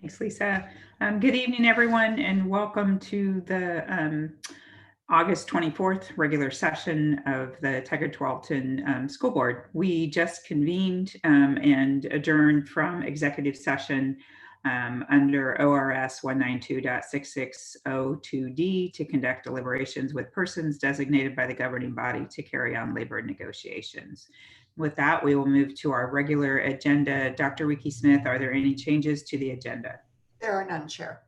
Thanks, Lisa. Good evening, everyone, and welcome to the August 24th regular session of the Tigard-Tualatin School Board. We just convened and adjourned from executive session under ORS 192.6602D to conduct deliberations with persons designated by the governing body to carry on labor negotiations. With that, we will move to our regular agenda. Dr. Wiki Smith, are there any changes to the agenda? There are none, Chair.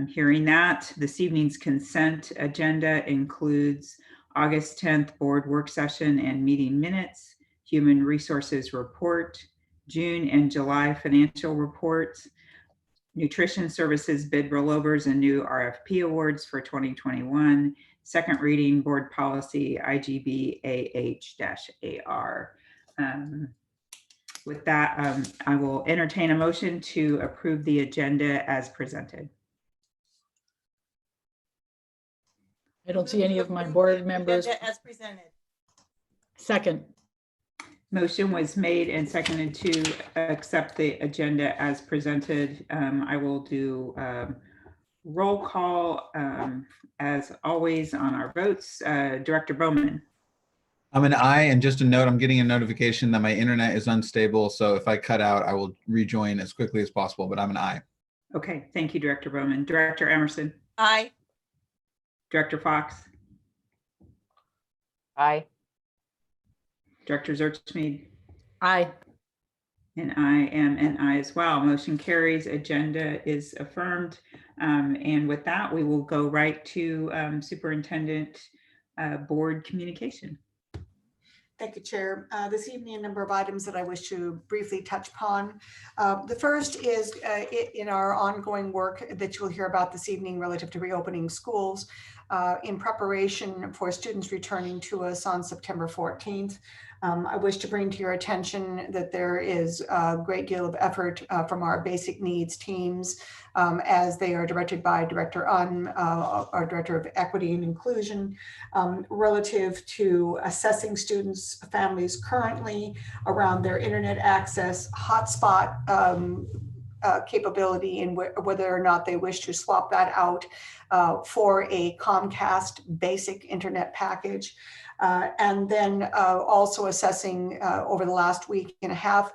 Hearing that, this evening's consent agenda includes August 10th board work session and meeting minutes, human resources report, June and July financial reports, nutrition services bid rollovers and new RFP awards for 2021, second reading board policy IGB AH-AR. With that, I will entertain a motion to approve the agenda as presented. I don't see any of my board members. As presented. Second. Motion was made and seconded to accept the agenda as presented. I will do roll call as always on our votes. Director Bowman. I'm an aye, and just a note, I'm getting a notification that my internet is unstable, so if I cut out, I will rejoin as quickly as possible, but I'm an aye. Okay, thank you, Director Bowman. Director Emerson. Aye. Director Fox. Aye. Director Zertsmead. Aye. And I am an aye as well. Motion carries. Agenda is affirmed. And with that, we will go right to Superintendent Board Communication. Thank you, Chair. This evening, a number of items that I wish to briefly touch upon. The first is in our ongoing work that you'll hear about this evening relative to reopening schools in preparation for students returning to us on September 14th. I wish to bring to your attention that there is a great deal of effort from our basic needs teams as they are directed by Director our Director of Equity and Inclusion, relative to assessing students' families currently around their internet access, hotspot capability, and whether or not they wish to swap that out for a Comcast basic internet package. And then also assessing over the last week and a half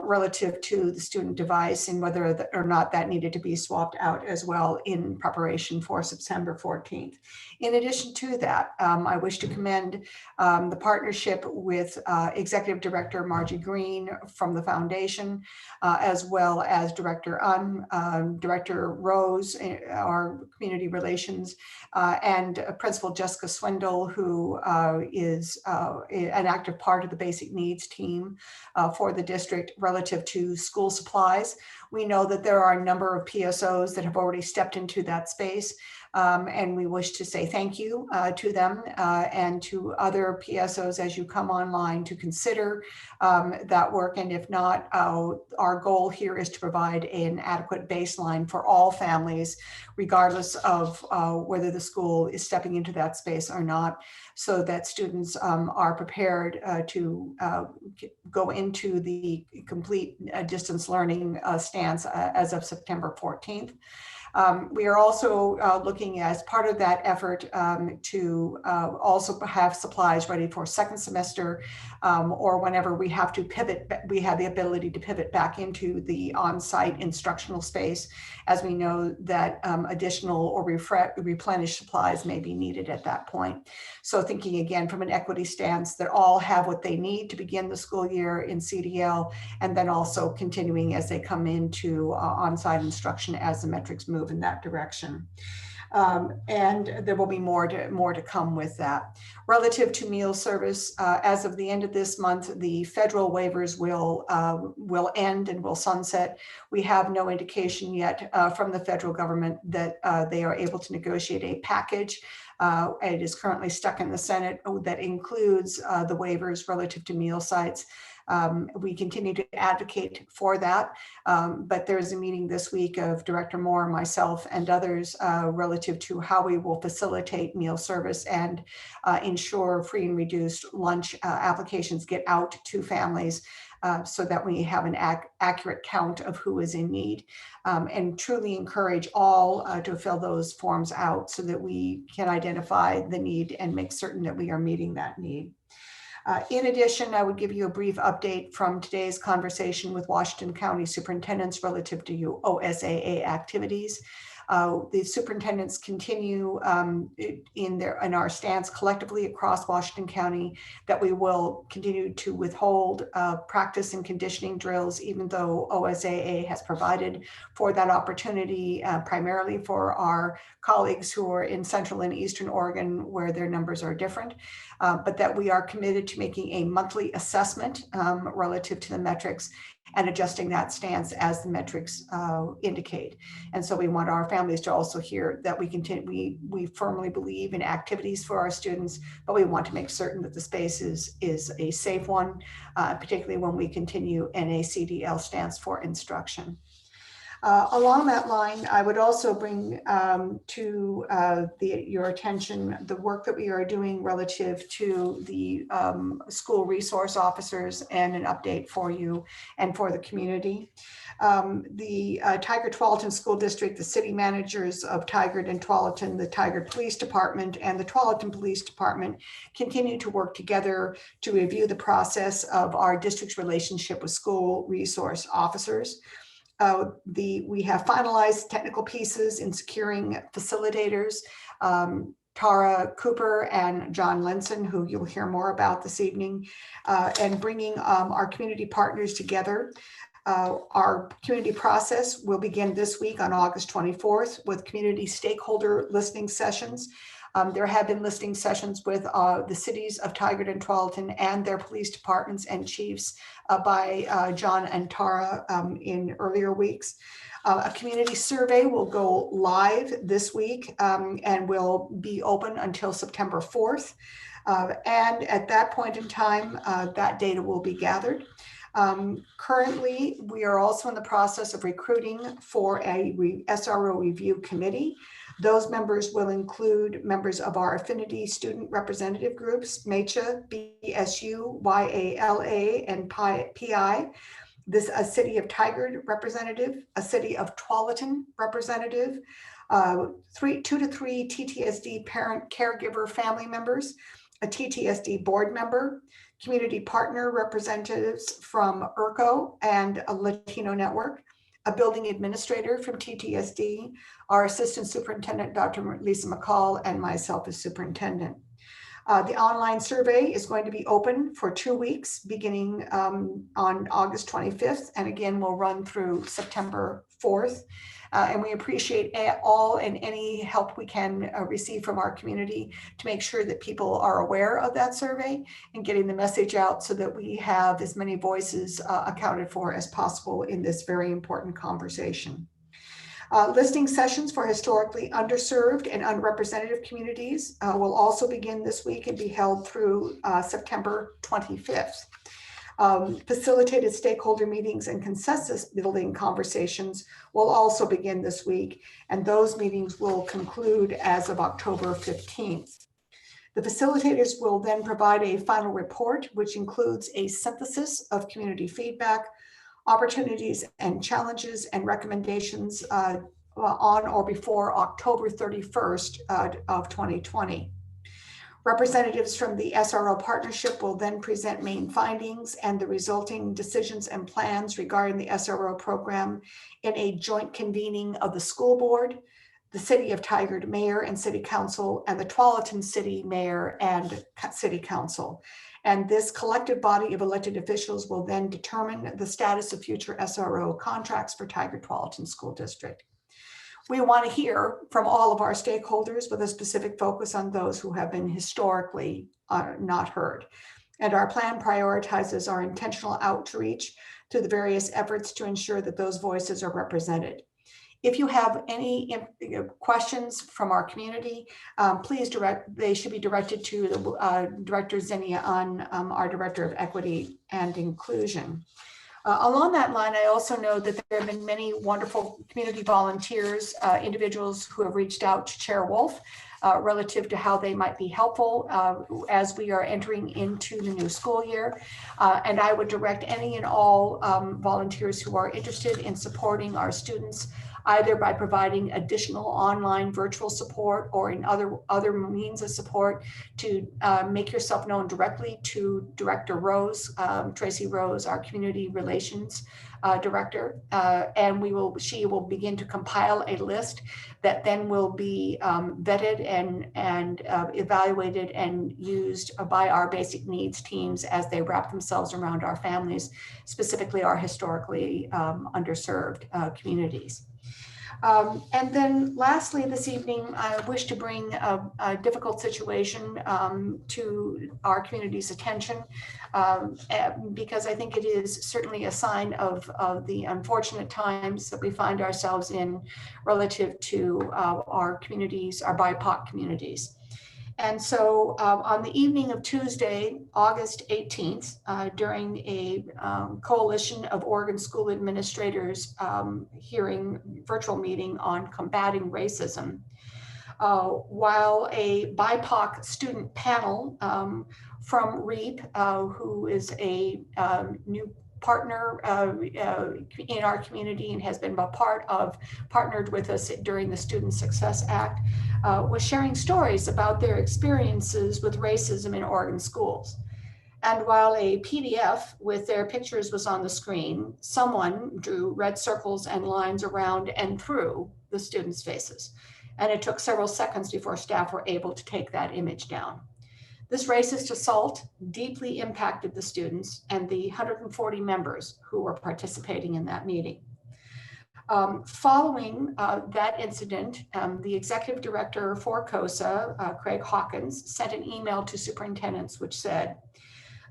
relative to the student device and whether or not that needed to be swapped out as well in preparation for September 14th. In addition to that, I wish to commend the partnership with Executive Director Margie Green from the Foundation, as well as Director Director Rose, our Community Relations, and Principal Jessica Swindle, who is an active part of the basic needs team for the district relative to school supplies. We know that there are a number of PSOs that have already stepped into that space. And we wish to say thank you to them and to other PSOs as you come online to consider that work. And if not, our goal here is to provide an adequate baseline for all families, regardless of whether the school is stepping into that space or not, so that students are prepared to go into the complete distance learning stance as of September 14th. We are also looking as part of that effort to also have supplies ready for second semester or whenever we have to pivot, we have the ability to pivot back into the on-site instructional space, as we know that additional or replenished supplies may be needed at that point. So thinking again from an equity stance that all have what they need to begin the school year in CDL, and then also continuing as they come into on-site instruction as the metrics move in that direction. And there will be more to come with that. Relative to meal service, as of the end of this month, the federal waivers will end and will sunset. We have no indication yet from the federal government that they are able to negotiate a package. It is currently stuck in the Senate that includes the waivers relative to meal sites. We continue to advocate for that, but there is a meeting this week of Director Moore, myself, and others relative to how we will facilitate meal service and ensure free and reduced lunch applications get out to families so that we have an accurate count of who is in need, and truly encourage all to fill those forms out so that we can identify the need and make certain that we are meeting that need. In addition, I would give you a brief update from today's conversation with Washington County superintendents relative to OSAA activities. The superintendents continue in our stance collectively across Washington County that we will continue to withhold practice and conditioning drills, even though OSAA has provided for that opportunity, primarily for our colleagues who are in Central and Eastern Oregon, where their numbers are different, but that we are committed to making a monthly assessment relative to the metrics and adjusting that stance as the metrics indicate. And so we want our families to also hear that we firmly believe in activities for our students, but we want to make certain that the space is a safe one, particularly when we continue in a CDL stance for instruction. Along that line, I would also bring to your attention the work that we are doing relative to the school resource officers and an update for you and for the community. The Tigard-Tualatin School District, the city managers of Tigard and Tualatin, the Tigard Police Department, and the Tualatin Police Department continue to work together to review the process of our district's relationship with school resource officers. We have finalized technical pieces in securing facilitators, Tara Cooper and John Linson, who you'll hear more about this evening, and bringing our community partners together. Our community process will begin this week on August 24th with community stakeholder listening sessions. There have been listening sessions with the cities of Tigard and Tualatin and their police departments and chiefs by John and Tara in earlier weeks. A community survey will go live this week and will be open until September 4th. And at that point in time, that data will be gathered. Currently, we are also in the process of recruiting for a SRO review committee. Those members will include members of our Affinity student representative groups, MACHA, BSU, YALA, and PI. A City of Tigard representative, a City of Tualatin representative, 2 to 3 TTSD parent caregiver family members, a TTSD board member, community partner representatives from IRCO and a Latino network, a building administrator from TTSD, our assistant superintendent, Dr. Lisa McCall, and myself as superintendent. The online survey is going to be open for 2 weeks, beginning on August 25th, and again, will run through September 4th. And we appreciate all and any help we can receive from our community to make sure that people are aware of that survey and getting the message out so that we have as many voices accounted for as possible in this very important conversation. Listening sessions for historically underserved and unrepresented communities will also begin this week and be held through September 25th. Facilitated stakeholder meetings and consensus building conversations will also begin this week, and those meetings will conclude as of October 15th. The facilitators will then provide a final report, which includes a synthesis of community feedback, opportunities and challenges and recommendations on or before October 31st of 2020. Representatives from the SRO partnership will then present main findings and the resulting decisions and plans regarding the SRO program in a joint convening of the school board, the City of Tigard Mayor and City Council, and the Tualatin City Mayor and City Council. And this collective body of elected officials will then determine the status of future SRO contracts for Tigard-Tualatin School District. We want to hear from all of our stakeholders with a specific focus on those who have been historically not heard. And our plan prioritizes our intentional outreach to the various efforts to ensure that those voices are represented. If you have any questions from our community, please they should be directed to the Director Zinnia on our Director of Equity and Inclusion. Along that line, I also know that there have been many wonderful community volunteers, individuals who have reached out to Chair Wolf relative to how they might be helpful as we are entering into the new school year. And I would direct any and all volunteers who are interested in supporting our students, either by providing additional online virtual support or in other means of support, to make yourself known directly to Director Rose, Tracy Rose, our Community Relations Director, and she will begin to compile a list that then will be vetted and evaluated and used by our basic needs teams as they wrap themselves around our families, specifically our historically underserved communities. And then lastly, this evening, I wish to bring a difficult situation to our community's attention, because I think it is certainly a sign of the unfortunate times that we find ourselves in relative to our communities, our BIPOC communities. And so on the evening of Tuesday, August 18th, during a coalition of Oregon school administrators virtual meeting on combating racism, while a BIPOC student panel from REAP, who is a new partner in our community and has been partnered with us during the Student Success Act, was sharing stories about their experiences with racism in Oregon schools. And while a PDF with their pictures was on the screen, someone drew red circles and lines around and through the students' faces. And it took several seconds before staff were able to take that image down. This racist assault deeply impacted the students and the 140 members who were participating in that meeting. Following that incident, the executive director for COSA, Craig Hawkins, sent an email to superintendents which said,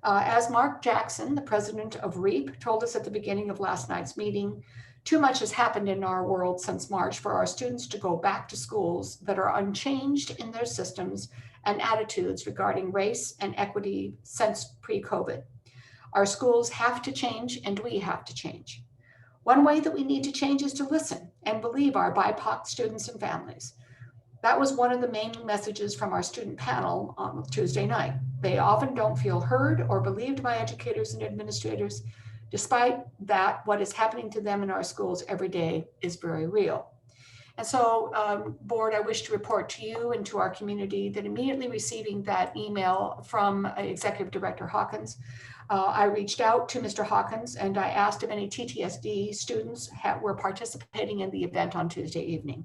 as Mark Jackson, the president of REAP, told us at the beginning of last night's meeting, too much has happened in our world since March for our students to go back to schools that are unchanged in their systems and attitudes regarding race and equity since pre-COVID. Our schools have to change and we have to change. One way that we need to change is to listen and believe our BIPOC students and families. That was one of the main messages from our student panel on Tuesday night. They often don't feel heard or believed by educators and administrators. Despite that, what is happening to them in our schools every day is very real. And so, board, I wish to report to you and to our community that immediately receiving that email from Executive Director Hawkins, I reached out to Mr. Hawkins and I asked if any TTSD students were participating in the event on Tuesday evening.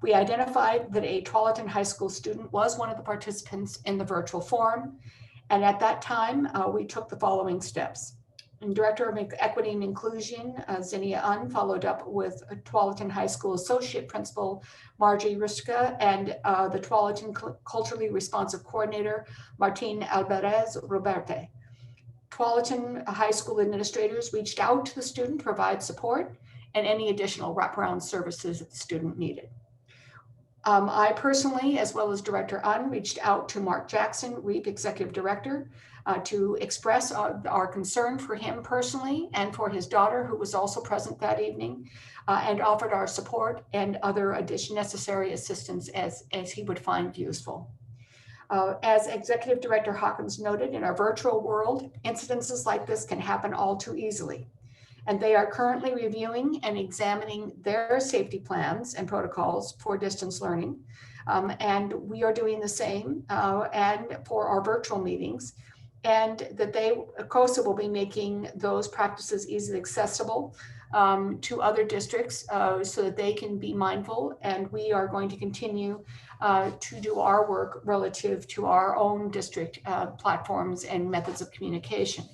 We identified that a Tualatin High School student was one of the participants in the virtual forum. And at that time, we took the following steps. And Director of Equity and Inclusion, Zinnia Unn, followed up with Tualatin High School Associate Principal Margie Ruska and the Tualatin Culturally Responsive Coordinator Martin Alvarez Roberte. Tualatin High School administrators reached out to the student to provide support and any additional wraparound services that the student needed. I personally, as well as Director Unn, reached out to Mark Jackson, REAP Executive Director, to express our concern for him personally and for his daughter, who was also present that evening, and offered our support and other necessary assistance as he would find useful. As Executive Director Hawkins noted, in our virtual world, incidences like this can happen all too easily. And they are currently reviewing and examining their safety plans and protocols for distance learning. And we are doing the same and for our virtual meetings, and that COSA will be making those practices easily accessible to other districts so that they can be mindful. And we are going to continue to do our work relative to our own district platforms and methods of communication.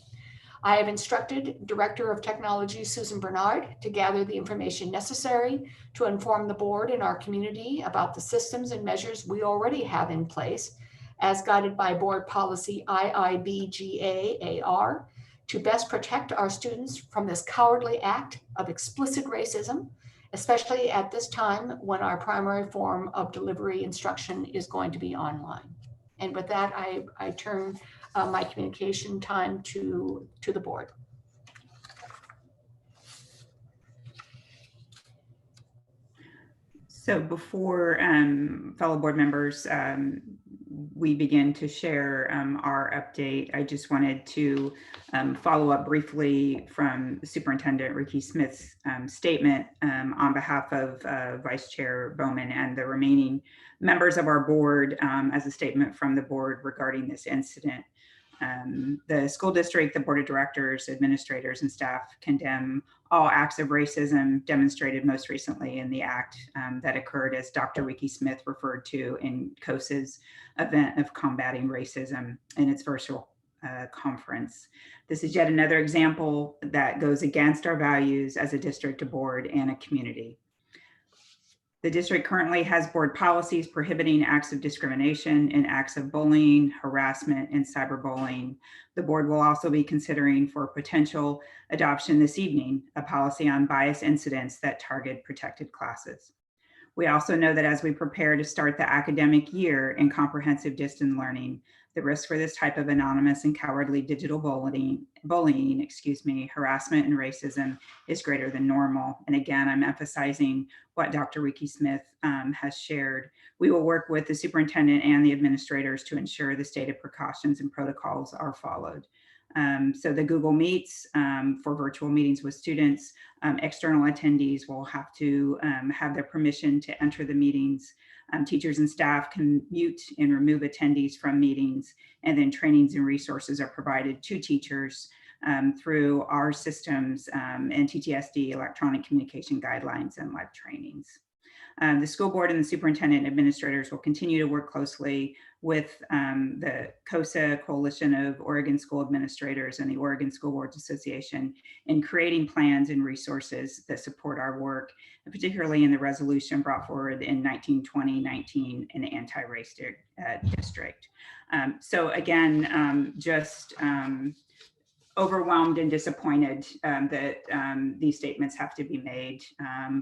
I have instructed Director of Technology, Susan Bernard, to gather the information necessary to inform the board and our community about the systems and measures we already have in place, as guided by board policy IIBGA-AR, to best protect our students from this cowardly act of explicit racism, especially at this time when our primary form of delivery instruction is going to be online. And with that, I turn my communication time to the board. So before fellow board members, we begin to share our update, I just wanted to follow up briefly from Superintendent Ricky Smith's statement on behalf of Vice Chair Bowman and the remaining members of our board as a statement from the board regarding this incident. The school district, the board of directors, administrators, and staff condemn all acts of racism demonstrated most recently in the act that occurred, as Dr. Ricky Smith referred to in COSA's event of combating racism in its virtual conference. This is yet another example that goes against our values as a district, a board, and a community. The district currently has board policies prohibiting acts of discrimination and acts of bullying, harassment, and cyberbullying. The board will also be considering for potential adoption this evening, a policy on bias incidents that target protected classes. We also know that as we prepare to start the academic year in comprehensive distance learning, the risk for this type of anonymous and cowardly digital bullying, harassment, and racism is greater than normal. And again, I'm emphasizing what Dr. Ricky Smith has shared. We will work with the superintendent and the administrators to ensure the stated precautions and protocols are followed. So the Google Meets for virtual meetings with students, external attendees will have to have their permission to enter the meetings. Teachers and staff can mute and remove attendees from meetings, and then trainings and resources are provided to teachers through our systems and TTSD, electronic communication guidelines, and live trainings. The school board and the superintendent administrators will continue to work closely with the COSA, Coalition of Oregon School Administrators, and the Oregon School Boards Association in creating plans and resources that support our work, and particularly in the resolution brought forward in 1920-19 in the anti-race district. So again, just overwhelmed and disappointed that these statements have to be made,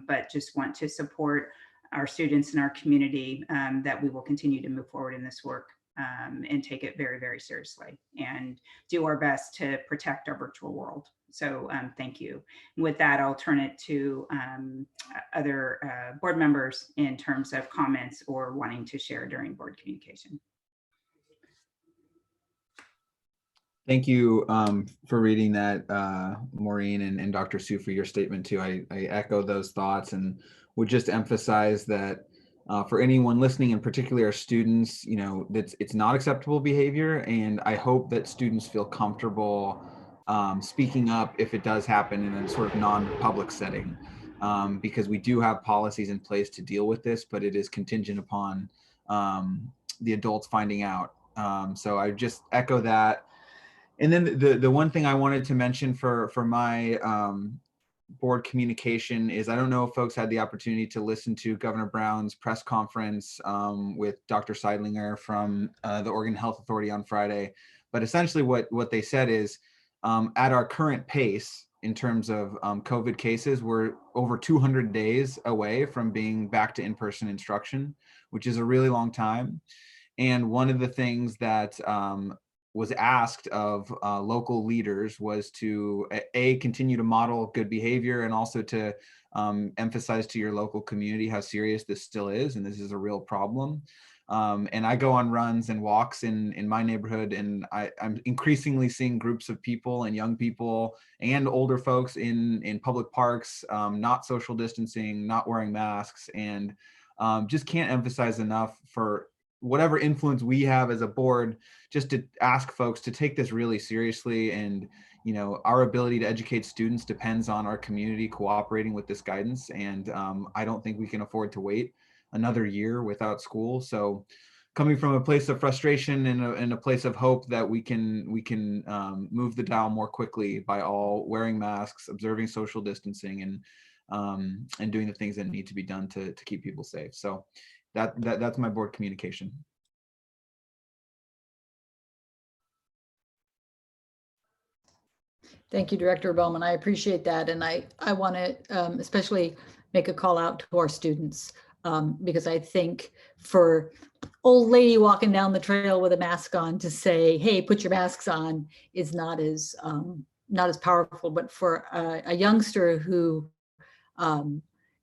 but just want to support our students and our community that we will continue to move forward in this work and take it very, very seriously and do our best to protect our virtual world. So thank you. And with that, I'll turn it to other board members in terms of comments or wanting to share during board communication. Thank you for reading that, Maureen and Dr. Sue, for your statement too. I echo those thoughts and would just emphasize that for anyone listening, and particularly our students, you know, it's not acceptable behavior, and I hope that students feel comfortable speaking up if it does happen in a sort of non-public setting, because we do have policies in place to deal with this, but it is contingent upon the adults finding out. So I just echo that. And then the one thing I wanted to mention for my board communication is, I don't know if folks had the opportunity to listen to Governor Brown's press conference with Dr. Seidlinger from the Oregon Health Authority on Friday, but essentially what they said is at our current pace in terms of COVID cases, we're over 200 days away from being back to in-person instruction, which is a really long time. And one of the things that was asked of local leaders was to continue to model good behavior, and also to emphasize to your local community how serious this still is, and this is a real problem. And I go on runs and walks in my neighborhood, and I'm increasingly seeing groups of people and young people and older folks in public parks, not social distancing, not wearing masks, and just can't emphasize enough for whatever influence we have as a board, just to ask folks to take this really seriously. And, you know, our ability to educate students depends on our community cooperating with this guidance. And I don't think we can afford to wait another year without school. So coming from a place of frustration and a place of hope that we can move the dial more quickly by all wearing masks, observing social distancing, and doing the things that need to be done to keep people safe. So that's my board communication. Thank you, Director Bowman. I appreciate that. And I want to especially make a call out to our students, because I think for old lady walking down the trail with a mask on to say, hey, put your masks on, is not as powerful. But for a youngster who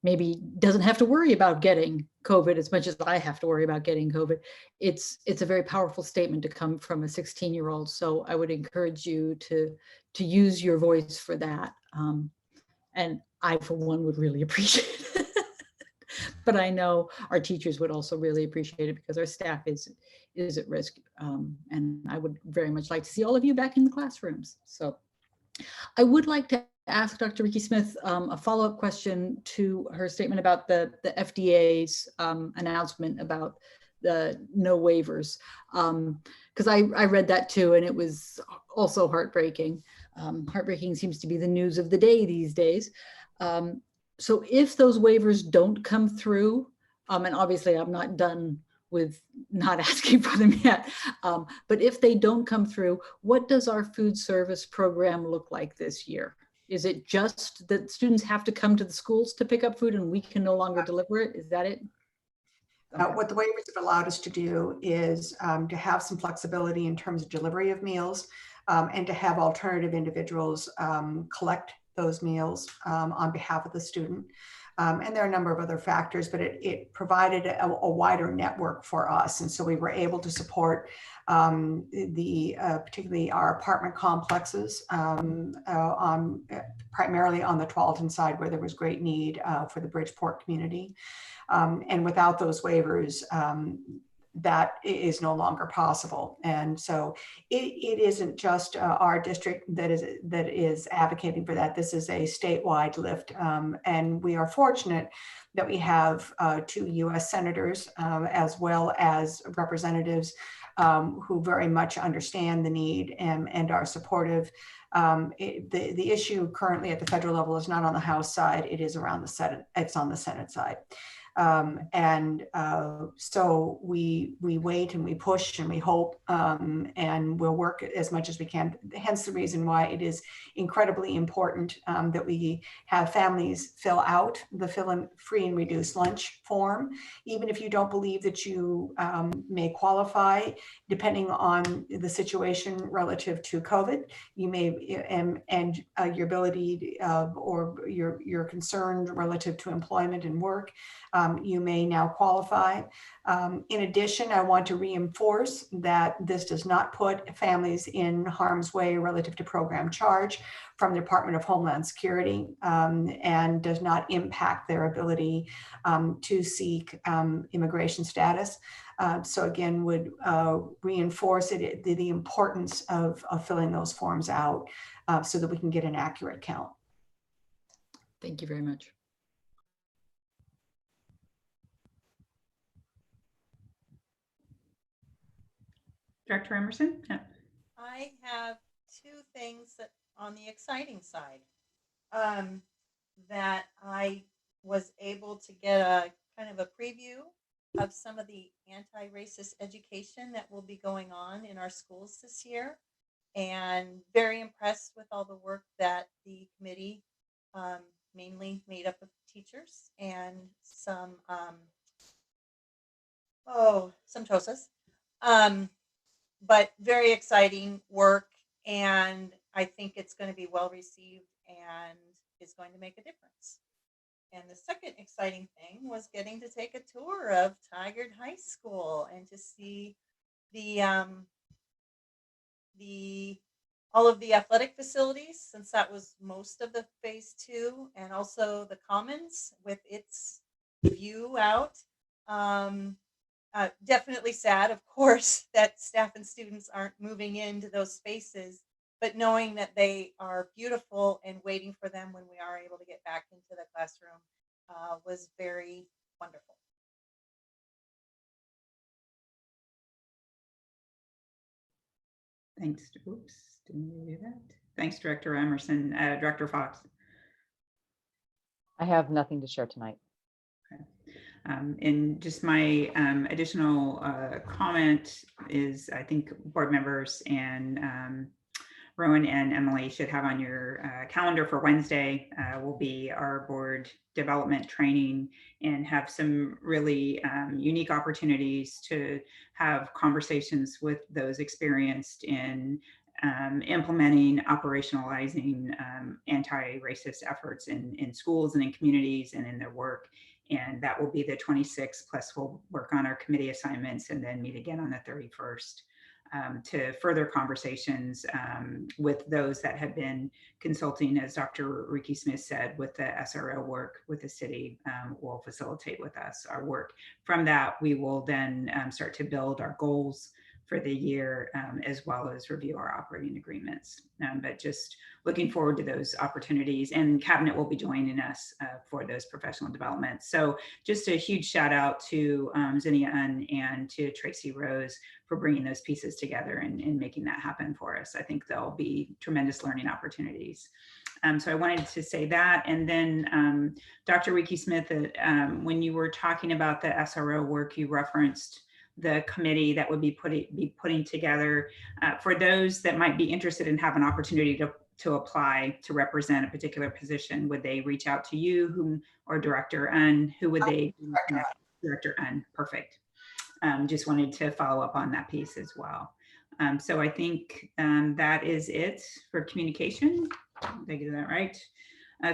maybe doesn't have to worry about getting COVID as much as I have to worry about getting COVID. It's a very powerful statement to come from a 16-year-old. So I would encourage you to use your voice for that. And I, for one, would really appreciate it. But I know our teachers would also really appreciate it because our staff is at risk. And I would very much like to see all of you back in the classrooms. So I would like to ask Dr. Ricky Smith a follow-up question to her statement about the FDA's announcement about the no waivers. Because I read that too, and it was also heartbreaking. Heartbreaking seems to be the news of the day these days. So if those waivers don't come through, and obviously I'm not done with not asking for them yet, but if they don't come through, what does our food service program look like this year? Is it just that students have to come to the schools to pick up food and we can no longer deliver it? Is that it? What the waivers have allowed us to do is to have some flexibility in terms of delivery of meals, and to have alternative individuals collect those meals on behalf of the student. And there are a number of other factors, but it provided a wider network for us. And so we were able to support particularly our apartment complexes, primarily on the Tualatin side, where there was great need for the Bridgeport community. And without those waivers, that is no longer possible. And so it isn't just our district that is advocating for that. This is a statewide lift. And we are fortunate that we have 2 US senators as well as representatives who very much understand the need and are supportive. The issue currently at the federal level is not on the House side, it is around the Senate, it's on the Senate side. So we wait and we push and we hope, and we'll work as much as we can. Hence the reason why it is incredibly important that we have families fill out the fill in free and reduced lunch form, even if you don't believe that you may qualify, depending on the situation relative to COVID. You may and your ability or your concern relative to employment and work. You may now qualify. In addition, I want to reinforce that this does not put families in harm's way relative to program charge from the Department of Homeland Security, and does not impact their ability to seek immigration status. So again, would reinforce the importance of filling those forms out so that we can get an accurate count. Thank you very much. Director Emerson? Yeah. I have 2 things that on the exciting side that I was able to get a kind of a preview of some of the anti-racist education that will be going on in our schools this year, and very impressed with all the work that the committee, mainly made up of teachers and some TOSAs, but very exciting work, and I think it's going to be well received and is going to make a difference. And the second exciting thing was getting to take a tour of Tigard High School and to see the all of the athletic facilities, since that was most of the phase 2, and also the commons with its view out. Definitely sad, of course, that staff and students aren't moving into those spaces, but knowing that they are beautiful and waiting for them when we are able to get back into the classroom was very wonderful. Thanks. Oops, didn't mean to do that. Thanks, Director Emerson. Director Fox. I have nothing to share tonight. Okay. And just my additional comment is, I think board members and Rowan and Emily should have on your calendar for Wednesday will be our board development training, and have some really unique opportunities to have conversations with those experienced in implementing, operationalizing anti-racist efforts in schools and in communities and in their work. And that will be the 26th, plus we'll work on our committee assignments and then meet again on the 31st to further conversations with those that have been consulting, as Dr. Ricky Smith said, with the SRO work with the city will facilitate with us our work. From that, we will then start to build our goals for the year, as well as review our operating agreements. But just looking forward to those opportunities, and Cabinet will be joining us for those professional developments. So just a huge shout out to Zinnia and to Tracy Rose for bringing those pieces together and making that happen for us. I think there'll be tremendous learning opportunities. So I wanted to say that. And then Dr. Ricky Smith, when you were talking about the SRO work, you referenced the committee that would be putting together for those that might be interested and have an opportunity to apply to represent a particular position. Would they reach out to you, or Director Unn? Who would they? Director Unn. Perfect. Just wanted to follow up on that piece as well. So I think that is it for communication. Did I get that right?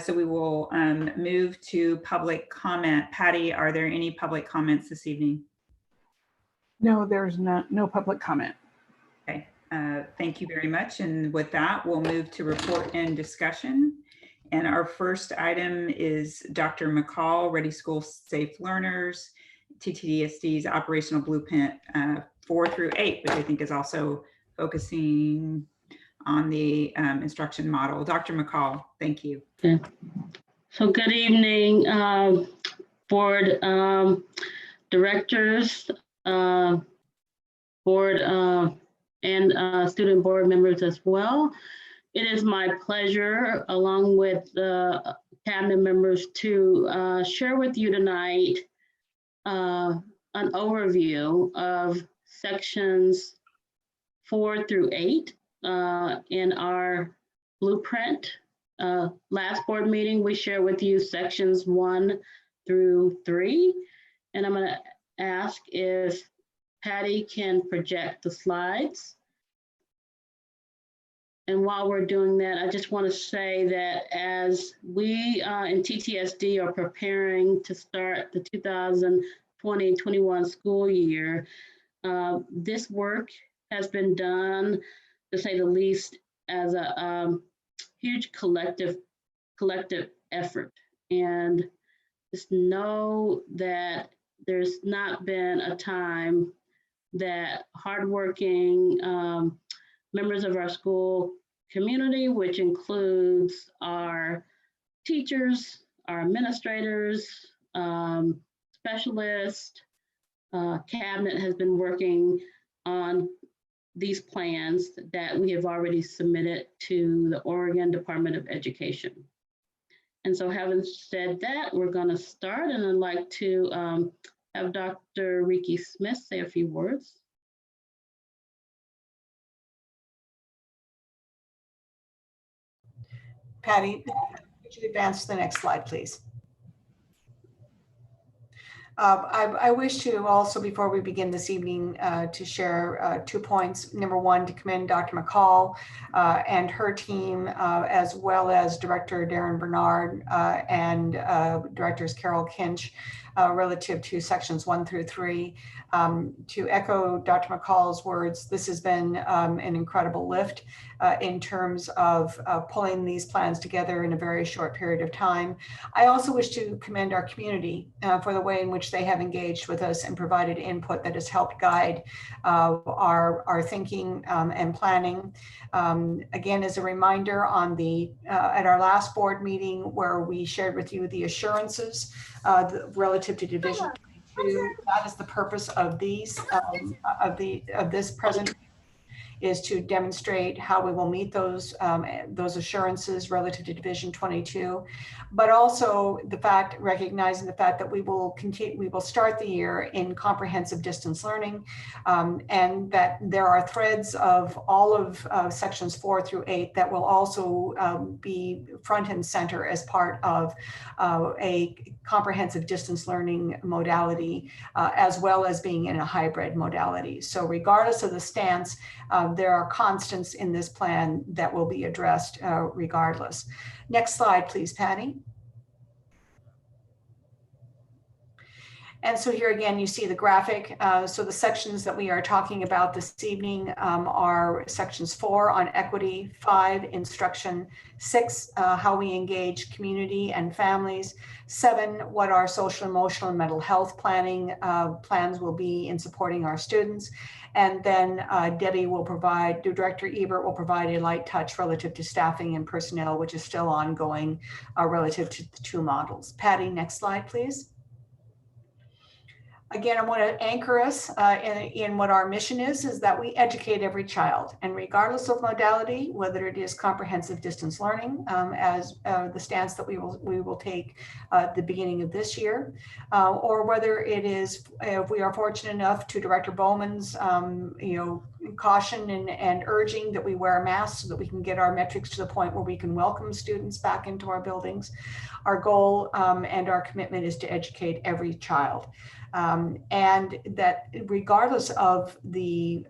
So we will move to public comment. Patty, are there any public comments this evening? No, there's no public comment. Okay, thank you very much. And with that, we'll move to report and discussion. And our first item is Dr. McCall, Ready School Safe Learners, TTSD's operational blueprint 4 through 8, which I think is also focusing on the instruction model. Dr. McCall, thank you. Okay. So good evening, board directors, board and student board members as well. It is my pleasure, along with the cabinet members, to share with you tonight an overview of sections 4 through 8 in our blueprint. Last board meeting, we shared with you sections 1 through 3, and I'm going to ask if Patty can project the slides. And while we're doing that, I just want to say that as we in TTSD are preparing to start the 2020-21 school year, this work has been done, to say the least, as a huge collective effort. And just know that there's not been a time that hardworking members of our school community, which includes our teachers, our administrators, specialists, cabinet has been working on these plans that we have already submitted to the Oregon Department of Education. And so having said that, we're going to start, and I'd like to have Dr. Ricky Smith say a few words. Patty, could you advance to the next slide, please? I wish to also, before we begin this evening, to share 2 points. Number one, to commend Dr. McCall and her team, as well as Director Darren Bernard and Directors Carol Kinch, relative to sections 1 through 3. To echo Dr. McCall's words, this has been an incredible lift in terms of pulling these plans together in a very short period of time. I also wish to commend our community for the way in which they have engaged with us and provided input that has helped guide our thinking and planning. Again, as a reminder, on the at our last board meeting, where we shared with you the assurances relative to Division 22, that is the purpose of these of this presentation, is to demonstrate how we will meet those assurances relative to Division 22, but also recognizing the fact that we will start the year in comprehensive distance learning, and that there are threads of all of sections 4 through 8 that will also be front and center as part of a comprehensive distance learning modality, as well as being in a hybrid modality. So regardless of the stance, there are constants in this plan that will be addressed regardless. Next slide, please, Patty. And so here again, you see the graphic. So the sections that we are talking about this evening are sections 4 on equity, 5 instruction, 6 how we engage community and families, 7 what our social, emotional, and mental health planning plans will be in supporting our students. And then Debbie will provide, Director Ebert will provide a light touch relative to staffing and personnel, which is still ongoing relative to the 2 models. Patty, next slide, please. Again, I want to anchor us in what our mission is that we educate every child, and regardless of modality, whether it is comprehensive distance learning, as the stance that we will take at the beginning of this year, or whether it is, if we are fortunate enough to Director Bowman's, caution and urging that we wear a mask so that we can get our metrics to the point where we can welcome students back into our buildings. Our goal and our commitment is to educate every child. And that regardless of the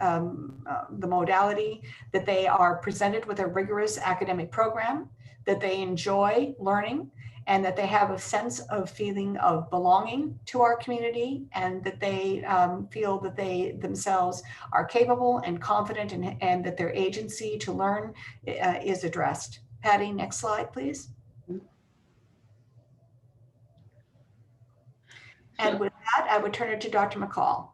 modality, that they are presented with a rigorous academic program, that they enjoy learning, and that they have a sense of feeling of belonging to our community, and that they feel that they themselves are capable and confident, and that their agency to learn is addressed. Patty, next slide, please. And with that, I would turn it to Dr. McCall.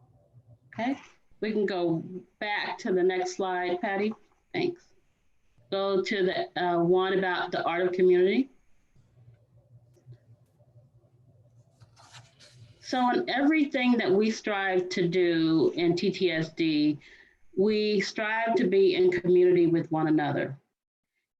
Okay, we can go back to the next slide, Patty. Thanks. Go to the one about the art of community. So in everything that we strive to do in TTSD, we strive to be in community with one another.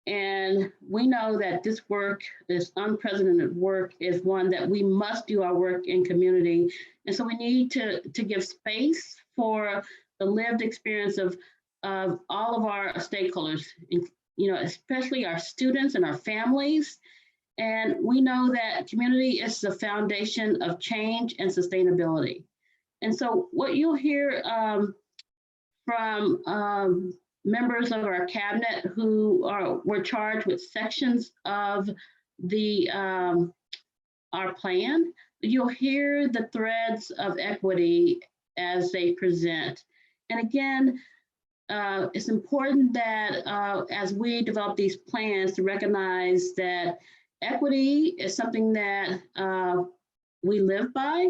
And we know that this work, this unprecedented work, is one that we must do our work in community. And so we need to give space for the lived experience of all of our stakeholders, especially our students and our families. And we know that community is the foundation of change and sustainability. And so what you'll hear from members of our cabinet who were charged with sections of the our plan, you'll hear the threads of equity as they present. And again, it's important that as we develop these plans to recognize that equity is something that we live by.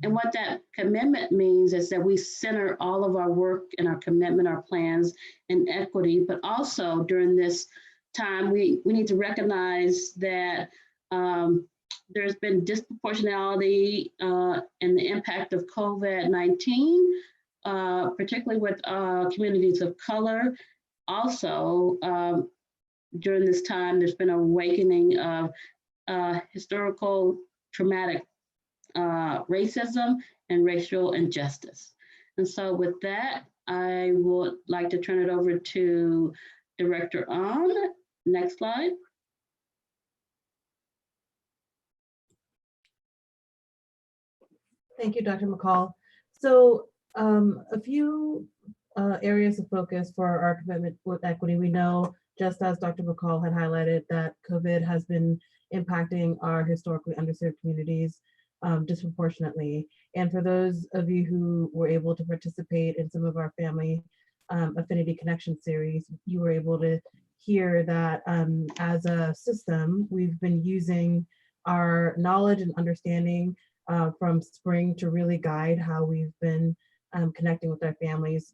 And what that commitment means is that we center all of our work and our commitment, our plans in equity, but also during this time, we need to recognize that there's been disproportionality in the impact of COVID-19, particularly with communities of color. Also, during this time, there's been an awakening of historical traumatic racism and racial injustice. And so with that, I would like to turn it over to Director Ahn. Next slide. Thank you, Dr. McCall. So a few areas of focus for our commitment with equity. We know, just as Dr. McCall had highlighted, that COVID has been impacting our historically underserved communities disproportionately. And for those of you who were able to participate in some of our family Affinity Connection series, you were able to hear that as a system, we've been using our knowledge and understanding from spring to really guide how we've been connecting with our families,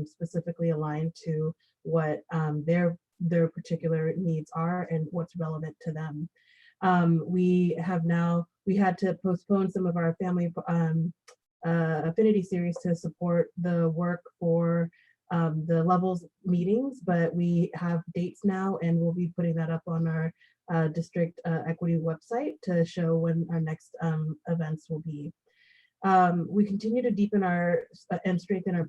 specifically aligned to what their particular needs are and what's relevant to them. We had to postpone some of our family Affinity series to support the work for the levels meetings, but we have dates now, and we'll be putting that up on our district equity website to show when our next events will be. We continue to deepen and strengthen our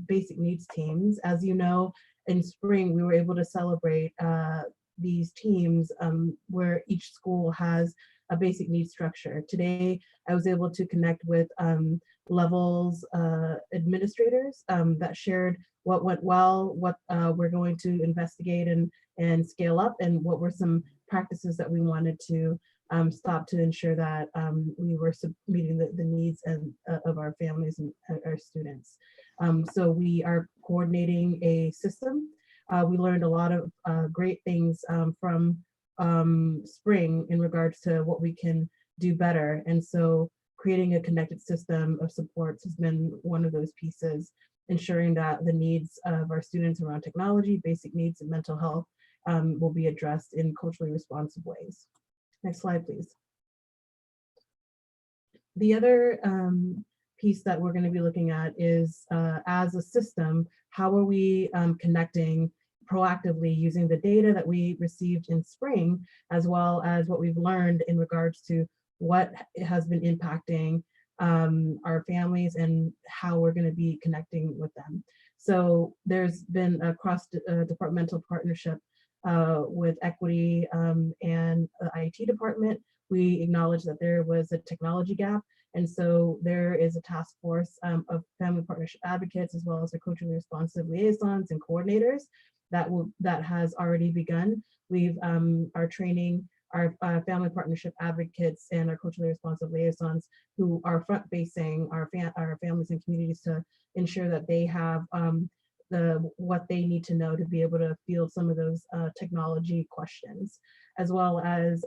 basic needs teams. As you know, in spring, we were able to celebrate these teams where each school has a basic needs structure. Today, I was able to connect with levels administrators that shared what went well, what we're going to investigate and scale up, and what were some practices that we wanted to stop to ensure that we were meeting the needs of our families and our students. So we are coordinating a system. We learned a lot of great things from spring in regards to what we can do better. And so creating a connected system of supports has been one of those pieces, ensuring that the needs of our students around technology, basic needs, and mental health will be addressed in culturally responsive ways. Next slide, please. The other piece that we're going to be looking at is as a system, how are we connecting proactively using the data that we received in spring, as well as what we've learned in regards to what has been impacting our families and how we're going to be connecting with them. So there's been a cross-departmental partnership with equity and the IT department. We acknowledge that there was a technology gap. And so there is a task force of family partnership advocates, as well as the culturally responsive liaisons and coordinators that has already begun. We've are training our family partnership advocates and our culturally responsive liaisons who are front-facing our families and communities to ensure that they have what they need to know to be able to field some of those technology questions, as well as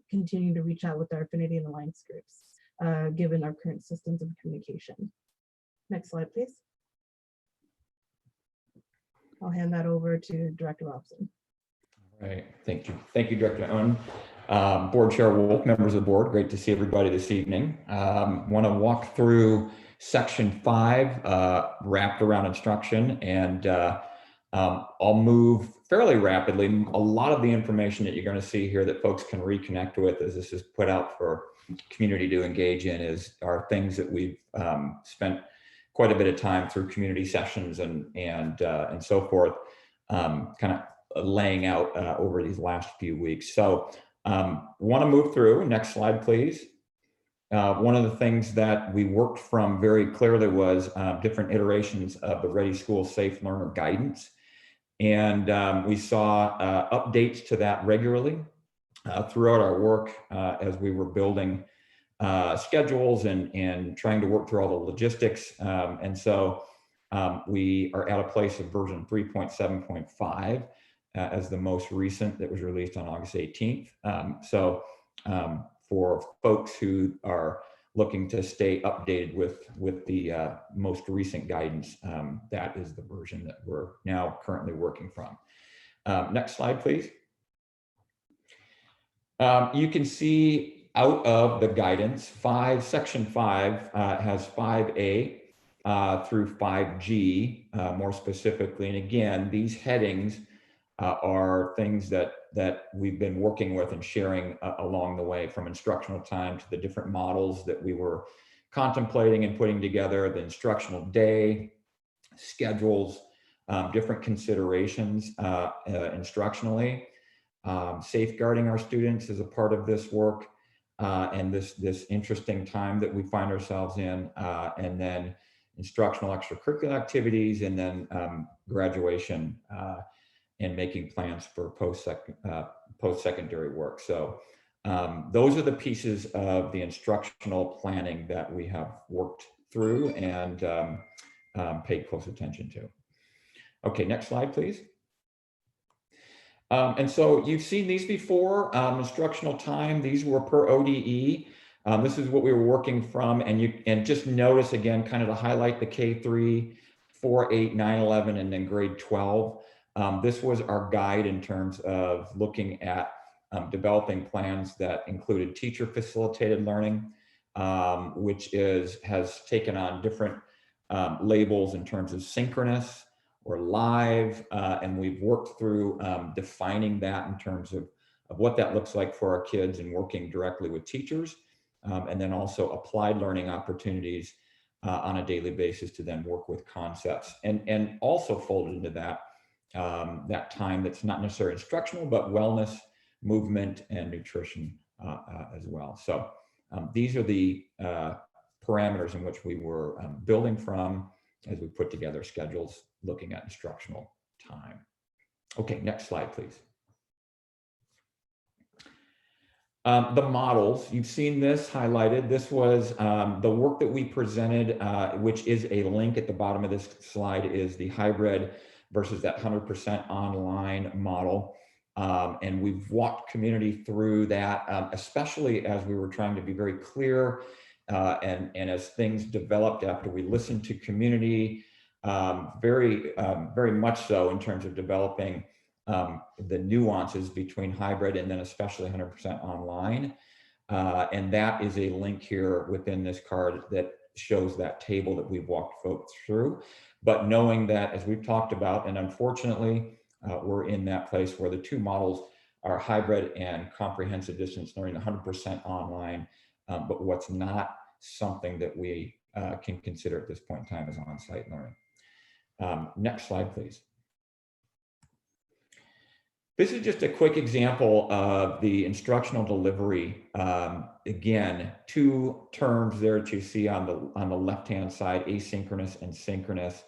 continuing to reach out with our Affinity and Alliance groups, given our current systems of communication. Next slide, please. I'll hand that over to Director Robson. All right, thank you. Thank you, Director Owen. Board Chair Wolf, members of the board, great to see everybody this evening. Want to walk through section 5, wrapped around instruction, and I'll move fairly rapidly. A lot of the information that you're going to see here that folks can reconnect with as this is put out for community to engage in are things that we've spent quite a bit of time through community sessions and so forth, kind of laying out over these last few weeks. So want to move through. Next slide, please. One of the things that we worked from very clearly was different iterations of the Ready School Safe Learner Guidance. And we saw updates to that regularly throughout our work as we were building schedules and trying to work through all the logistics. And so we are at a place of version 3.7.5 as the most recent that was released on August 18th. For folks who are looking to stay updated with the most recent guidance, that is the version that we're now currently working from. Next slide, please. You can see out of the guidance, section 5 has 5A through 5G, more specifically. And again, these headings are things that we've been working with and sharing along the way, from instructional time to the different models that we were contemplating and putting together, the instructional day, schedules, different considerations instructionally, safeguarding our students as a part of this work, and this interesting time that we find ourselves in, and then instructional extracurricular activities, and then graduation and making plans for post-secondary work. So those are the pieces of the instructional planning that we have worked through and paid close attention to. Okay, next slide, please. And so you've seen these before, instructional time. These were per ODE. This is what we were working from, and just notice again, kind of to highlight the K3, 4, 8, 9, 11, and then grade 12. This was our guide in terms of looking at developing plans that included teacher facilitated learning, which has taken on different labels in terms of synchronous or live, and we've worked through defining that in terms of what that looks like for our kids and working directly with teachers, and then also applied learning opportunities on a daily basis to then work with concepts, and also folded into that that time that's not necessarily instructional, but wellness, movement, and nutrition as well. So these are the parameters in which we were building from as we put together schedules looking at instructional time. Okay, next slide, please. The models, you've seen this highlighted. This was the work that we presented, which is a link at the bottom of this slide, is the hybrid versus that 100% online model. And we've walked community through that, especially as we were trying to be very clear and as things developed after we listened to community, very much so in terms of developing the nuances between hybrid and then especially 100% online. And that is a link here within this card that shows that table that we've walked folks through. But knowing that, as we've talked about, and unfortunately, we're in that place where the two models are hybrid and comprehensive distance learning, 100% online, but what's not something that we can consider at this point in time as on-site learning. Next slide, please. This is just a quick example of the instructional delivery. Again, two terms there that you see on the left-hand side, asynchronous and synchronous,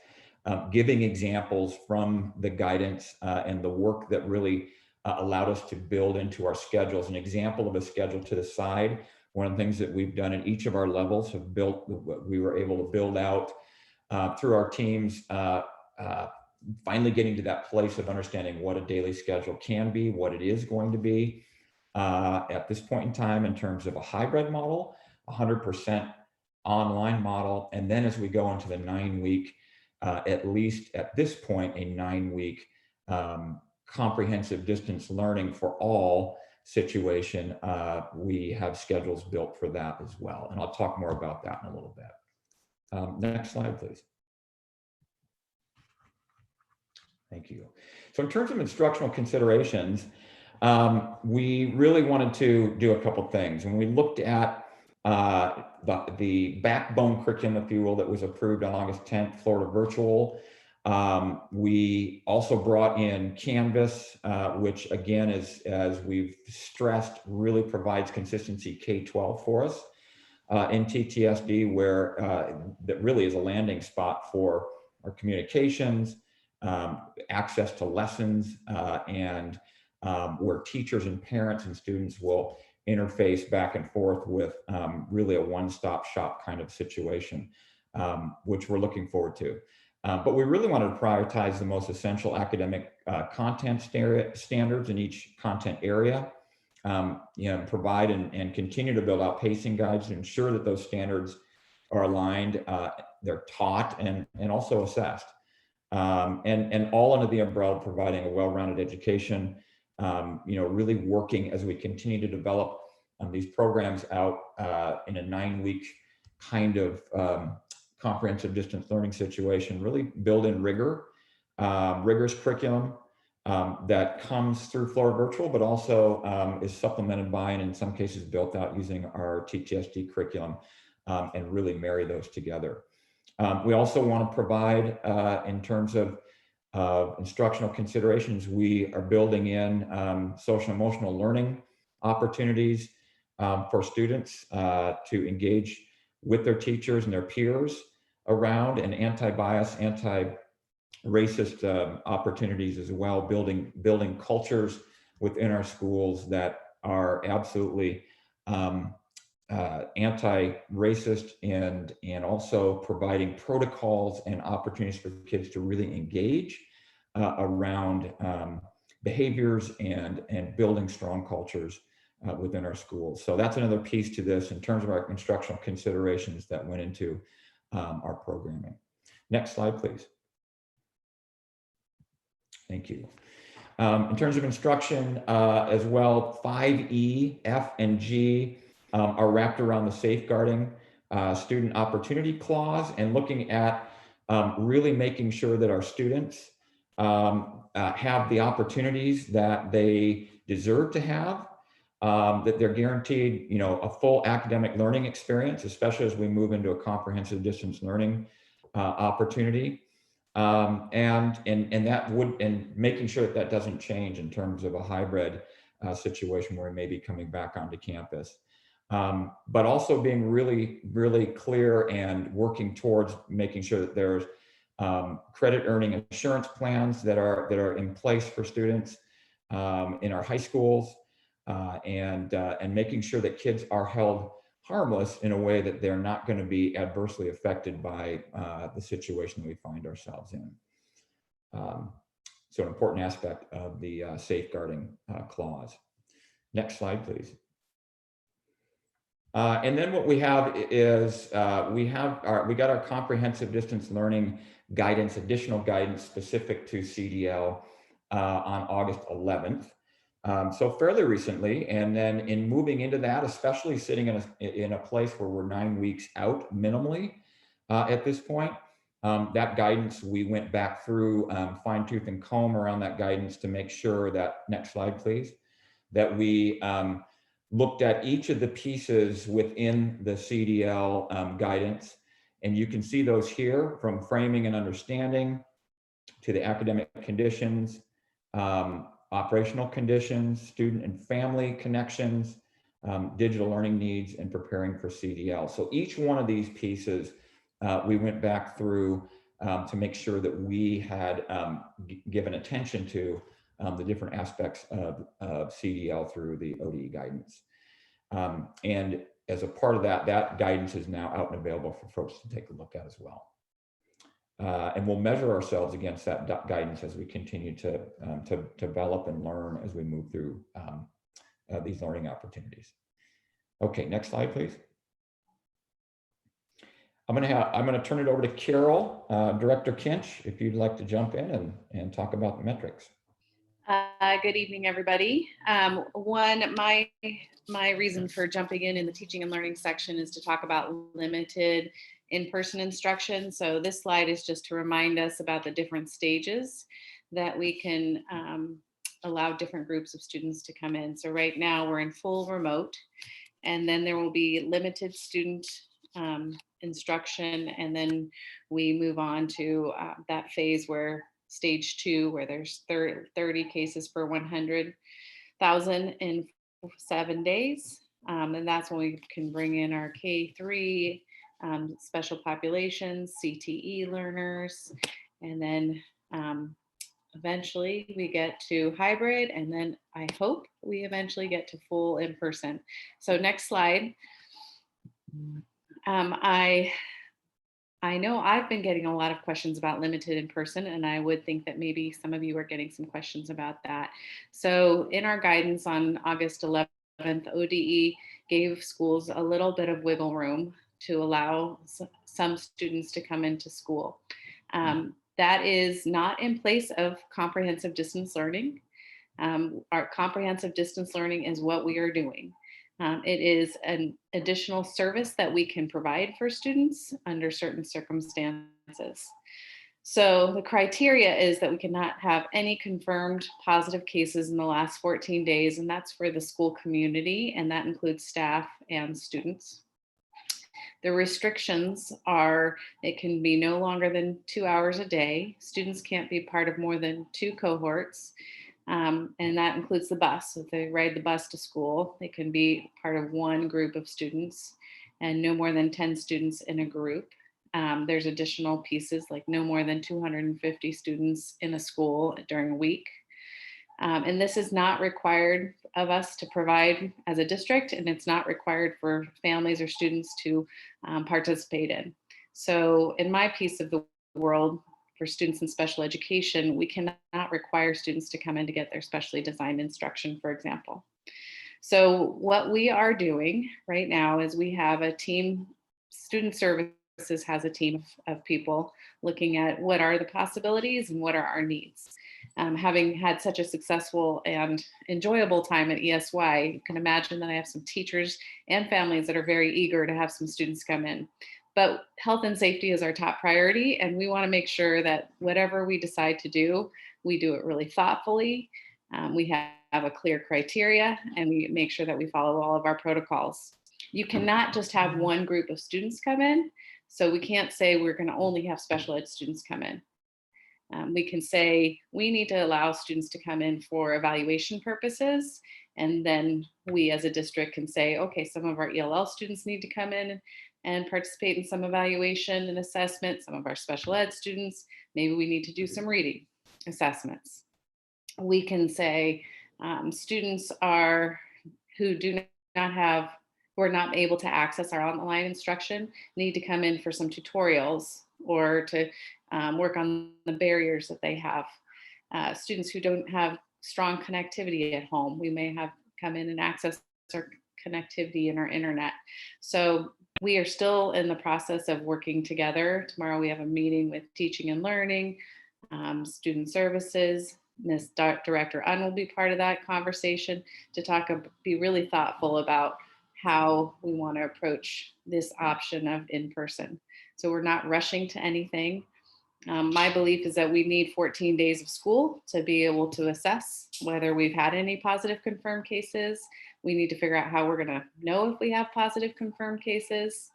giving examples from the guidance and the work that really allowed us to build into our schedules. An example of a schedule to the side, one of the things that we've done in each of our levels we were able to build out through our teams, finally getting to that place of understanding what a daily schedule can be, what it is going to be at this point in time in terms of a hybrid model, 100% online model. And then as we go into the 9-week, at least at this point, a 9-week comprehensive distance learning for all situation, we have schedules built for that as well. And I'll talk more about that in a little bit. Next slide, please. Thank you. So in terms of instructional considerations, we really wanted to do a couple things. When we looked at the backbone curriculum, if you will, that was approved on August 10th, Florida Virtual, we also brought in Canvas, which again, as we've stressed, really provides consistency K-12 for us in TTSD, where that really is a landing spot for our communications, access to lessons, and where teachers and parents and students will interface back and forth with really a one-stop shop kind of situation, which we're looking forward to. But we really wanted to prioritize the most essential academic content standards in each content area, provide and continue to build out pacing guides to ensure that those standards are aligned, they're taught and also assessed. And all under the umbrella of providing a well-rounded education, really working as we continue to develop these programs out in a 9-week kind of comprehensive distance learning situation, really build in rigorous curriculum that comes through Florida Virtual, but also is supplemented by and in some cases built out using our TTSD curriculum and really marry those together. We also want to provide, in terms of instructional considerations, we are building in social emotional learning opportunities for students to engage with their teachers and their peers around, and anti-bias, anti-racist opportunities as well, building cultures within our schools that are absolutely anti-racist and also providing protocols and opportunities for kids to really engage around behaviors and building strong cultures within our schools. So that's another piece to this in terms of our instructional considerations that went into our programming. Next slide, please. Thank you. In terms of instruction as well, 5E, F, and G are wrapped around the safeguarding student opportunity clause and looking at really making sure that our students have the opportunities that they deserve to have, that they're guaranteed, a full academic learning experience, especially as we move into a comprehensive distance learning opportunity. And making sure that doesn't change in terms of a hybrid situation where we may be coming back onto campus. But also being really, really clear and working towards making sure that there's credit earning assurance plans that are in place for students in our high schools, and making sure that kids are held harmless in a way that they're not going to be adversely affected by the situation we find ourselves in. So an important aspect of the safeguarding clause. Next slide, please. And then what we have is we got our comprehensive distance learning guidance, additional guidance specific to CDL on August 11th. So fairly recently, and then in moving into that, especially sitting in a place where we're 9 weeks out minimally at this point, that guidance, we went back through fine tooth and comb around that guidance to make sure that, next slide please, that we looked at each of the pieces within the CDL guidance. And you can see those here, from framing and understanding to the academic conditions, operational conditions, student and family connections, digital learning needs, and preparing for CDL. So each one of these pieces, we went back through to make sure that we had given attention to the different aspects of CDL through the ODE guidance. And as a part of that, that guidance is now out and available for folks to take a look at as well. And we'll measure ourselves against that guidance as we continue to develop and learn as we move through these learning opportunities. Okay, next slide, please. I'm gonna turn it over to Carol, Director Kinch, if you'd like to jump in and talk about the metrics. Good evening, everybody. My reason for jumping in the teaching and learning section is to talk about limited in-person instruction. So this slide is just to remind us about the different stages that we can allow different groups of students to come in. So right now we're in full remote, and then there will be limited student instruction, and then we move on to that phase where stage 2, where there's 30 cases per 100,000 in 7 days. And that's when we can bring in our K3, special populations, CTE learners, and then eventually we get to hybrid, and then I hope we eventually get to full in-person. So next slide. I know I've been getting a lot of questions about limited in person, and I would think that maybe some of you are getting some questions about that. So in our guidance on August 11th, ODE gave schools a little bit of wiggle room to allow some students to come into school. That is not in place of comprehensive distance learning. Our comprehensive distance learning is what we are doing. It is an additional service that we can provide for students under certain circumstances. So the criteria is that we cannot have any confirmed positive cases in the last 14 days, and that's for the school community, and that includes staff and students. The restrictions are, it can be no longer than 2 hours a day. Students can't be part of more than 2 cohorts. And that includes the bus. So if they ride the bus to school, they can be part of one group of students, and no more than 10 students in a group. There's additional pieces like no more than 250 students in a school during a week. And this is not required of us to provide as a district, and it's not required for families or students to participate in. So in my piece of the world, for students in special education, we cannot require students to come in to get their specially designed instruction, for example. So what we are doing right now is we have a team, student services has a team of people looking at what are the possibilities and what are our needs. Having had such a successful and enjoyable time at ESY, you can imagine that I have some teachers and families that are very eager to have some students come in. But health and safety is our top priority, and we want to make sure that whatever we decide to do, we do it really thoughtfully. We have a clear criteria, and we make sure that we follow all of our protocols. You cannot just have one group of students come in, so we can't say we're going to only have special ed students come in. We can say we need to allow students to come in for evaluation purposes, And then we as a district can say, okay, some of our ELL students need to come in and participate in some evaluation and assessment. Some of our special ed students, maybe we need to do some reading assessments. We can say students who are not able to access our online instruction need to come in for some tutorials or to work on the barriers that they have. Students who don't have strong connectivity at home, we may have come in and access our connectivity in our internet. So we are still in the process of working together. Tomorrow we have a meeting with teaching and learning, student services. Ms. Director Un will be part of that conversation to be really thoughtful about how we want to approach this option of in-person. So we're not rushing to anything. My belief is that we need 14 days of school to be able to assess whether we've had any positive confirmed cases. We need to figure out how we're going to know if we have positive confirmed cases.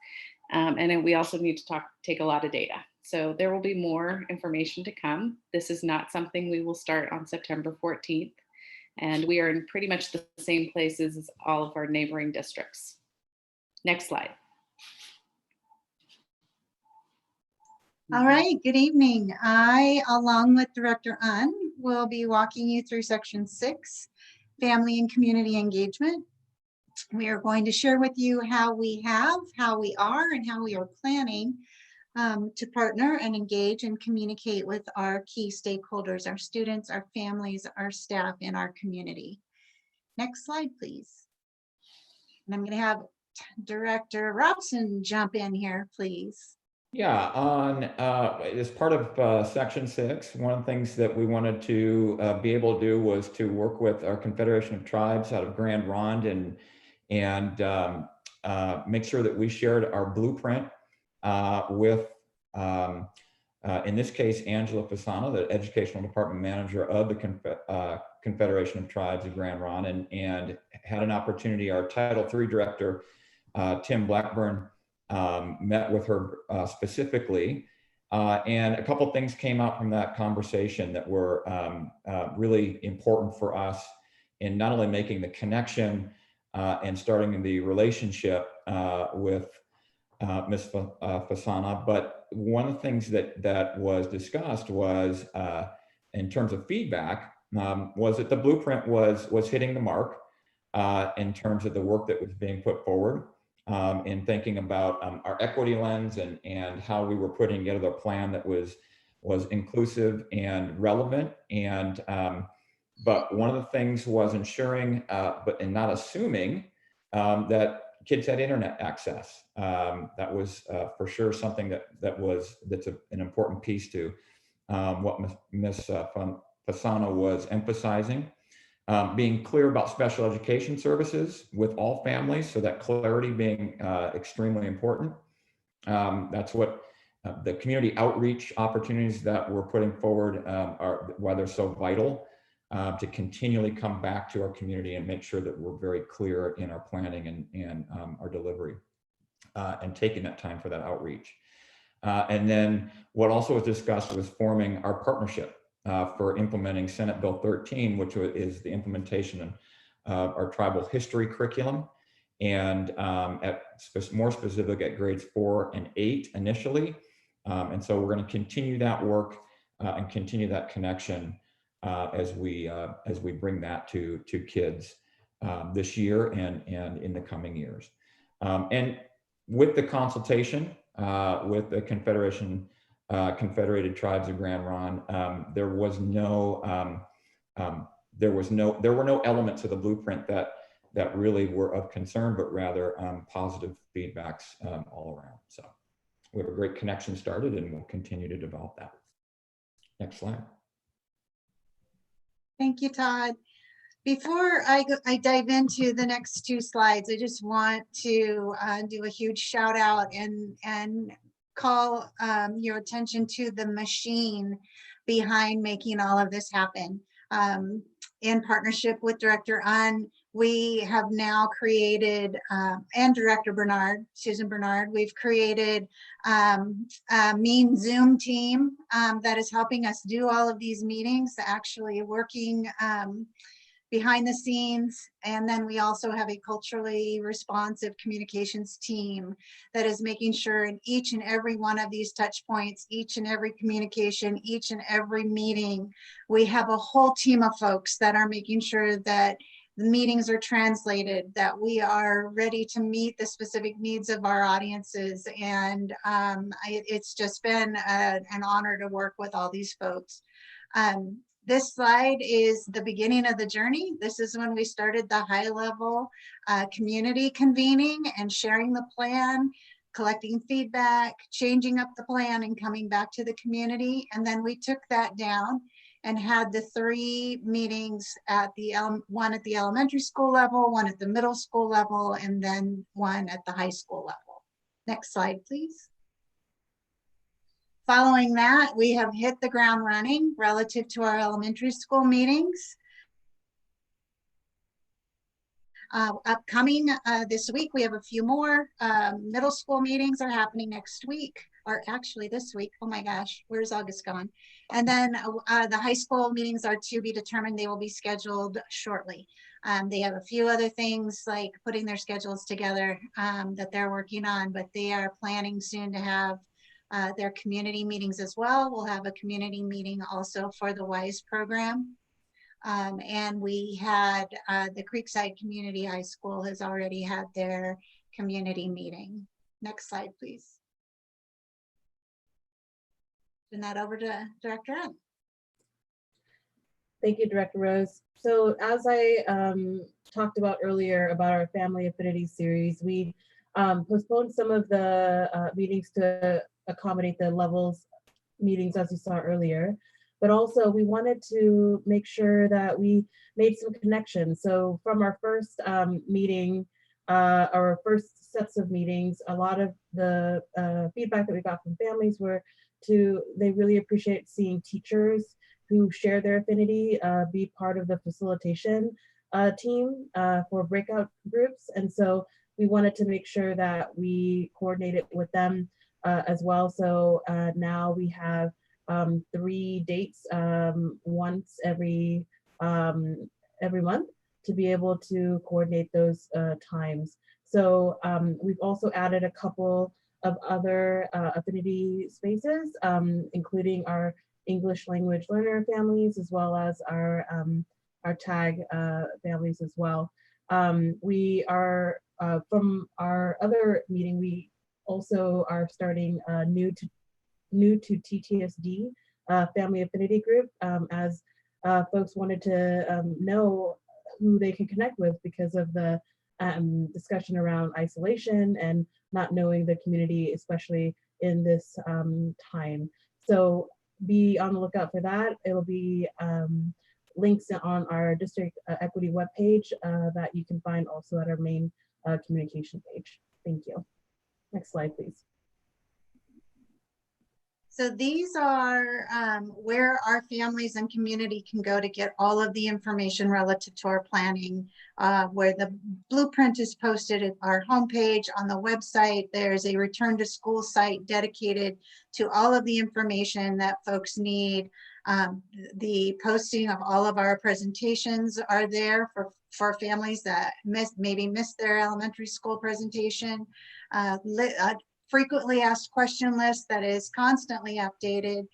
And then we also need to take a lot of data. So there will be more information to come. This is not something we will start on September 14th. And we are in pretty much the same places as all of our neighboring districts. Next slide. All right, good evening. I, along with Director Un, will be walking you through section 6, family and community engagement. We are going to share with you how we are, and how we are planning to partner and engage and communicate with our key stakeholders, our students, our families, our staff, and our community. Next slide, please. And I'm going to have Director Robson jump in here, please. Yeah, as part of section 6, one of the things that we wanted to be able to do was to work with our Confederation of Tribes out of Grand Ronde and make sure that we shared our blueprint with, in this case, Angela Fasana, the Educational Department Manager of the Confederation of Tribes of Grand Ronde, and had an opportunity, our Title III Director, Tim Blackburn, met with her specifically, and a couple things came out from that conversation that were really important for us in not only making the connection and starting the relationship with Ms. Fasana, but one of the things that was discussed was, in terms of feedback, was that the blueprint was hitting the mark in terms of the work that was being put forward. In thinking about our equity lens and how we were putting together a plan that was inclusive and relevant. And but one of the things was ensuring, and not assuming that kids had internet access. That was for sure something that's an important piece to what Ms. Fasana was emphasizing. Being clear about special education services with all families, so that clarity being extremely important. That's what the community outreach opportunities that we're putting forward are, why they're so vital, to continually come back to our community and make sure that we're very clear in our planning and our delivery, and taking that time for that outreach. And then what also was discussed was forming our partnership for implementing Senate Bill 13, which is the implementation of our tribal history curriculum, and more specific at grades 4 and 8 initially. And so we're going to continue that work and continue that connection as we bring that to kids this year and in the coming years. And with the consultation with the Confederated Tribes of Grand Ronde, there were no elements of the blueprint that really were of concern, but rather positive feedbacks all around. So we have a great connection started, and we'll continue to develop that. Next slide. Thank you, Todd. Before I dive into the next 2 slides, I just want to do a huge shout out and call your attention to the machine behind making all of this happen. In partnership with Director Un, we have now created, and Director Bernard, Susan Bernard, we've created a mean Zoom team that is helping us do all of these meetings, actually working behind the scenes. And then we also have a culturally responsive communications team that is making sure in each and every one of these touch points, each and every communication, each and every meeting, we have a whole team of folks that are making sure that the meetings are translated, that we are ready to meet the specific needs of our audiences. And it's just been an honor to work with all these folks. This slide is the beginning of the journey. This is when we started the high level community convening and sharing the plan, collecting feedback, changing up the plan and coming back to the community. And then we took that down and had the 3 meetings at the one at the elementary school level, one at the middle school level, and then one at the high school level. Next slide, please. Following that, we have hit the ground running relative to our elementary school meetings. Upcoming this week, we have a few more. Middle school meetings are happening next week, or actually this week. Oh my gosh, where's August gone? And then the high school meetings are to be determined. They will be scheduled shortly. They have a few other things like putting their schedules together that they're working on, but they are planning soon to have their community meetings as well. We'll have a community meeting also for the WISE program. And we had the Creekside Community High School has already had their community meeting. Next slide, please. Turn that over to Director N. Thank you, Director Rose. So as I talked about earlier about our Family Affinity series, we postponed some of the meetings to accommodate the levels meetings as you saw earlier, but also we wanted to make sure that we made some connections. So from our first meeting, our first sets of meetings, a lot of the feedback that we got from families were they really appreciate seeing teachers who share their affinity be part of the facilitation team for breakout groups. And so we wanted to make sure that we coordinated with them as well. So now we have 3 dates once every month to be able to coordinate those times. So we've also added a couple of other affinity spaces, including our English language learner families, as well as our TAG families as well. We are, from our other meeting, we also are starting a new to TTSD family affinity group, as folks wanted to know who they can connect with because of the discussion around isolation and not knowing the community, especially in this time. So be on the lookout for that. It'll be links on our district equity webpage that you can find also at our main communication page. Thank you. Next slide, please. So these are where our families and community can go to get all of the information relative to our planning, where the blueprint is posted at our homepage on the website. There's a return to school site dedicated to all of the information that folks need. The posting of all of our presentations are there for families that maybe missed their elementary school presentation. Frequently asked question list that is constantly updated.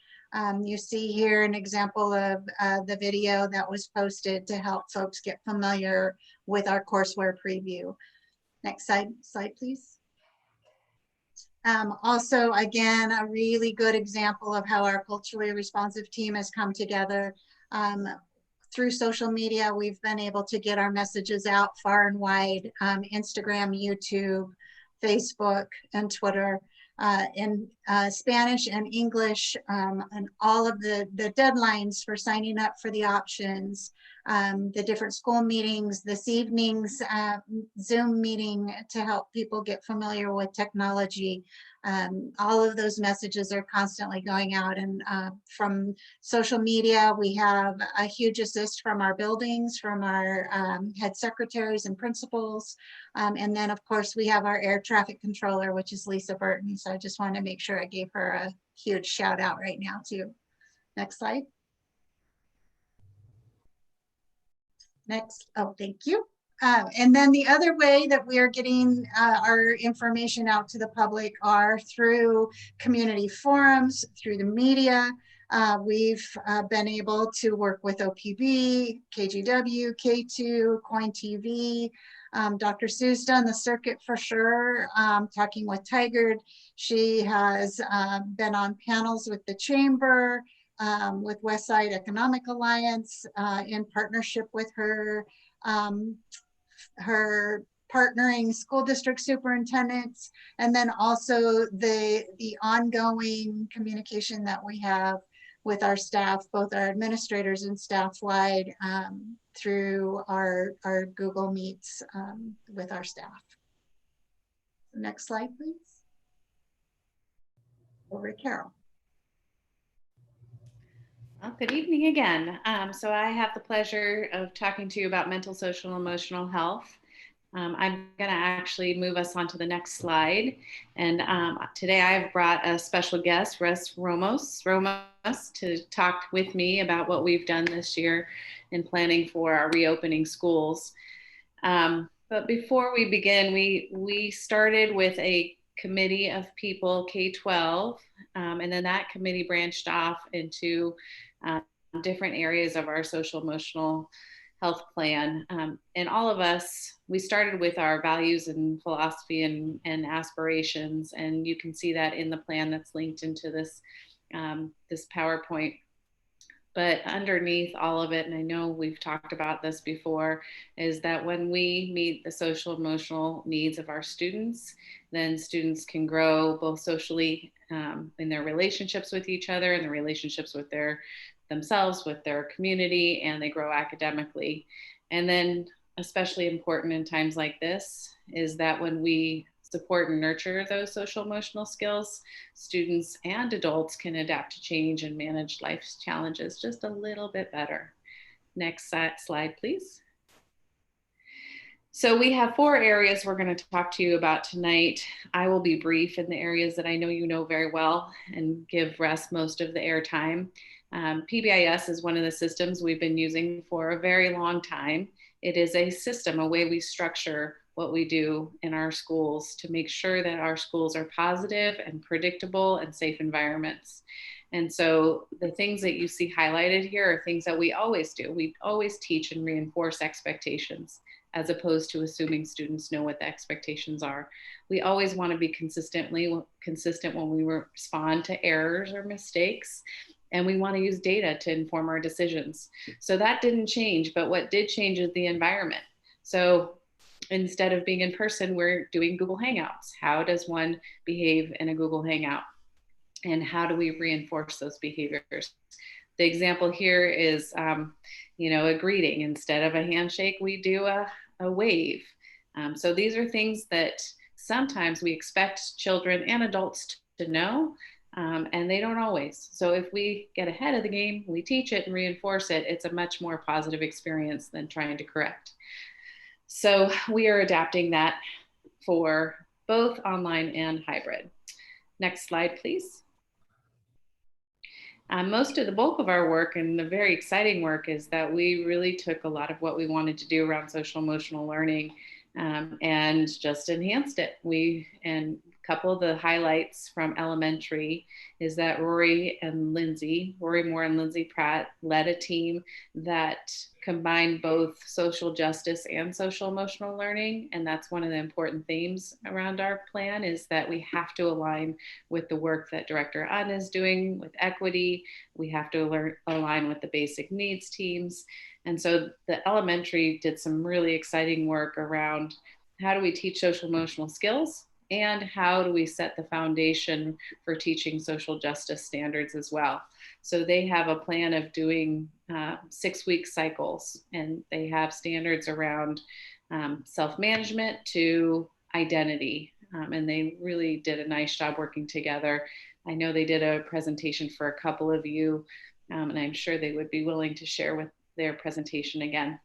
You see here an example of the video that was posted to help folks get familiar with our courseware preview. Next slide, please. Also, again, a really good example of how our culturally responsive team has come together. Through social media, we've been able to get our messages out far and wide, Instagram, YouTube, Facebook, and Twitter, in Spanish and English, and all of the deadlines for signing up for the options, the different school meetings, this evening's Zoom meeting to help people get familiar with technology. All of those messages are constantly going out, and from social media, we have a huge assist from our buildings, from our head secretaries and principals. And then of course we have our air traffic controller, which is Lisa Burton. So I just want to make sure I gave her a huge shout out right now too. Next slide. Next, oh, thank you. And then the other way that we are getting our information out to the public are through community forums, through the media. We've been able to work with OPB, KGW, K2, Coin TV. Dr. Sue's done the circuit for sure, talking with Tigard. She has been on panels with the chamber, with Westside Economic Alliance, in partnership with her partnering school district superintendents, and then also the ongoing communication that we have with our staff, both our administrators and staff-wide, through our Google Meets with our staff. Next slide, please. Over to Carol. Well, good evening again. So I have the pleasure of talking to you about mental, social, and emotional health. I'm going to actually move us on to the next slide. And today I've brought a special guest, Russ Ramos, to talk with me about what we've done this year in planning for our reopening schools. But before we begin, we started with a committee of people, K-12, and then that committee branched off into different areas of our social emotional health plan. And all of us, we started with our values and philosophy and aspirations, and you can see that in the plan that's linked into this, this PowerPoint. But underneath all of it, and I know we've talked about this before, is that when we meet the social emotional needs of our students, then students can grow both socially in their relationships with each other and the relationships with themselves, with their community, and they grow academically. And then especially important in times like this is that when we support and nurture those social emotional skills, students and adults can adapt to change and manage life's challenges just a little bit better. Next slide, please. So we have 4 areas we're going to talk to you about tonight. I will be brief in the areas that I know you know very well and give Russ most of the airtime. PBIS is one of the systems we've been using for a very long time. It is a system, a way we structure what we do in our schools to make sure that our schools are positive and predictable and safe environments. And so the things that you see highlighted here are things that we always do. We always teach and reinforce expectations, as opposed to assuming students know what the expectations are. We always want to be consistent when we respond to errors or mistakes, and we want to use data to inform our decisions. So that didn't change, but what did change is the environment. So instead of being in person, we're doing Google Hangouts. How does one behave in a Google Hangout? And how do we reinforce those behaviors? The example here is, a greeting. Instead of a handshake, we do a wave. So these are things that sometimes we expect children and adults to know, and they don't always. So if we get ahead of the game, we teach it and reinforce it, it's a much more positive experience than trying to correct. So we are adapting that for both online and hybrid. Next slide, please. Most of the bulk of our work, and the very exciting work, is that we really took a lot of what we wanted to do around social emotional learning and just enhanced it. And a couple of the highlights from elementary is that Rory Moore and Lindsay Pratt led a team that combined both social justice and social emotional learning. And that's one of the important themes around our plan, is that we have to align with the work that Director Un is doing with equity. We have to align with the basic needs teams. And so the elementary did some really exciting work around how do we teach social emotional skills, and how do we set the foundation for teaching social justice standards as well. So they have a plan of doing 6-week cycles, and they have standards around self-management to identity. And they really did a nice job working together. I know they did a presentation for a couple of you, and I'm sure they would be willing to share with their presentation again.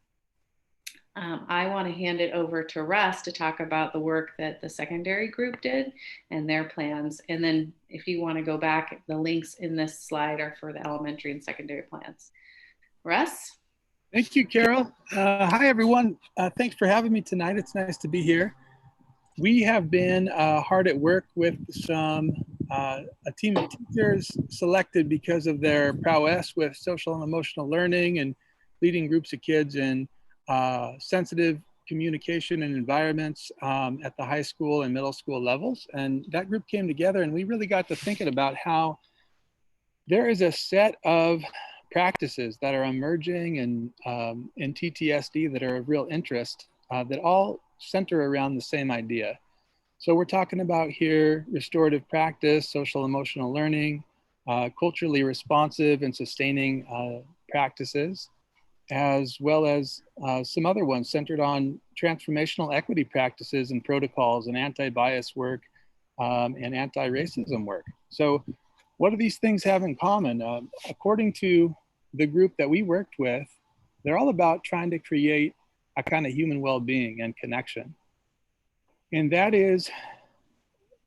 I want to hand it over to Russ to talk about the work that the secondary group did and their plans. And then if you want to go back, the links in this slide are for the elementary and secondary plans. Russ? Thank you, Carol. Hi, everyone. Thanks for having me tonight. It's nice to be here. We have been hard at work with a team of teachers selected because of their prowess with social and emotional learning and leading groups of kids in sensitive communication and environments at the high school and middle school levels. And that group came together and we really got to thinking about how there is a set of practices that are emerging and in TTSD that are of real interest that all center around the same idea. So we're talking about here restorative practice, social emotional learning, culturally responsive and sustaining practices, as well as some other ones centered on transformational equity practices and protocols and anti-bias work and anti-racism work. So what do these things have in common? According to the group that we worked with, they're all about trying to create a kind of human well-being and connection. And that is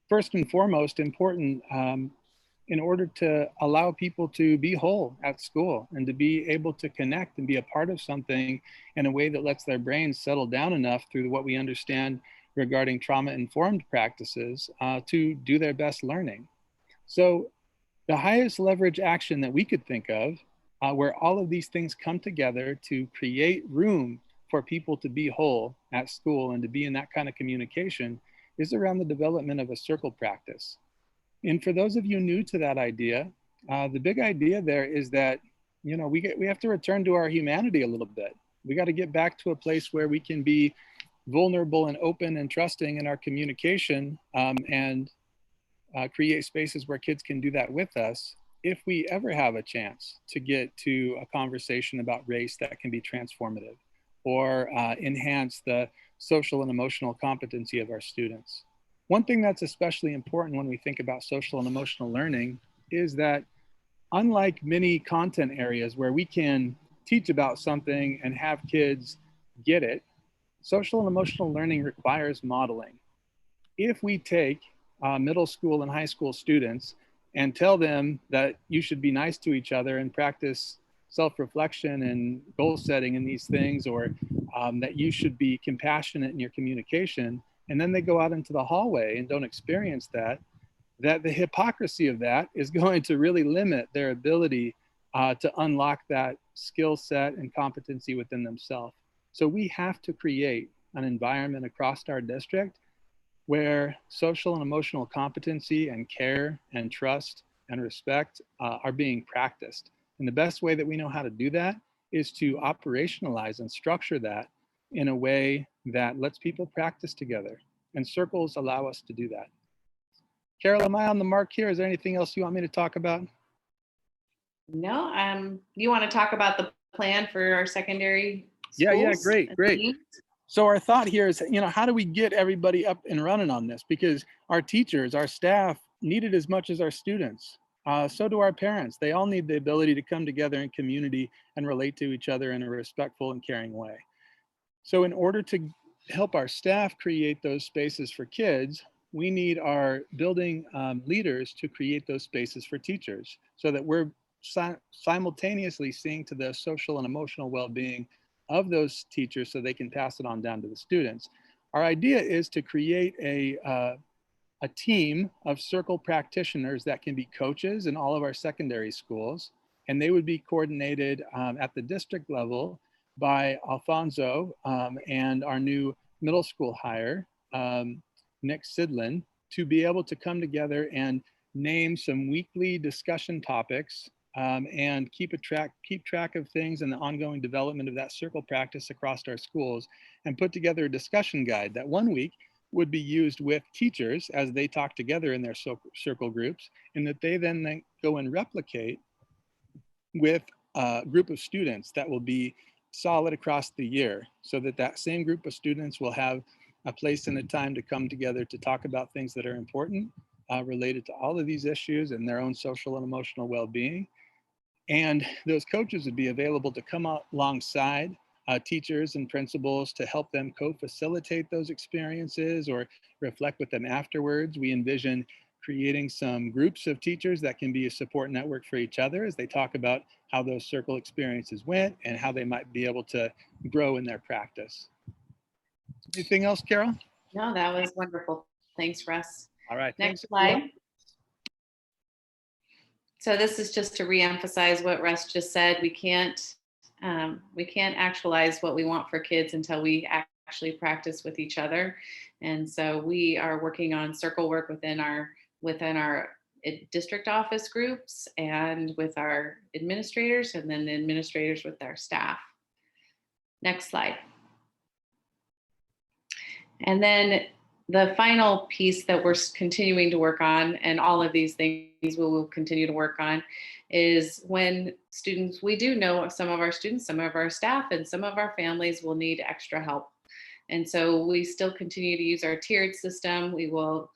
first and foremost important in order to allow people to be whole at school and to be able to connect and be a part of something in a way that lets their brains settle down enough through what we understand regarding trauma-informed practices to do their best learning. So the highest leverage action that we could think of where all of these things come together to create room for people to be whole at school and to be in that kind of communication is around the development of a circle practice. And for those of you new to that idea, the big idea there is that, you know, we have to return to our humanity a little bit. We got to get back to a place where we can be vulnerable and open and trusting in our communication and create spaces where kids can do that with us if we ever have a chance to get to a conversation about race that can be transformative or enhance the social and emotional competency of our students. One thing that's especially important when we think about social and emotional learning is that unlike many content areas where we can teach about something and have kids get it, social and emotional learning requires modeling. If we take middle school and high school students and tell them that you should be nice to each other and practice self-reflection and goal setting in these things, or that you should be compassionate in your communication, and then they go out into the hallway and don't experience that the hypocrisy of that is going to really limit their ability to unlock that skill set and competency within themselves. So we have to create an environment across our district where social and emotional competency and care and trust and respect are being practiced. And the best way that we know how to do that is to operationalize and structure that in a way that lets people practice together. And circles allow us to do that. Carol, am I on the mark here? Is there anything else you want me to talk about? No, you want to talk about the plan for our secondary schools? Yeah, great. So our thought here is, you know, how do we get everybody up and running on this? Because our teachers, our staff need it as much as our students. So do our parents. They all need the ability to come together in community and relate to each other in a respectful and caring way. So in order to help our staff create those spaces for kids, we need our building leaders to create those spaces for teachers so that we're simultaneously seeing to the social and emotional well-being of those teachers so they can pass it on down to the students. Our idea is to create a team of circle practitioners that can be coaches in all of our secondary schools, and they would be coordinated at the district level by Alfonso and our new middle school hire, Nick Sidlin, to be able to come together and name some weekly discussion topics and keep track of things and the ongoing development of that circle practice across our schools, and put together a discussion guide that one week would be used with teachers as they talk together in their circle groups, and that they then go and replicate with a group of students that will be solid across the year, so that that same group of students will have a place and a time to come together to talk about things that are important related to all of these issues and their own social and emotional well-being. And those coaches would be available to come out alongside teachers and principals to help them co-facilitate those experiences or reflect with them afterwards. We envision creating some groups of teachers that can be a support network for each other as they talk about how those circle experiences went and how they might be able to grow in their practice. Anything else, Carol? No, that was wonderful. Thanks, Russ. All right. Next Thanks, slide. everyone. So this is just to reemphasize what Russ just said. We can't actualize what we want for kids until we actually practice with each other. And so we are working on circle work within our district office groups and with our administrators, and then the administrators with our staff. Next slide. And then the final piece that we're continuing to work on, and all of these things we will continue to work on, is when students, we do know some of our students, some of our staff, and some of our families will need extra help. And so we still continue to use our tiered system. We will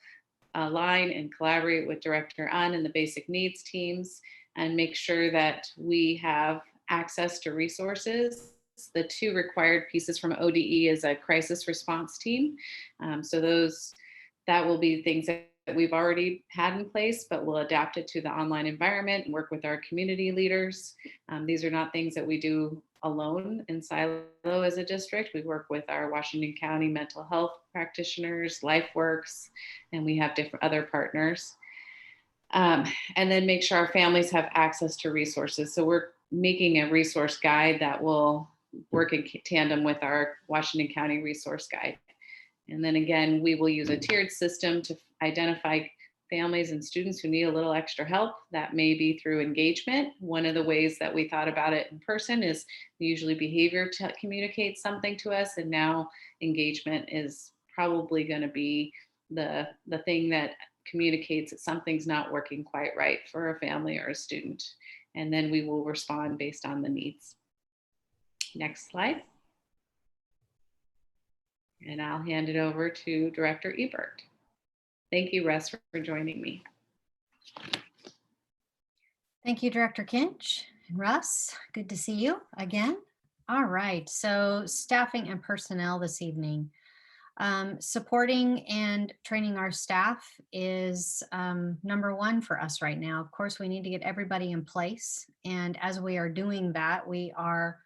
align and collaborate with Director Un and the basic needs teams and make sure that we have access to resources. The two required pieces from ODE is a crisis response team. So that will be things that we've already had in place, but we'll adapt it to the online environment and work with our community leaders. These are not things that we do alone in silo as a district. We work with our Washington County mental health practitioners, LifeWorks, and we have different other partners. And then make sure our families have access to resources. So we're making a resource guide that will work in tandem with our Washington County resource guide. And then again, we will use a tiered system to identify families and students who need a little extra help. That may be through engagement. One of the ways that we thought about it in person is usually behavior communicates something to us, and now engagement is probably going to be the thing that communicates that something's not working quite right for a family or a student. And then we will respond based on the needs. Next slide. And I'll hand it over to Director Ebert. Thank you, Russ, for joining me. Thank you, Director Kinch and Russ. Good to see you again. All right, so staffing and personnel this evening. Supporting and training our staff is number one for us right now. Of course, we need to get everybody in place. And as we are doing that, we are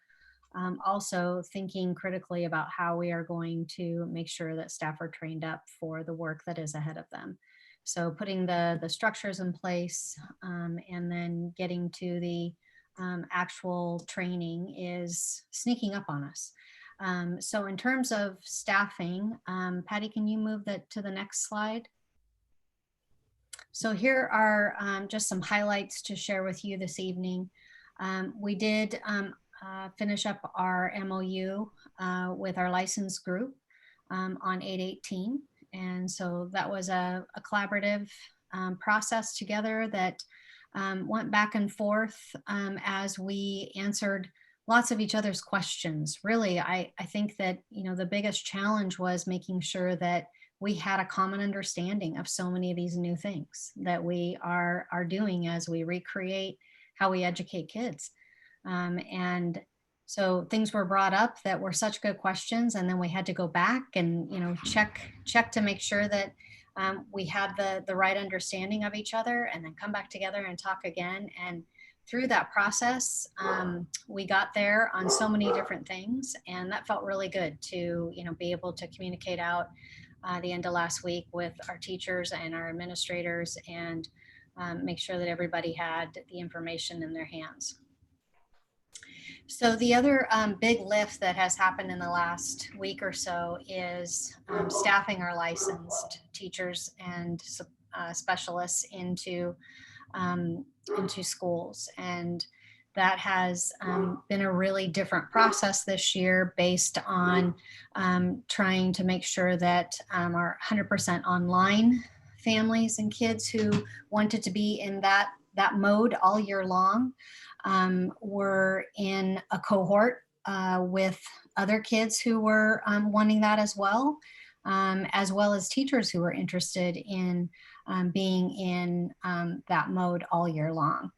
also thinking critically about how we are going to make sure that staff are trained up for the work that is ahead of them. So putting the structures in place and then getting to the actual training is sneaking up on us. So in terms of staffing, Patty, can you move that to the next slide? So here are just some highlights to share with you this evening. We did finish up our MOU with our license group on 8/18. And so that was a collaborative process together that went back and forth as we answered lots of each other's questions. Really, I think that, you know, the biggest challenge was making sure that we had a common understanding of so many of these new things that we are doing as we recreate how we educate kids. And so things were brought up that were such good questions, and then we had to go back and, you know, check to make sure that we had the right understanding of each other, and then come back together and talk again. And through that process, we got there on so many different things, and that felt really good to, you know, be able to communicate out the end of last week with our teachers and our administrators, and make sure that everybody had the information in their hands. So the other big lift that has happened in the last week or so is staffing our licensed teachers and specialists into schools. And that has been a really different process this year, based on trying to make sure that our 100% online families and kids who wanted to be in that mode all year long were in a cohort with other kids who were wanting that as well as teachers who were interested in being in that mode all year long,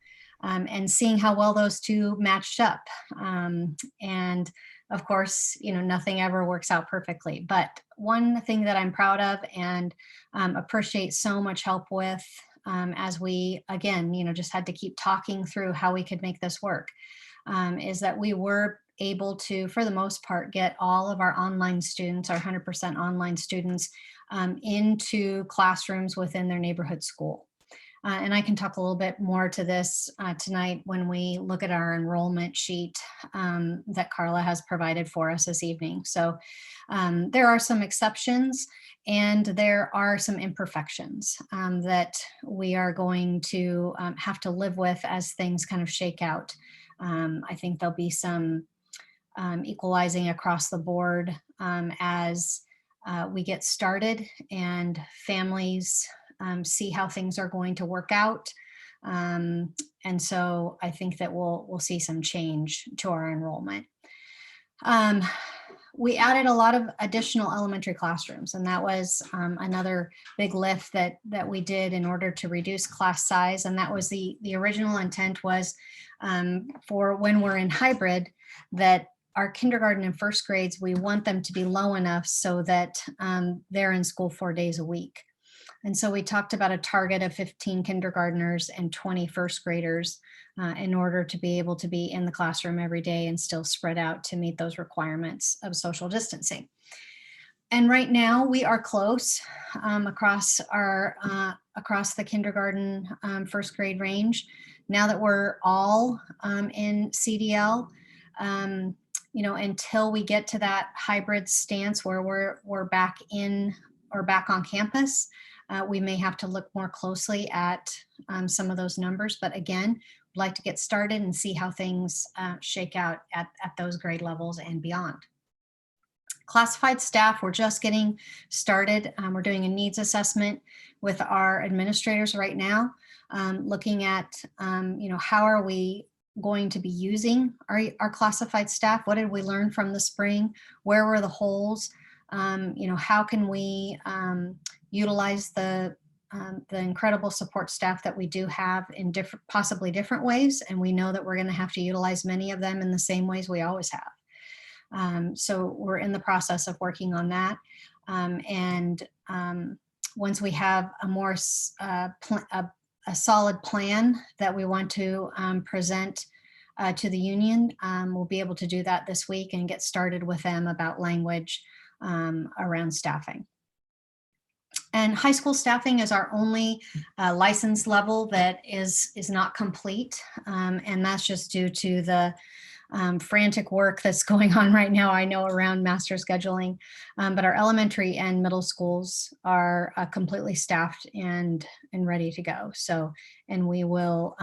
and seeing how well those two matched up. And of course, nothing ever works out perfectly. But one thing that I'm proud of and appreciate so much help with as we, again, just had to keep talking through how we could make this work, is that we were able to, for the most part, get all of our online students, our 100% online students, into classrooms within their neighborhood school. And I can talk a little bit more to this tonight when we look at our enrollment sheet that Carla has provided for us this evening. So there are some exceptions and there are some imperfections that we are going to have to live with as things kind of shake out. I think there'll be some equalizing across the board as we get started and families see how things are going to work out. And so I think that we'll see some change to our enrollment. We added a lot of additional elementary classrooms, and that was another big lift that we did in order to reduce class size. And that was the original intent was for when we're in hybrid, that our kindergarten and first grades, we want them to be low enough so that they're in school 4 days a week. And so we talked about a target of 15 kindergartners and 20 first graders in order to be able to be in the classroom every day and still spread out to meet those requirements of social distancing. And right now we are close across the kindergarten first grade range. Now that we're all in CDL, until we get to that hybrid stance where we're back in or back on campus, we may have to look more closely at some of those numbers. But again, we'd like to get started and see how things shake out at those grade levels and beyond. Classified staff, we're just getting started. We're doing a needs assessment with our administrators right now, looking at, how are we going to be using our classified staff? What did we learn from the spring? Where were the holes? How can we utilize the incredible support staff that we do have in possibly different ways? And we know that we're going to have to utilize many of them in the same ways we always have. So we're in the process of working on that. Once we have a more a solid plan that we want to present to the union, we'll be able to do that this week and get started with them about language around staffing. And high school staffing is our only license level that is not complete. And that's just due to the frantic work that's going on right now, I know, around master scheduling. But our elementary and middle schools are completely staffed and ready to go. So, and we will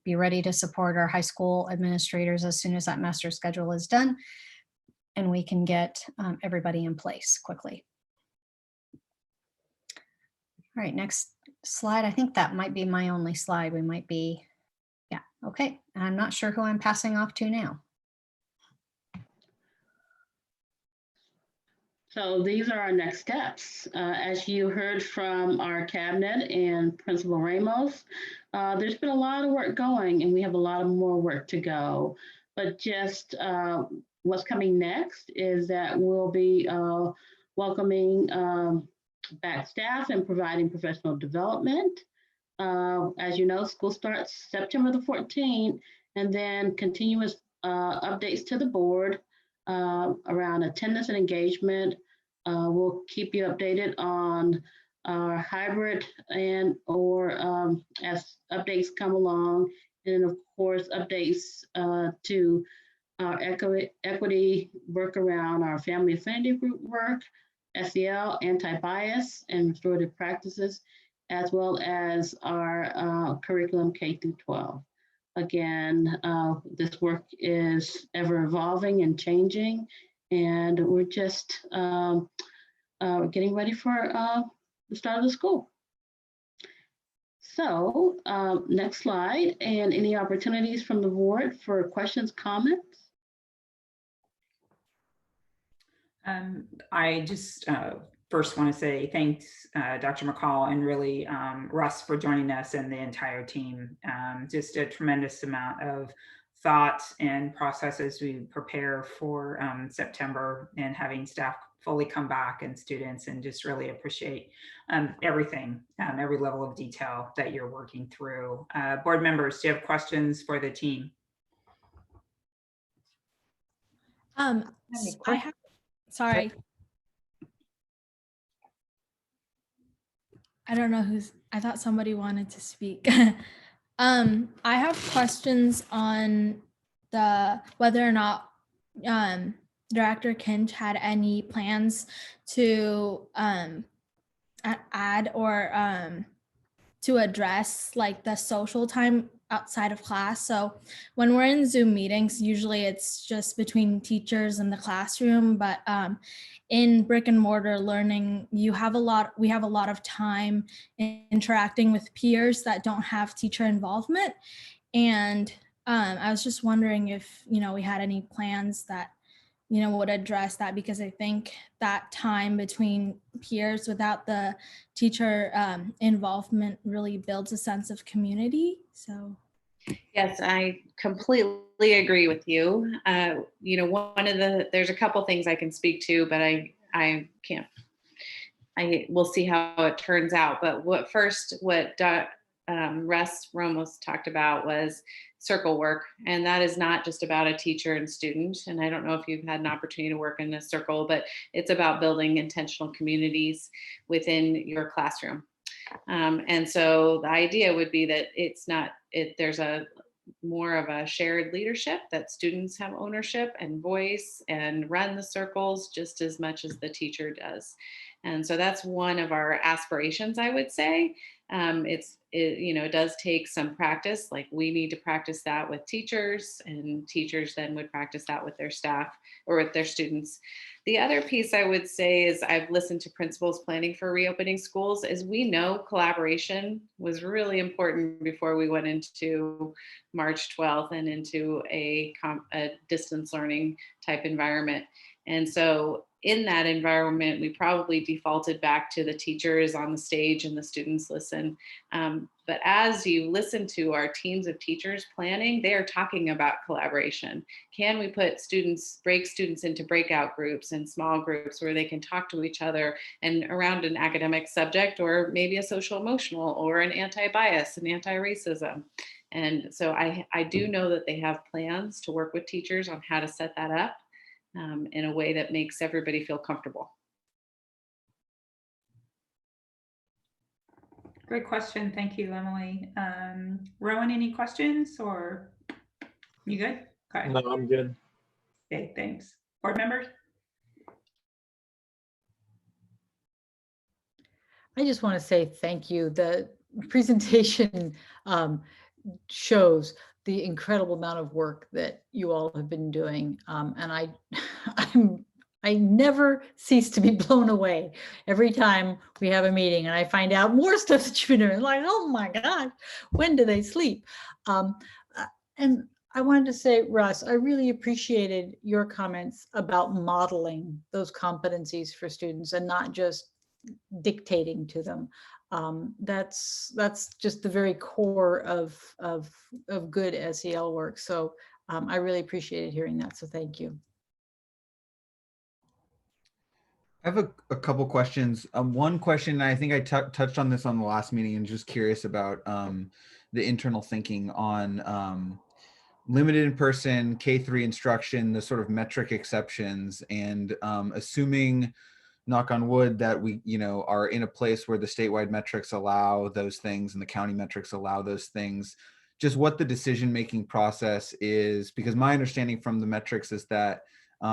be ready to support our high school administrators as soon as that master schedule is done and we can get everybody in place quickly. All right, next slide. I think that might be my only slide. We might be, yeah, okay. And I'm not sure who I'm passing off to now. So these are our next steps. As you heard from our cabinet and Principal Ramos, there's been a lot of work going and we have a lot of more work to go. But just what's coming next is that we'll be welcoming back staff and providing professional development. As you know, school starts September the 14th, and then continuous updates to the board around attendance and engagement. We'll keep you updated on our hybrid and or as updates come along, and of course updates to our equity work around our family affinity group work, SEL, anti-bias, and restorative practices, as well as our curriculum K through 12. Again, this work is ever evolving and changing, and we're just getting ready for the start of the school. So next slide, and any opportunities from the board for questions, comments? I just first want to say thanks, Dr. McCall, and really Russ for joining us and the entire team. Just a tremendous amount of thoughts and process as we prepare for September and having staff fully come back and students, and just really appreciate everything, every level of detail that you're working through. Board members, do you have questions for the team? I have, sorry. I don't know I thought somebody wanted to speak. I have questions on whether or not Director Kinch had any plans to add or to address like the social time outside of class. So when we're in Zoom meetings, usually it's just between teachers and the classroom, but in brick and mortar learning, we have a lot of time interacting with peers that don't have teacher involvement. And I was just wondering if, we had any plans that, would address that, because I think that time between peers without the teacher involvement really builds a sense of community. So. Yes, I completely agree with you. There's a couple things I can speak to, but I can't. We'll see how it turns out. But what Russ Ramos talked about was circle work, and that is not just about a teacher and student. And I don't know if you've had an opportunity to work in a circle, but it's about building intentional communities within your classroom. And so the idea would be that there's more of a shared leadership, that students have ownership and voice and run the circles just as much as the teacher does. And so that's one of our aspirations, I would say. It does take some practice. Like, we need to practice that with teachers, and teachers then would practice that with their staff or with their students. The other piece I would say is, I've listened to principals planning for reopening schools. As we know, collaboration was really important before we went into March 12th and into a distance learning type environment. And so in that environment, we probably defaulted back to the teachers on the stage and the students listen. But as you listen to our teams of teachers planning, they are talking about collaboration. Can we break students into breakout groups and small groups where they can talk to each other and around an academic subject, or maybe a social emotional, or an anti-bias and anti-racism? And so I do know that they have plans to work with teachers on how to set that up in a way that makes everybody feel comfortable. Great question. Thank you, Emily. Rowan, any questions, or you good? Okay. No, I'm good. Okay, thanks. Board members? I just want to say thank you. The presentation shows the incredible amount of work that you all have been doing. And I never cease to be blown away every time we have a meeting and I find out more stuff that you've been doing. Like, oh my God, when do they sleep? And I wanted to say, Russ, I really appreciated your comments about modeling those competencies for students and not just dictating to them. That's just the very core of good SEL work. So I really appreciated hearing that. So thank you. I have a couple questions. One question, I think I touched on this on the last meeting, and just curious about the internal thinking on limited in-person K-3 instruction, the sort of metric exceptions, and assuming, knock on wood, that we are in a place where the statewide metrics allow those things and the county metrics allow those things, just what the decision-making process is. Because my understanding from the metrics is that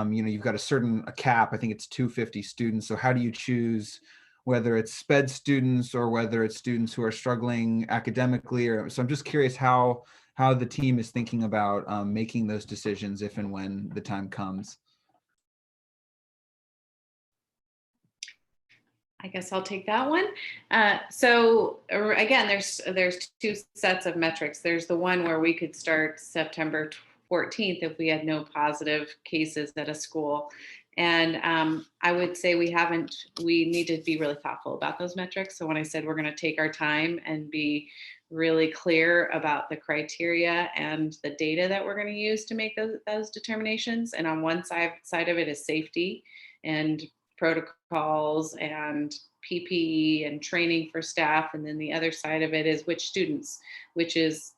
you've got a cap, I think it's 250 students. So how do you choose whether it's SPED students or whether it's students who are struggling academically? So I'm just curious how the team is thinking about making those decisions if and when the time comes. I guess I'll take that one. So again, there's two sets of metrics. There's the one where we could start September 14th if we had no positive cases at a school. And I would say we need to be really thoughtful about those metrics. So when I said we're going to take our time and be really clear about the criteria and the data that we're going to use to make those determinations. And on one side of it is safety and protocols and PPE and training for staff. And then the other side of it is which students, which is,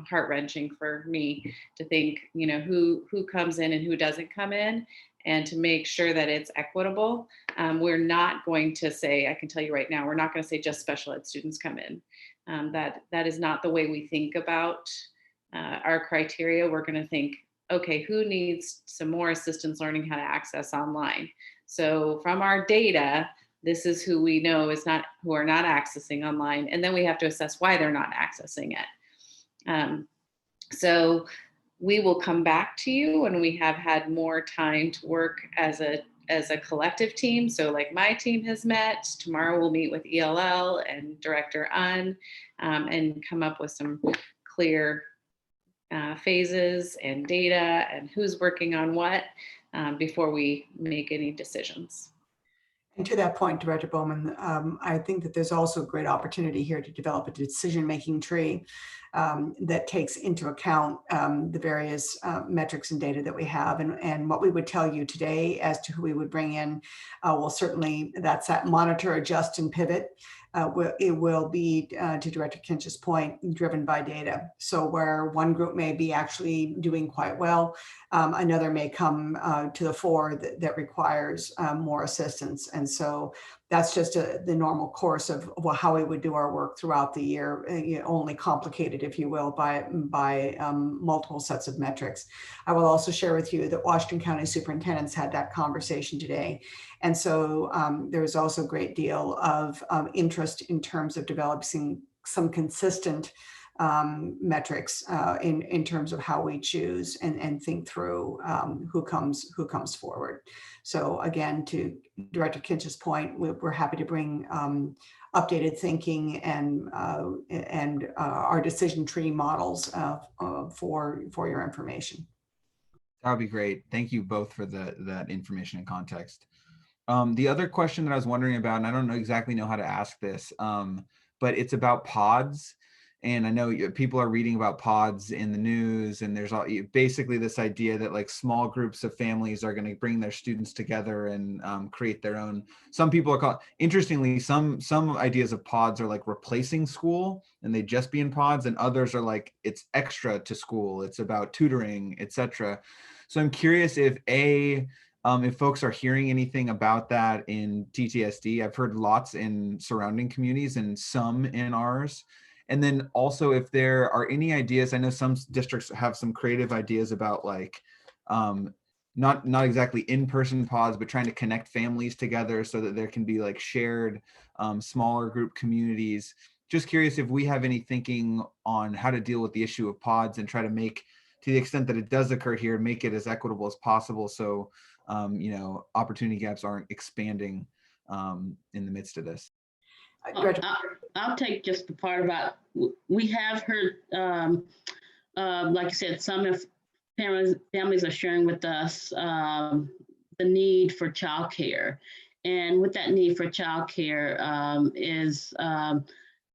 heart-wrenching for me to think, who comes in and who doesn't come in, and to make sure that it's equitable. We're not going to say, I can tell you right now, we're not going to say just special ed students come in. That is not the way we think about our criteria. We're going to think, okay, who needs some more assistance learning how to access online? So from our data, this is who we know who are not accessing online, and then we have to assess why they're not accessing it. So we will come back to you when we have had more time to work as a collective team. So like my team has met. Tomorrow we'll meet with ELL and Director Un and come up with some clear phases and data and who's working on what before we make any decisions. And to that point, Director Bowman, I think that there's also a great opportunity here to develop a decision-making tree that takes into account the various metrics and data that we have. And what we would tell you today as to who we would bring in, well, certainly that's that monitor, adjust, and pivot. It will be, to Director Kinch's point, driven by data. So where one group may be actually doing quite well, another may come to the fore that requires more assistance. And so that's just the normal course of how we would do our work throughout the year, only complicated, if you will, by multiple sets of metrics. I will also share with you that Washington County superintendents had that conversation today. And so there's also a great deal of interest in terms of developing some consistent metrics in terms of how we choose and think through who comes forward. So again, to Director Kinch's point, we're happy to bring updated thinking and our decision tree models for your information. That would be great. Thank you both for that information and context. The other question that I was wondering about, and I don't exactly know how to ask this, but it's about pods. And I know people are reading about pods in the news, and there's basically this idea that like small groups of families are going to bring their students together and create their own. Some people are called, interestingly, some ideas of pods are like replacing school and they just be in pods, and others are like it's extra to school. It's about tutoring, etc. So I'm curious if folks are hearing anything about that in TTSD. I've heard lots in surrounding communities and some in ours. And then also if there are any ideas, I know some districts have some creative ideas about like, not exactly in-person pods, but trying to connect families together so that there can be like shared smaller group communities. Just curious if we have any thinking on how to deal with the issue of pods and try to make, to the extent that it does occur here, make it as equitable as possible so opportunity gaps aren't expanding in the midst of this. I'll take just the part about, we have heard, like I said, some of families are sharing with us the need for childcare. And with that need for childcare is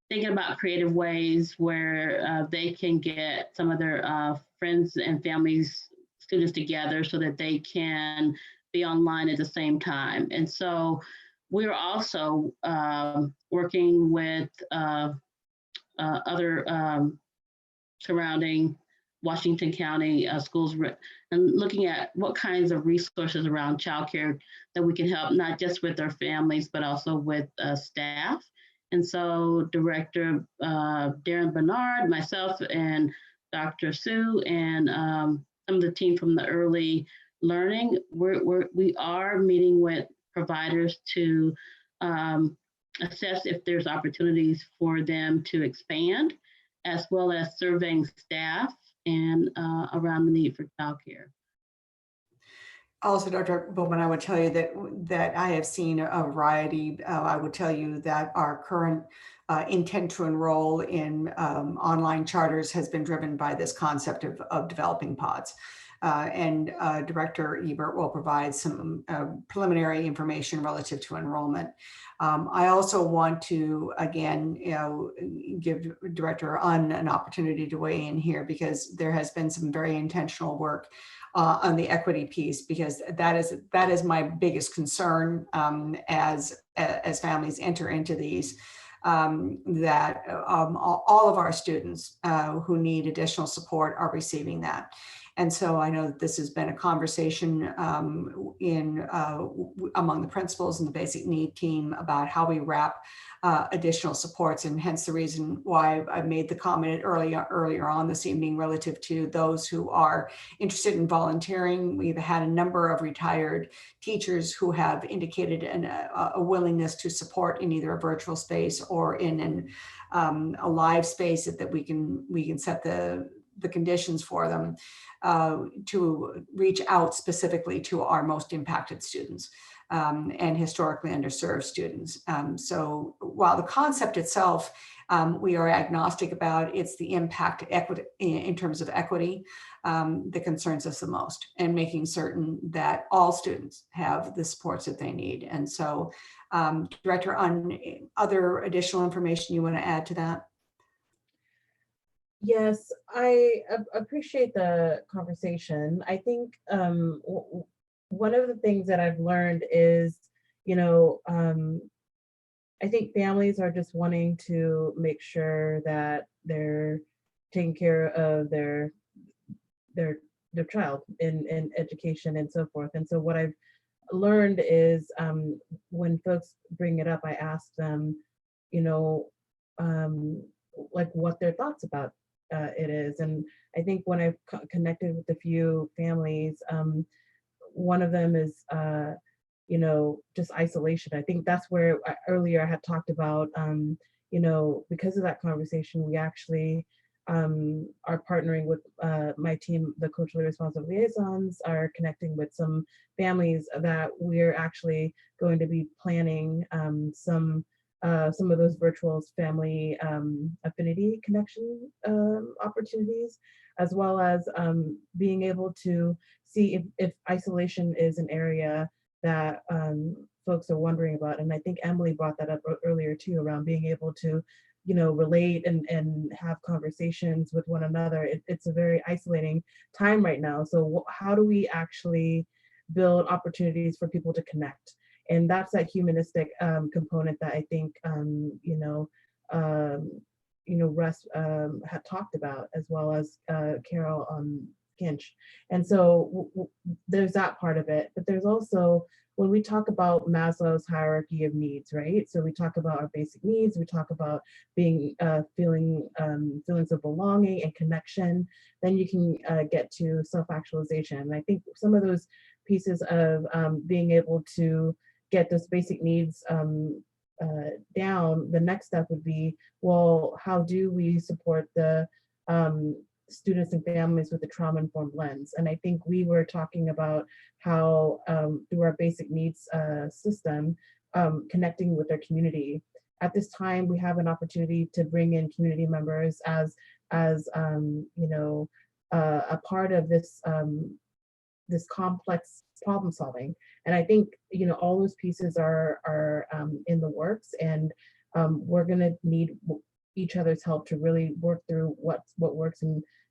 thinking about creative ways where they can get some of their friends and families, students together so that they can be online at the same time. And so we're also working with other surrounding Washington County schools and looking at what kinds of resources around childcare that we can help, not just with their families, but also with staff. And so Director Darren Bernard, myself, and Dr. Sue, and some of the team from the early learning, we are meeting with providers to assess if there's opportunities for them to expand, as well as surveying staff and around the need for childcare. Also, Dr. Bowman, I would tell you that I have seen a variety. I would tell you that our current intent to enroll in online charters has been driven by this concept of developing pods. And Director Ebert will provide some preliminary information relative to enrollment. I also want to, again, give Director Un an opportunity to weigh in here, because there has been some very intentional work on the equity piece, because that is my biggest concern as families enter into these. That all of our students who need additional support are receiving that. And so I know that this has been a conversation among the principals and the basic need team about how we wrap additional supports, and hence the reason why I made the comment earlier on this evening relative to those who are interested in volunteering. We've had a number of retired teachers who have indicated a willingness to support in either a virtual space or in a live space that we can set the conditions for them to reach out specifically to our most impacted students and historically underserved students. So while the concept itself we are agnostic about, it's the impact equity in terms of equity that concerns us the most, and making certain that all students have the supports that they need. And so Director, on other additional information you want to add to that? Yes, I appreciate the conversation. I think one of the things that I've learned is, I think families are just wanting to make sure that they're taking care of their child in education and so forth. And so what I've learned is when folks bring it up, I ask them, like what their thoughts about it is. And I think when I've connected with a few families, one of them is, just isolation. I think that's where earlier I had talked about, because of that conversation, we actually are partnering with my team, the culturally responsive liaisons, are connecting with some families that we're actually going to be planning some of those virtual family affinity connection opportunities, as well as being able to see if isolation is an area that folks are wondering about. And I think Emily brought that up earlier too, around being able to, relate and have conversations with one another. It's a very isolating time right now. So how do we actually build opportunities for people to connect? And that's that humanistic component that I think, Russ had talked about, as well as Carol Kinch. And so there's that part of it, but there's also, when we talk about Maslow's hierarchy of needs, right? So we talk about our basic needs, we talk about being feelings of belonging and connection, then you can get to self-actualization. And I think some of those pieces of being able to get those basic needs down, the next step would be, well, how do we support the students and families with the trauma-informed lens? And I think we were talking about how through our basic needs system, connecting with our community. At this time, we have an opportunity to bring in community members as a part of this this complex problem solving. And I think, all those pieces are in the works, and we're gonna need each other's help to really work through what works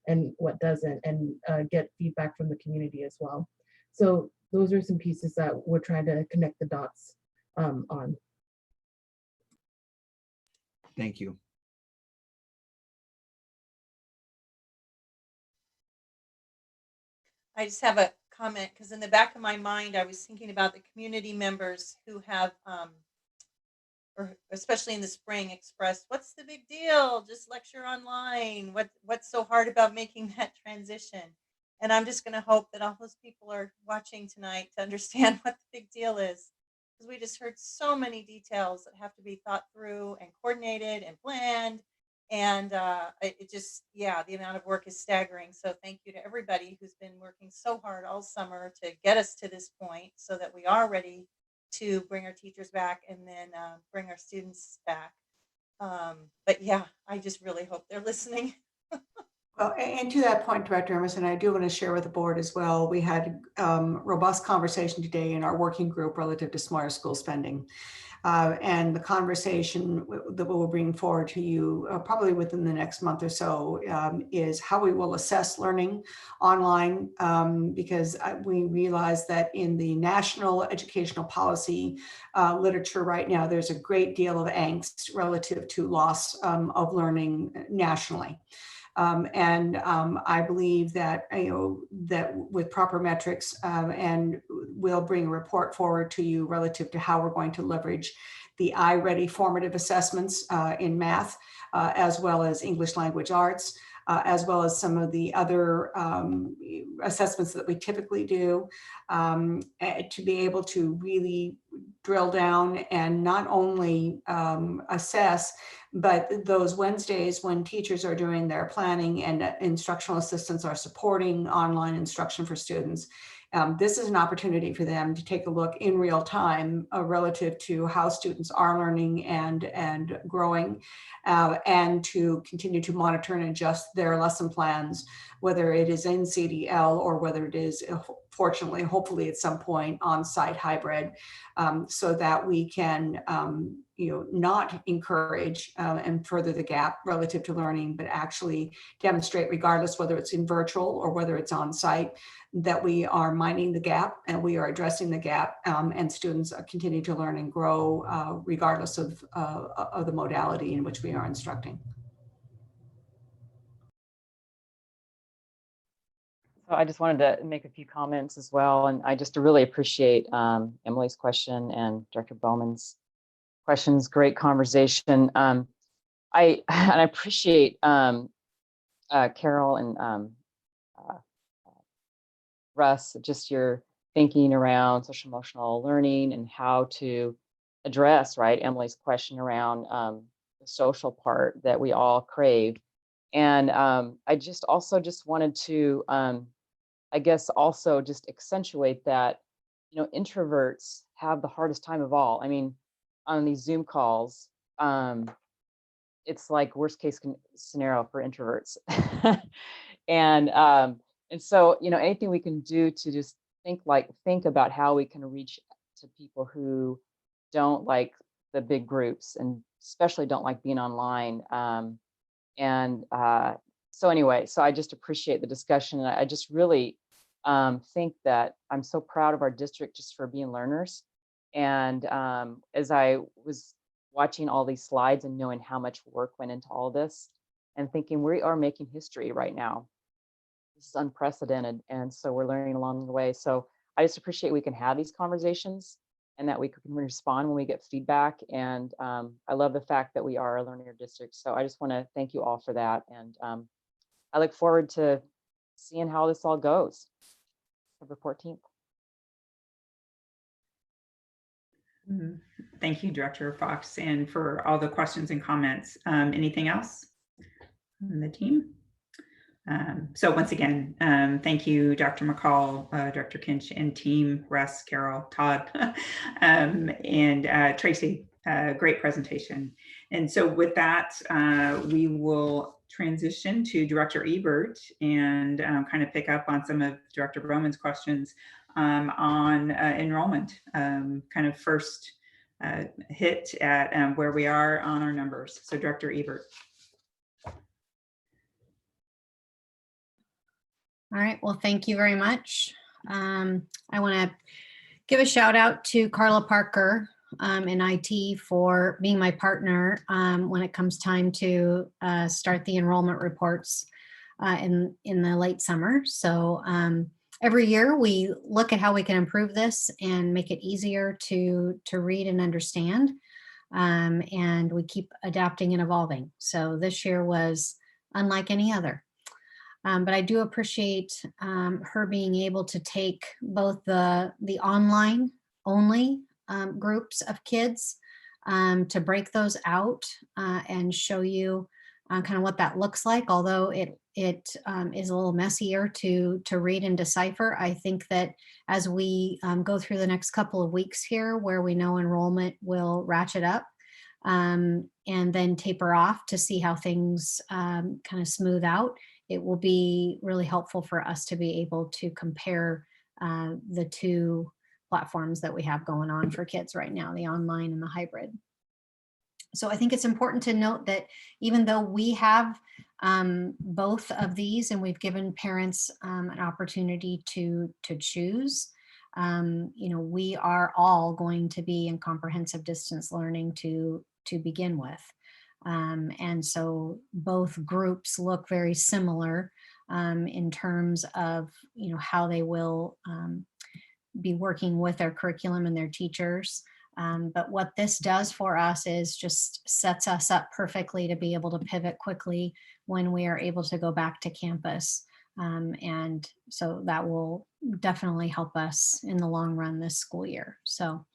and what doesn't, and get feedback from the community as well. So those are some pieces that we're trying to connect the dots on. Thank you. I just have a comment, because in the back of my mind, I was thinking about the community members who have, or especially in the spring, expressed, what's the big deal? Just lecture online. What's so hard about making that transition? And I'm just going to hope that all those people are watching tonight to understand what the big deal is, because we just heard so many details that have to be thought through and coordinated and planned. And it just, yeah, the amount of work is staggering. So thank you to everybody who's been working so hard all summer to get us to this point, so that we are ready to bring our teachers back and then bring our students back. But yeah, I just really hope they're listening. Well, and to that point, Director Emerson, I do want to share with the board as well. We had robust conversation today in our working group relative to smarter school spending. And the conversation that we'll bring forward to you probably within the next month or so is how we will assess learning online, because we realize that in the national educational policy literature right now, there's a great deal of angst relative to loss of learning nationally. I believe that, that with proper metrics, and we'll bring a report forward to you relative to how we're going to leverage the iReady formative assessments in math, as well as English language arts, as well as some of the other assessments that we typically do, to be able to really drill down and not only assess, but those Wednesdays when teachers are doing their planning and instructional assistants are supporting online instruction for students, this is an opportunity for them to take a look in real time relative to how students are learning and growing, and to continue to monitor and adjust their lesson plans, whether it is in CDL or whether it is, fortunately, hopefully at some point on-site hybrid, so that we can not encourage and further the gap relative to learning, but actually demonstrate, regardless whether it's in virtual or whether it's on site, that we are minding the gap and we are addressing the gap, and students continue to learn and grow regardless of the modality in which we are instructing. So I just wanted to make a few comments as well, and I just really appreciate Emily's question and Director Bowman's questions. Great conversation. I appreciate Carol and Russ, just your thinking around social emotional learning and how to address, right, Emily's question around the social part that we all crave. And I just wanted to, I guess, also just accentuate that, introverts have the hardest time of all. I mean, on these Zoom calls, it's like worst case scenario for introverts. And so, anything we can do to just think about how we can reach to people who don't like the big groups and especially don't like being online. So anyway, so I just appreciate the discussion. And I just really think that I'm so proud of our district just for being learners. And as I was watching all these slides and knowing how much work went into all this and thinking we are making history right now. This is unprecedented. And so we're learning along the way. So I just appreciate we can have these conversations and that we can respond when we get feedback. And I love the fact that we are a learner district. So I just want to thank you all for that. And I look forward to seeing how this all goes. October 14th. Thank you, Director Fox, and for all the questions and comments. Anything else from the team? So once again, thank you, Dr. McCall, Dr. Kinch, and team, Russ, Carol, Todd, and Tracy. Great presentation. And so with that, we will transition to Director Ebert and kind of pick up on some of Director Bowman's questions on enrollment, kind of first hit at where we are on our numbers. So Director Ebert. All right, well, thank you very much. I want to give a shout out to Carla Parker in IT for being my partner when it comes time to start the enrollment reports in the late summer. So every year we look at how we can improve this and make it easier to read and understand. And we keep adapting and evolving. So this year was unlike any other. But I do appreciate her being able to take both the online only groups of kids to break those out and show you kind of what that looks like. Although it is a little messier to read and decipher, I think that as we go through the next couple of weeks here where we know enrollment will ratchet up, and then taper off to see how things kind of smooth out. It will be really helpful for us to be able to compare the two platforms that we have going on for kids right now, the online and the hybrid. So I think it's important to note that even though we have both of these and we've given parents an opportunity to choose, we are all going to be in comprehensive distance learning to begin with. And so both groups look very similar in terms of, how they will be working with their curriculum and their teachers. But what this does for us is just sets us up perfectly to be able to pivot quickly when we are able to go back to campus. And so that will definitely help us in the long run this school year. So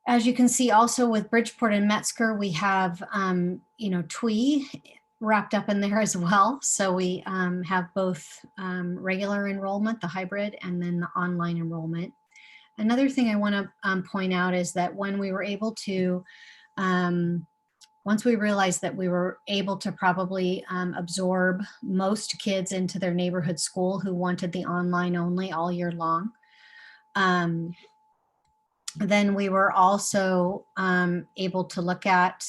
as you can see also with Bridgeport and Metzger, we have, TWE wrapped up in there as well. So we have both regular enrollment, the hybrid, and then the online enrollment. Another thing I want to point out is that when we were able to, once we realized that we were able to probably absorb most kids into their neighborhood school who wanted the online only all year long, then we were also able to look at,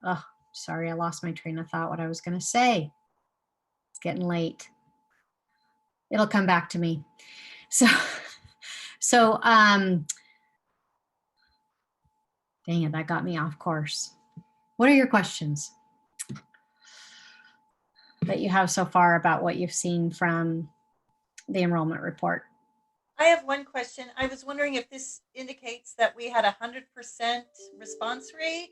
oh, sorry, I lost my train of thought, what I was going to say. It's getting late. It'll come back to me. So, dang it, that got me off course. What are your questions that you have so far about what you've seen from the enrollment report? I have one question. I was wondering if this indicates that we had 100% response rate,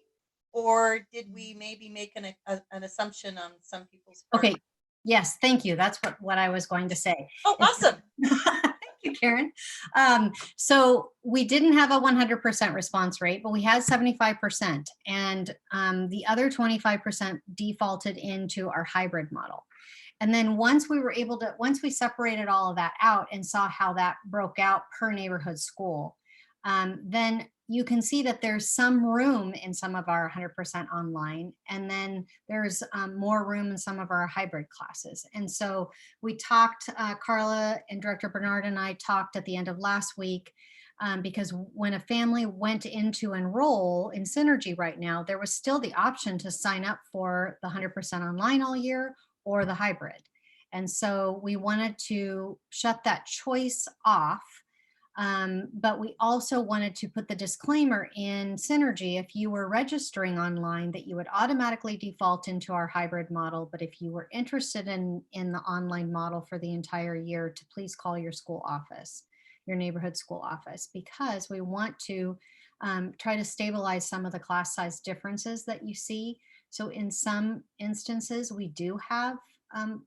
or did we maybe make an assumption on some people's part? Okay, yes, thank you. That's what I was going to say. Oh, awesome. Thank you, Karen. So we didn't have a 100% response rate, but we had 75%. And the other 25% defaulted into our hybrid model. And then once we separated all of that out and saw how that broke out per neighborhood school, then you can see that there's some room in some of our 100% online, and then there's more room in some of our hybrid classes. And so we talked, Carla and Director Bernard and I talked at the end of last week, because when a family went in to enroll in Synergy right now, there was still the option to sign up for the 100% online all year or the hybrid. And so we wanted to shut that choice off. But we also wanted to put the disclaimer in Synergy, if you were registering online, that you would automatically default into our hybrid model. But if you were interested in the online model for the entire year, to please call your school office, your neighborhood school office, because we want to try to stabilize some of the class size differences that you see. So in some instances, we do have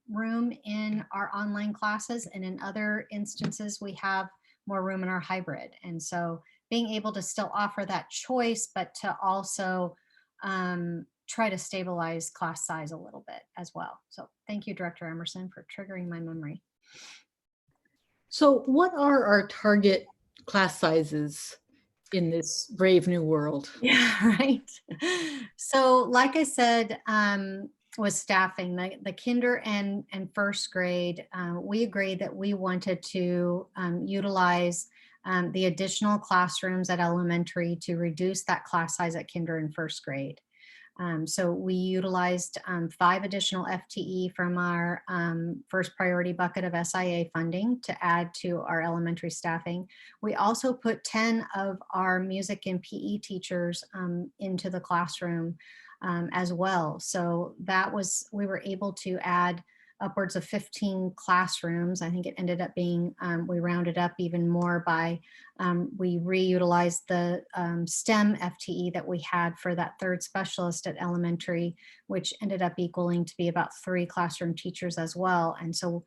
room in our online classes, and in other instances, we have more room in our hybrid. And so being able to still offer that choice, but to also try to stabilize class size a little bit as well. So thank you, Director Emerson, for triggering my memory. So what are our target class sizes in this brave new world? Yeah, right. So like I said, with staffing, the kinder and first grade, we agreed that we wanted to utilize the additional classrooms at elementary to reduce that class size at kinder and first grade. So we utilized 5 additional FTE from our first priority bucket of SIA funding to add to our elementary staffing. We also put 10 of our music and PE teachers into the classroom as well. So that was, we were able to add upwards of 15 classrooms. I think it ended up being, we rounded up even more by, we reutilized the STEM FTE that we had for that third specialist at elementary, which ended up equaling to be about 3 classroom teachers as well. And so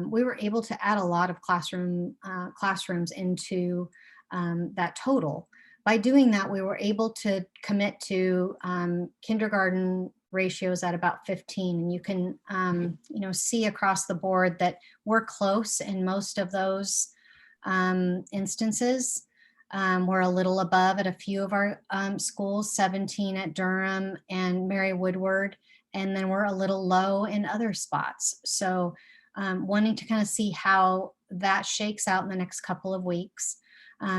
we were able to add a lot of classrooms into that total. By doing that, we were able to commit to kindergarten ratios at about 15. And you can see across the board that we're close in most of those instances. We're a little above at a few of our schools, 17 at Durham and Mary Woodward, and then we're a little low in other spots. So wanting to kind of see how that shakes out in the next couple of weeks.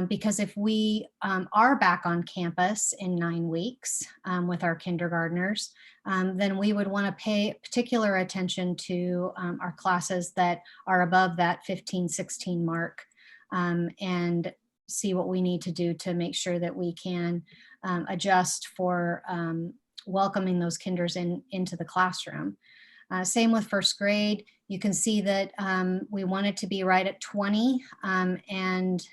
Because if we are back on campus in 9 weeks with our kindergartners, then we would want to pay particular attention to our classes that are above that 15, 16 mark, and see what we need to do to make sure that we can adjust for welcoming those kinders into the classroom. Same with first grade. You can see that we wanted to be right at 20, and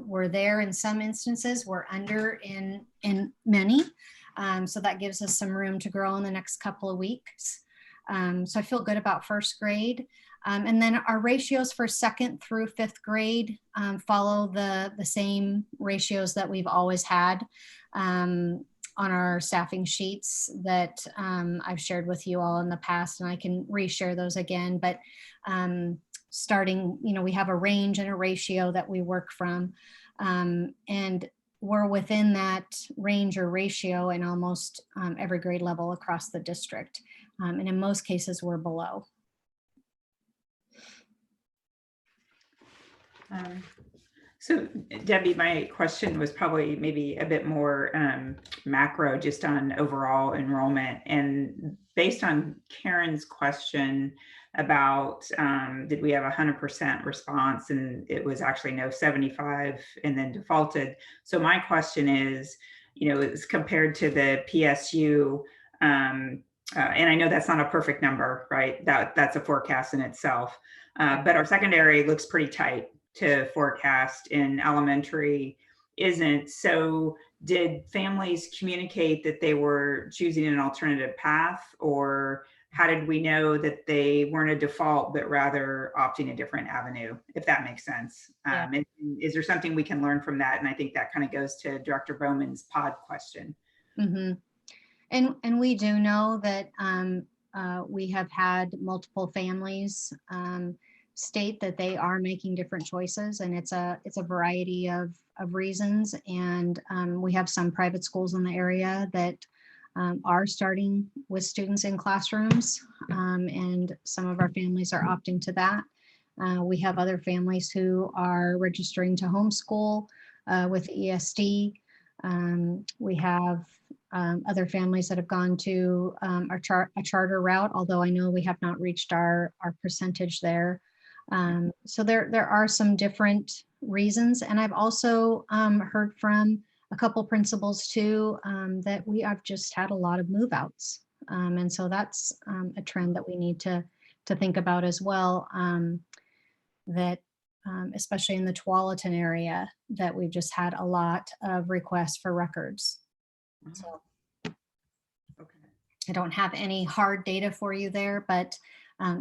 we're there in some instances, we're under in many. So that gives us some room to grow in the next couple of weeks. So I feel good about first grade. And then our ratios for second through fifth grade follow the same ratios that we've always had on our staffing sheets that I've shared with you all in the past, and I can reshare those again. But starting, we have a range and a ratio that we work from, and we're within that range or ratio in almost every grade level across the district. And in most cases, we're below. So Debbie, my question was probably maybe a bit more macro, just on overall enrollment. And based on Karen's question about did we have 100% response, and it was actually no, 75 and then defaulted. So my question is, it's compared to the PSU, and I know that's not a perfect number, right? That's a forecast in itself, but our secondary looks pretty tight to forecast, in elementary isn't. So did families communicate that they were choosing an alternative path, or how did we know that they weren't a default, but rather opting a different avenue, if that makes sense? Yeah. And is there something we can learn from that? And I think that kind of goes to Director Bowman's pod question. Mm-hmm. And we do know that we have had multiple families state that they are making different choices, and it's a variety of reasons. And we have some private schools in the area that are starting with students in classrooms, and some of our families are opting to that. We have other families who are registering to homeschool with ESD. We have other families that have gone to a charter route, although I know we have not reached our percentage there. So there are some different reasons. And I've also heard from a couple principals too, that I've just had a lot of move outs. And so that's a trend that we need to think about as well, that especially in the Tualatin area, that we've just had a lot of requests for records. So I don't have any hard data for you there, but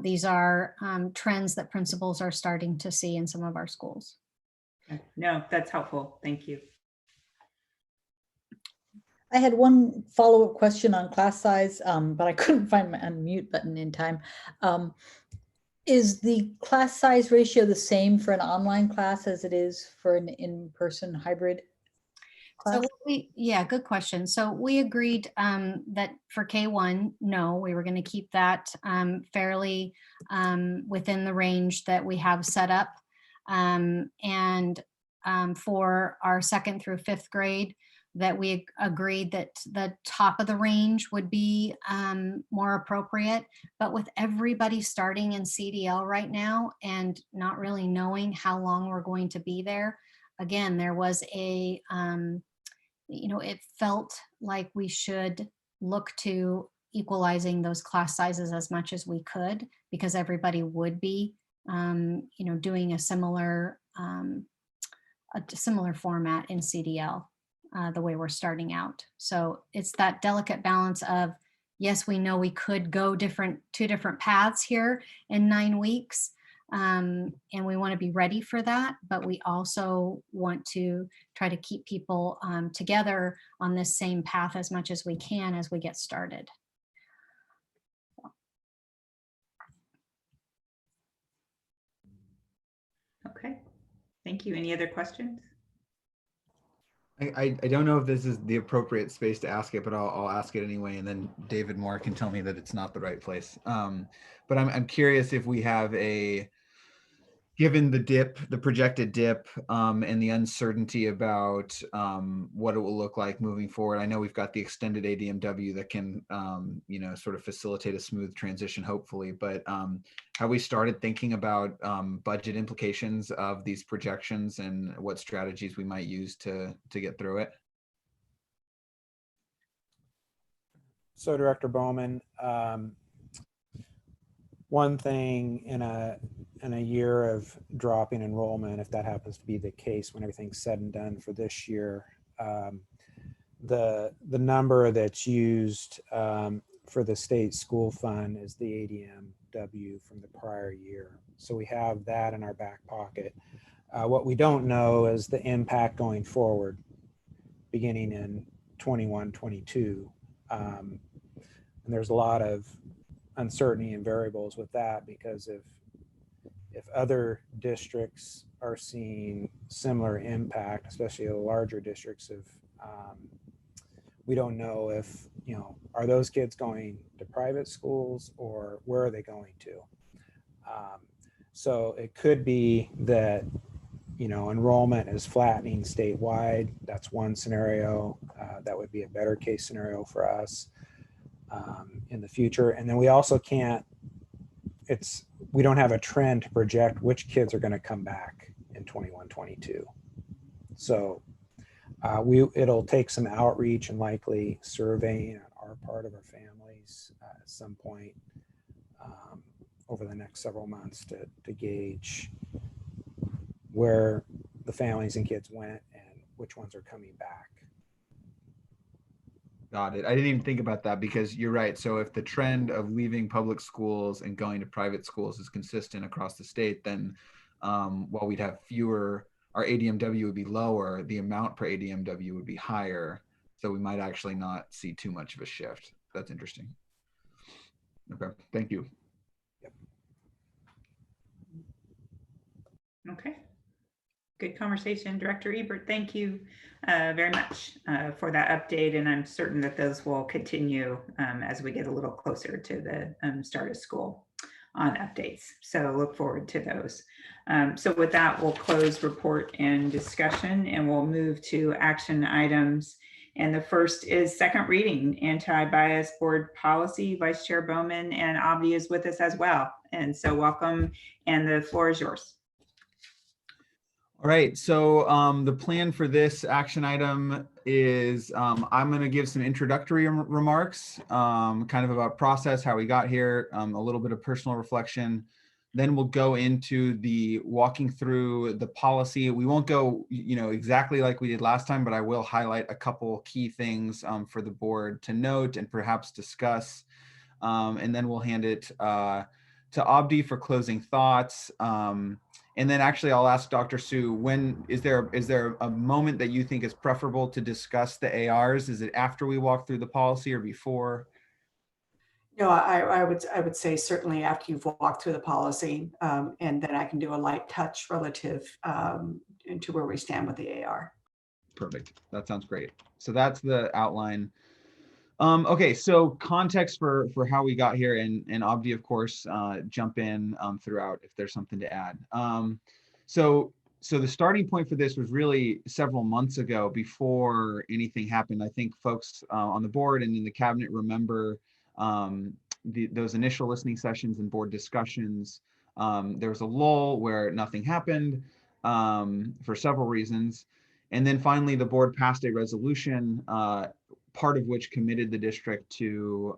these are trends that principals are starting to see in some of our schools. Okay. No, that's helpful. Thank you. I had one follow-up question on class size, but I couldn't find my unmute button in time. Is the class size ratio the same for an online class as it is for an in-person hybrid class? So yeah, good question. So we agreed that for K1, no, we were going to keep that fairly within the range that we have set up. And for our second through fifth grade, that we agreed that the top of the range would be more appropriate. But with everybody starting in CDL right now and not really knowing how long we're going to be there, again, there was a, it felt like we should look to equalizing those class sizes as much as we could, because everybody would be, doing a similar format in CDL. The way we're starting out. So it's that delicate balance of, yes, we know we could go two different paths here in 9 weeks. And we want to be ready for that, but we also want to try to keep people together on this same path as much as we can as we get started. Okay, thank you. Any other questions? I don't know if this is the appropriate space to ask it, but I'll ask it anyway, and then David Moore can tell me that it's not the right place. But I'm curious if we have given the dip, the projected dip, and the uncertainty about what it will look like moving forward. I know we've got the extended ADMW that can, sort of facilitate a smooth transition, hopefully. But have we started thinking about budget implications of these projections and what strategies we might use to get through it? So, Director Bowman, one thing in a year of dropping enrollment, if that happens to be the case when everything's said and done for this year, the number that's used for the state school fund is the ADMW from the prior year. So we have that in our back pocket. What we don't know is the impact going forward, beginning in 21, 22. And there's a lot of uncertainty and variables with that, because if other districts are seeing similar impact, especially the larger districts, we don't know if, are those kids going to private schools or where are they going to? So it could be that, enrollment is flattening statewide. That's one scenario. That would be a better case scenario for us in the future. And then we also we don't have a trend to project which kids are going to come back in 21, 22. So it'll take some outreach and likely surveying on our part of our families at some point over the next several months to gauge where the families and kids went and which ones are coming back. Got it. I didn't even think about that, because you're right. So if the trend of leaving public schools and going to private schools is consistent across the state, then while we'd have fewer, our ADMW would be lower, the amount per ADMW would be higher. So we might actually not see too much of a shift. That's interesting. Okay, thank you. Yep. Okay. Good conversation, Director Ebert. Thank you very much for that update. And I'm certain that those will continue as we get a little closer to the start of school on updates. So look forward to those. So with that, we'll close report and discussion, and we'll move to action items. And the first is second reading, anti-bias board policy. Vice Chair Bowman and Abdi is with us as well. And so welcome, and the floor is yours. All right, so the plan for this action item is I'm going to give some introductory remarks, kind of about process, how we got here, a little bit of personal reflection. Then we'll go into the walking through the policy. We won't go, exactly like we did last time, but I will highlight a couple key things for the board to note and perhaps discuss. And then we'll hand it to Abdi for closing thoughts. And then actually I'll ask Dr. Sue, when is there a moment that you think is preferable to discuss the ARs? Is it after we walk through the policy or before? No, I would say certainly after you've walked through the policy, and then I can do a light touch relative to where we stand with the AR. Perfect. That sounds great. So that's the outline. Okay, so context for how we got here, and Abdi, of course, jump in throughout if there's something to add. So the starting point for this was really several months ago before anything happened. I think folks on the board and in the cabinet remember those initial listening sessions and board discussions. There was a lull where nothing happened for several reasons. And then finally, the board passed a resolution, part of which committed the district to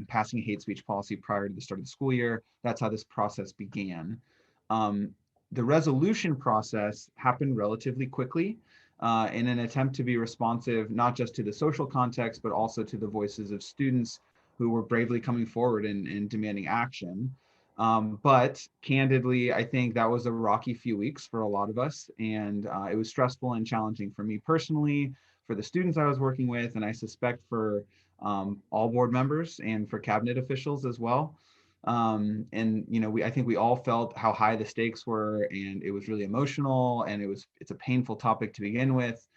passing a hate speech policy prior to the start of the school year. That's how this process began. The resolution process happened relatively quickly in an attempt to be responsive, not just to the social context, but also to the voices of students who were bravely coming forward and demanding action. But candidly, I think that was a rocky few weeks for a lot of us. And it was stressful and challenging for me personally, for the students I was working with, and I suspect for all board members and for cabinet officials as well. And I think we all felt how high the stakes were, and it was really emotional, and it's a painful topic to begin with.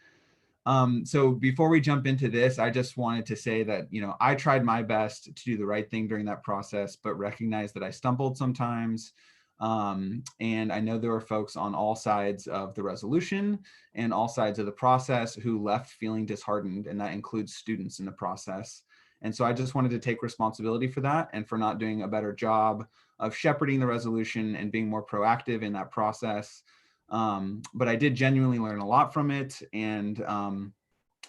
So before we jump into this, I just wanted to say that, you know, I tried my best to do the right thing during that process, but recognize that I stumbled sometimes. And I know there were folks on all sides of the resolution and all sides of the process who left feeling disheartened, and that includes students in the process. And so I just wanted to take responsibility for that and for not doing a better job of shepherding the resolution and being more proactive in that process. But I did genuinely learn a lot from it. And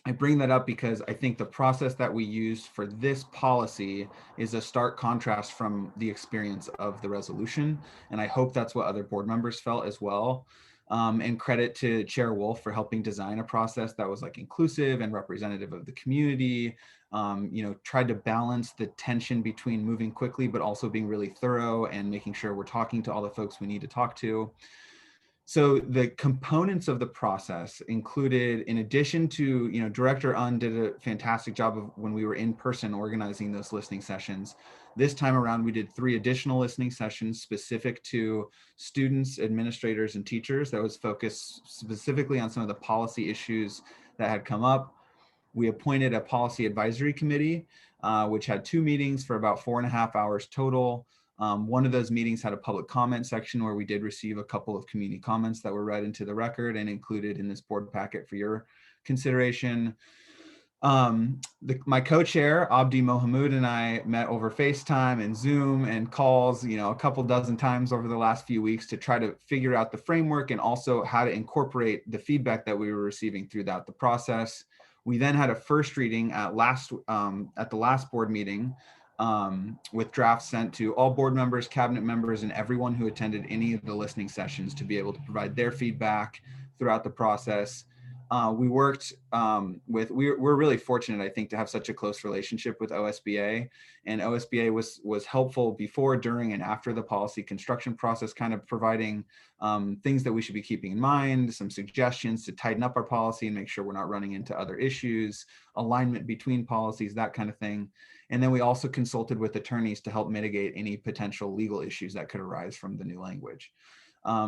I bring that up because I think the process that we used for this policy is a stark contrast from the experience of the resolution. And I hope that's what other board members felt as well. And credit to Chair Wolf for helping design a process that was like inclusive and representative of the community. You know, tried to balance the tension between moving quickly, but also being really thorough and making sure we're talking to all the folks we need to talk to. So the components of the process included, in addition to, you know, Director Unn did a fantastic job of when we were in person organizing those listening sessions. This time around, we did 3 additional listening sessions specific to students, administrators, and teachers that was focused specifically on some of the policy issues that had come up. We appointed a policy advisory committee, which had 2 meetings for about 4.5 hours total. One of those meetings had a public comment section where we did receive a couple of community comments that were read into the record and included in this board packet for your consideration. My co-chair, Abdi Mohamud, and I met over FaceTime and Zoom and calls, you know, a couple dozen times over the last few weeks to try to figure out the framework and also how to incorporate the feedback that we were receiving throughout the process. We then had a first reading at the last board meeting, with drafts sent to all board members, cabinet members, and everyone who attended any of the listening sessions to be able to provide their feedback throughout the process. We worked we're really fortunate, I think, to have such a close relationship with OSBA, and OSBA was helpful before, during, and after the policy construction process, kind of providing things that we should be keeping in mind, some suggestions to tighten up our policy and make sure we're not running into other issues, alignment between policies, that kind of thing. And then we also consulted with attorneys to help mitigate any potential legal issues that could arise from the new language.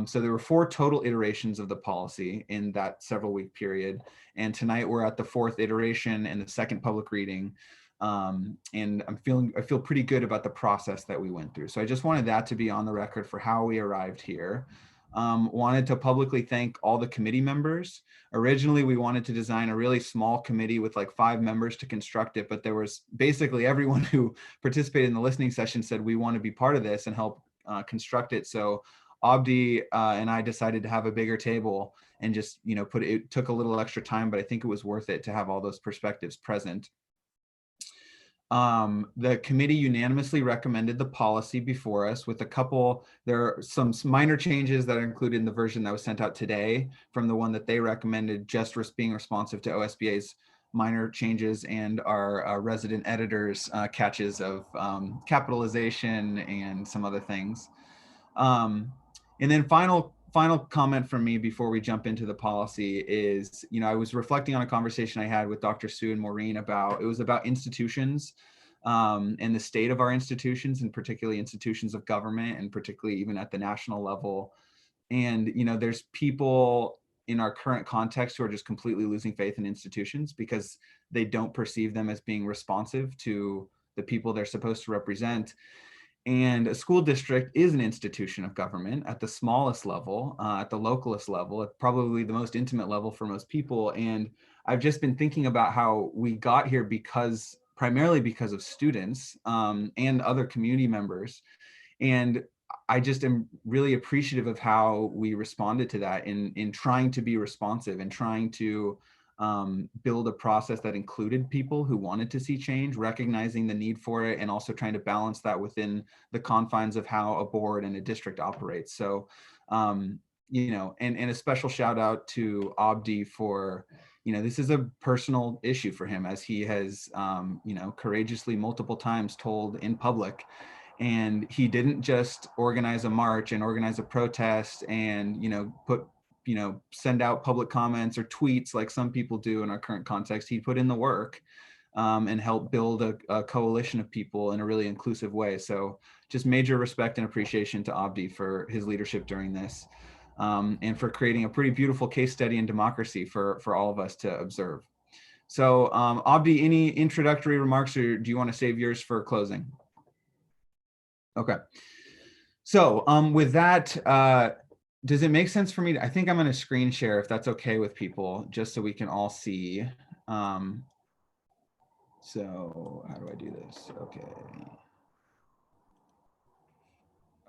So there were 4 total iterations of the policy in that several week period. And tonight we're at the 4th iteration and the 2nd public reading. And I feel pretty good about the process that we went through. So I just wanted that to be on the record for how we arrived here. Wanted to publicly thank all the committee members. Originally, we wanted to design a really small committee with like 5 members to construct it, but there was basically everyone who participated in the listening session said, we want to be part of this and help construct it. So Abdi and I decided to have a bigger table and just, you know, it took a little extra time, but I think it was worth it to have all those perspectives present. The committee unanimously recommended the policy before us with there are some minor changes that are included in the version that was sent out today from the one that they recommended, just being responsive to OSBA's minor changes and our resident editors' catches of capitalization and some other things. And then final comment from me before we jump into the policy is, you know, I was reflecting on a conversation I had with Dr. Sue and Maureen about institutions and the state of our institutions, and particularly institutions of government, and particularly even at the national level. And, you know, there's people in our current context who are just completely losing faith in institutions because they don't perceive them as being responsive to the people they're supposed to represent. And a school district is an institution of government at the smallest level, at the localist level, at probably the most intimate level for most people. And I've just been thinking about how we got here primarily because of students and other community members. And I just am really appreciative of how we responded to that in trying to be responsive and trying to build a process that included people who wanted to see change, recognizing the need for it, and also trying to balance that within the confines of how a board and a district operates. So, you know, and a special shout out to Abdi for, you know, this is a personal issue for him, as he has, you know, courageously multiple times told in public. And he didn't just organize a march and organize a protest and, you know, send out public comments or tweets like some people do in our current context. He put in the work and helped build a coalition of people in a really inclusive way. So just major respect and appreciation to Abdi for his leadership during this. and for creating a pretty beautiful case study in democracy for all of us to observe. So Abdi, any introductory remarks, or do you want to save yours for closing? Okay. So with that, does it make sense for me I think I'm going to screen share if that's okay with people, just so we can all see. So how do I do this? Okay.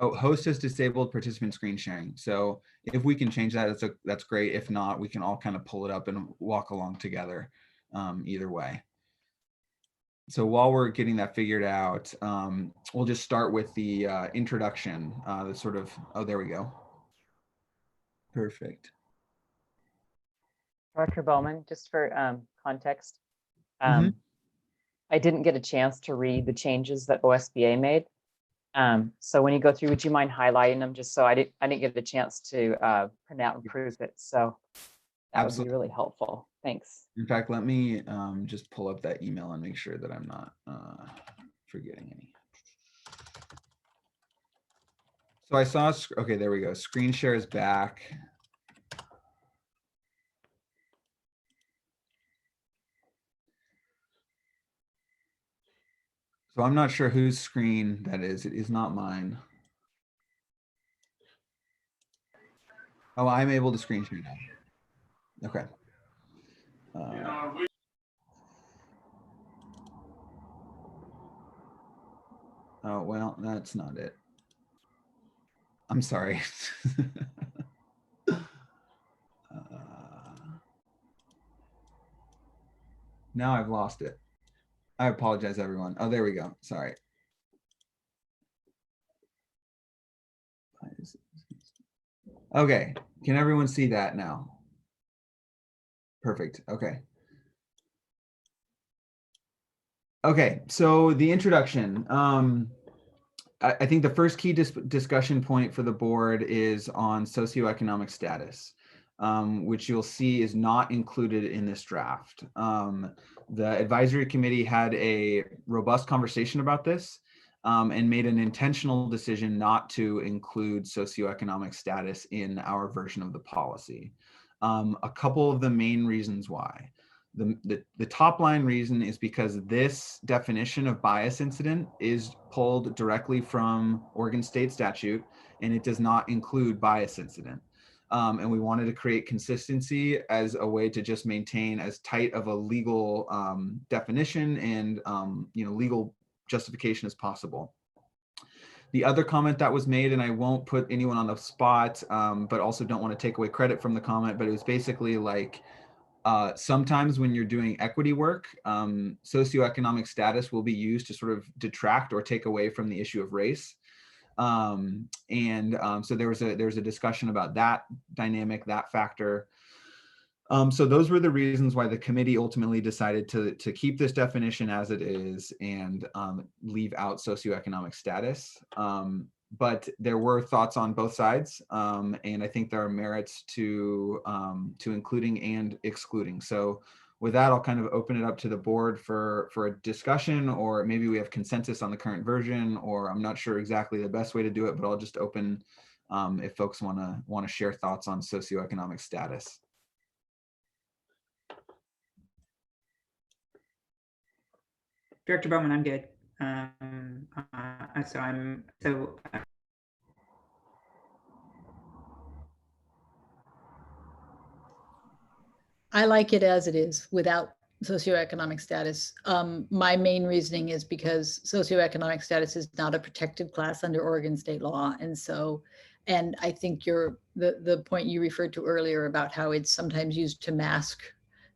Oh, host has disabled participant screen sharing. So if we can change that, that's great. If not, we can all kind of pull it up and walk along together either way. So while we're getting that figured out, we'll just start with the introduction, the sort of, oh, there we go. Perfect. Dr. Bowman, just for context, I didn't get a chance to read the changes that OSBA made. So when you go through, would you mind highlighting them, just so I didn't get a chance to print out and proof it. So that would be really helpful. Thanks. In fact, let me just pull up that email and make sure that I'm not forgetting any. So I saw, okay, there we go. Screen share is back. So I'm not sure whose screen that is. It is not mine. Oh, I'm able to screen share now. Okay. Oh, well, that's not it. I'm sorry. Now I've lost it. I apologize, everyone. Oh, there we go. Sorry. Okay, can everyone see that now? Perfect. Okay. Okay, so the introduction. I think the first key discussion point for the board is on socioeconomic status, which you'll see is not included in this draft. The advisory committee had a robust conversation about this and made an intentional decision not to include socioeconomic status in our version of the policy. A couple of the main reasons why. The top line reason is because this definition of bias incident is pulled directly from Oregon State statute, and it does not include bias incident. And we wanted to create consistency as a way to just maintain as tight of a legal definition and legal justification as possible. The other comment that was made, and I won't put anyone on the spot, but also don't want to take away credit from the comment, but it was basically like, sometimes when you're doing equity work, socioeconomic status will be used to sort of detract or take away from the issue of race. So there was a discussion about that dynamic, that factor. So those were the reasons why the committee ultimately decided to keep this definition as it is and leave out socioeconomic status. But there were thoughts on both sides, and I think there are merits to including and excluding. So with that, I'll kind of open it up to the board for a discussion, or maybe we have consensus on the current version, or I'm not sure exactly the best way to do it, but I'll just open if folks want to share thoughts on socioeconomic status. Director Bowman, I'm good. I like it as it is without socioeconomic status. My main reasoning is because socioeconomic status is not a protected class under Oregon state law. And I think the point you referred to earlier about how it's sometimes used to mask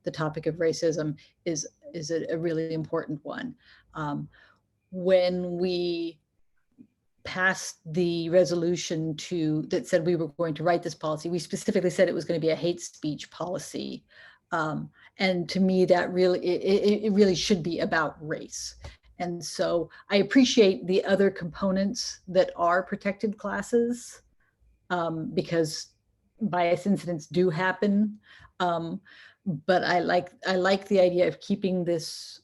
the topic of racism is a really important one. When we passed the resolution that said we were going to write this policy, we specifically said it was going to be a hate speech policy. And to me, that really, it really should be about race. And so I appreciate the other components that are protected classes because bias incidents do happen. But I like the idea of keeping this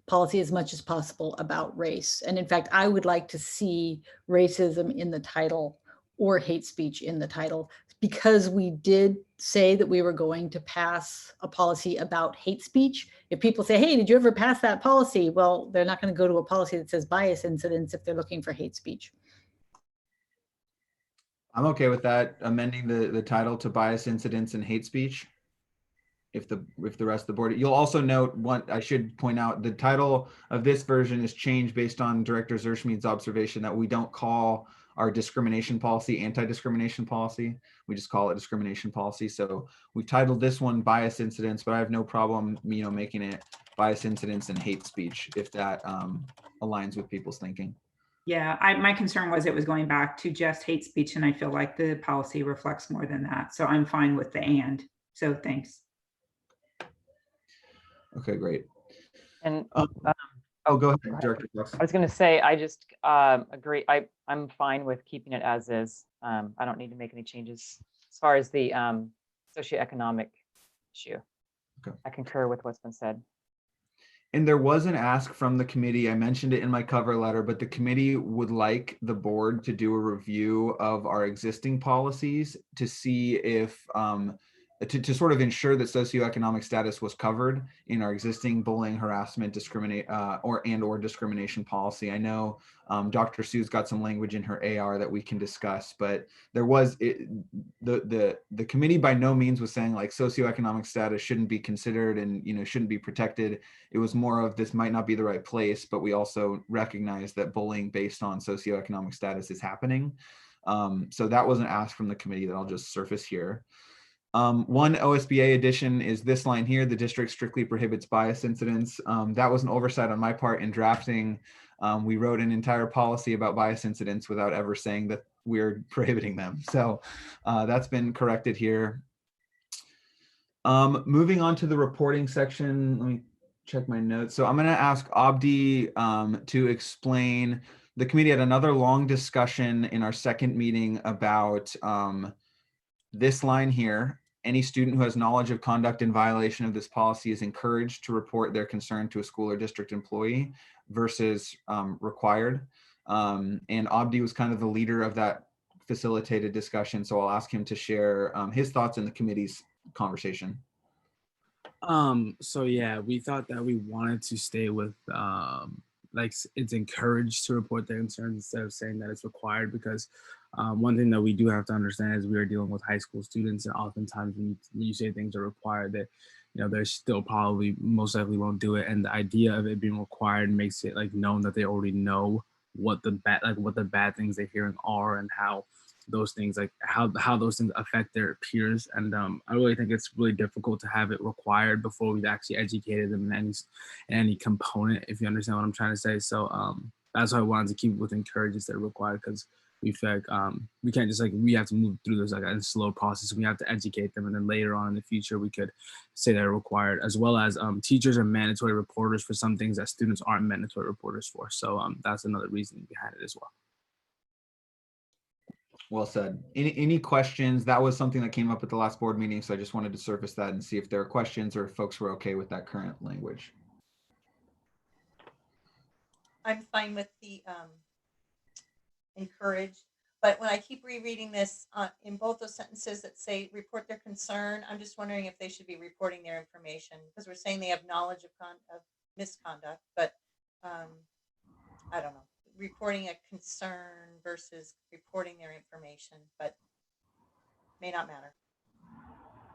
policy as much as possible about race. And in fact, I would like to see racism in the title or hate speech in the title, because we did say that we were going to pass a policy about hate speech. If people say, hey, did you ever pass that policy? Well, they're not going to go to a policy that says bias incidents if they're looking for hate speech. I'm okay with that, amending the title to bias incidents and hate speech. If the rest of the board, you'll also note one, I should point out, the title of this version is changed based on Director Zerschmid's observation that we don't call our discrimination policy anti-discrimination policy. We just call it discrimination policy. So we've titled this one bias incidents, but I have no problem, making it bias incidents and hate speech if that aligns with people's thinking. Yeah, my concern was it was going back to just hate speech, and I feel like the policy reflects more than that. So I'm fine with the and. So thanks. Okay, great. And oh, go ahead, Director Fox. I was going to say, I just agree. I'm fine with keeping it as is. I don't need to make any changes as far as the socioeconomic issue. Okay. I concur with what's been said. And there was an ask from the committee. I mentioned it in my cover letter, but the committee would like the board to do a review of our existing policies to see if to sort of ensure that socioeconomic status was covered in our existing bullying, harassment, or discrimination policy. I know Dr. Sue's got some language in her AR that we can discuss, but there was the committee by no means was saying like socioeconomic status shouldn't be considered and shouldn't be protected. It was more of this might not be the right place, but we also recognize that bullying based on socioeconomic status is happening. So that was an ask from the committee that I'll just surface here. One OSBA addition is this line here: the district strictly prohibits bias incidents. That was an oversight on my part in drafting. We wrote an entire policy about bias incidents without ever saying that we're prohibiting them. So that's been corrected here. Moving on to the reporting section, let me check my notes. So I'm going to ask Abdi to explain. The committee had another long discussion in our second meeting about this line here. Any student who has knowledge of conduct in violation of this policy is encouraged to report their concern to a school or district employee versus required. And Abdi was kind of the leader of that facilitated discussion. So I'll ask him to share his thoughts in the committee's conversation. So yeah, we thought that we wanted to stay with like it's encouraged to report their concerns instead of saying that it's required, because one thing that we do have to understand is we are dealing with high school students, and oftentimes when you say things are required, that they still probably most likely won't do it. And the idea of it being required makes it like known that they already know what the bad things they're hearing are, and how those things how those things affect their peers. And I really think it's really difficult to have it required before we've actually educated them in any component, if you understand what I'm trying to say. So that's why I wanted to keep it with encourage instead of required, because we feel like we can't just we have to move through this a slow process. We have to educate them, and then later on in the future we could say they're required, as well as teachers are mandatory reporters for some things that students aren't mandatory reporters for. So that's another reason behind it as well. Well said. Any questions? That was something that came up at the last board meeting, so I just wanted to surface that and see if there are questions or if folks were okay with that current language. I'm fine with the encouraged, but when I keep rereading this in both those sentences that say report their concern, I'm just wondering if they should be reporting their information, because we're saying they have knowledge of misconduct, but I don't know. Reporting a concern versus reporting their information, but may not matter.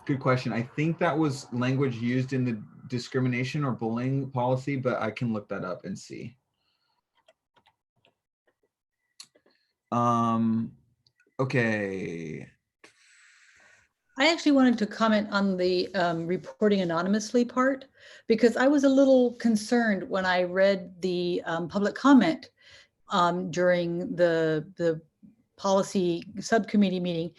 Good question. I think that was language used in the discrimination or bullying policy, but I can look that up and see. Okay. I actually wanted to comment on the reporting anonymously part, because I was a little concerned when I read the public comment during the policy subcommittee meeting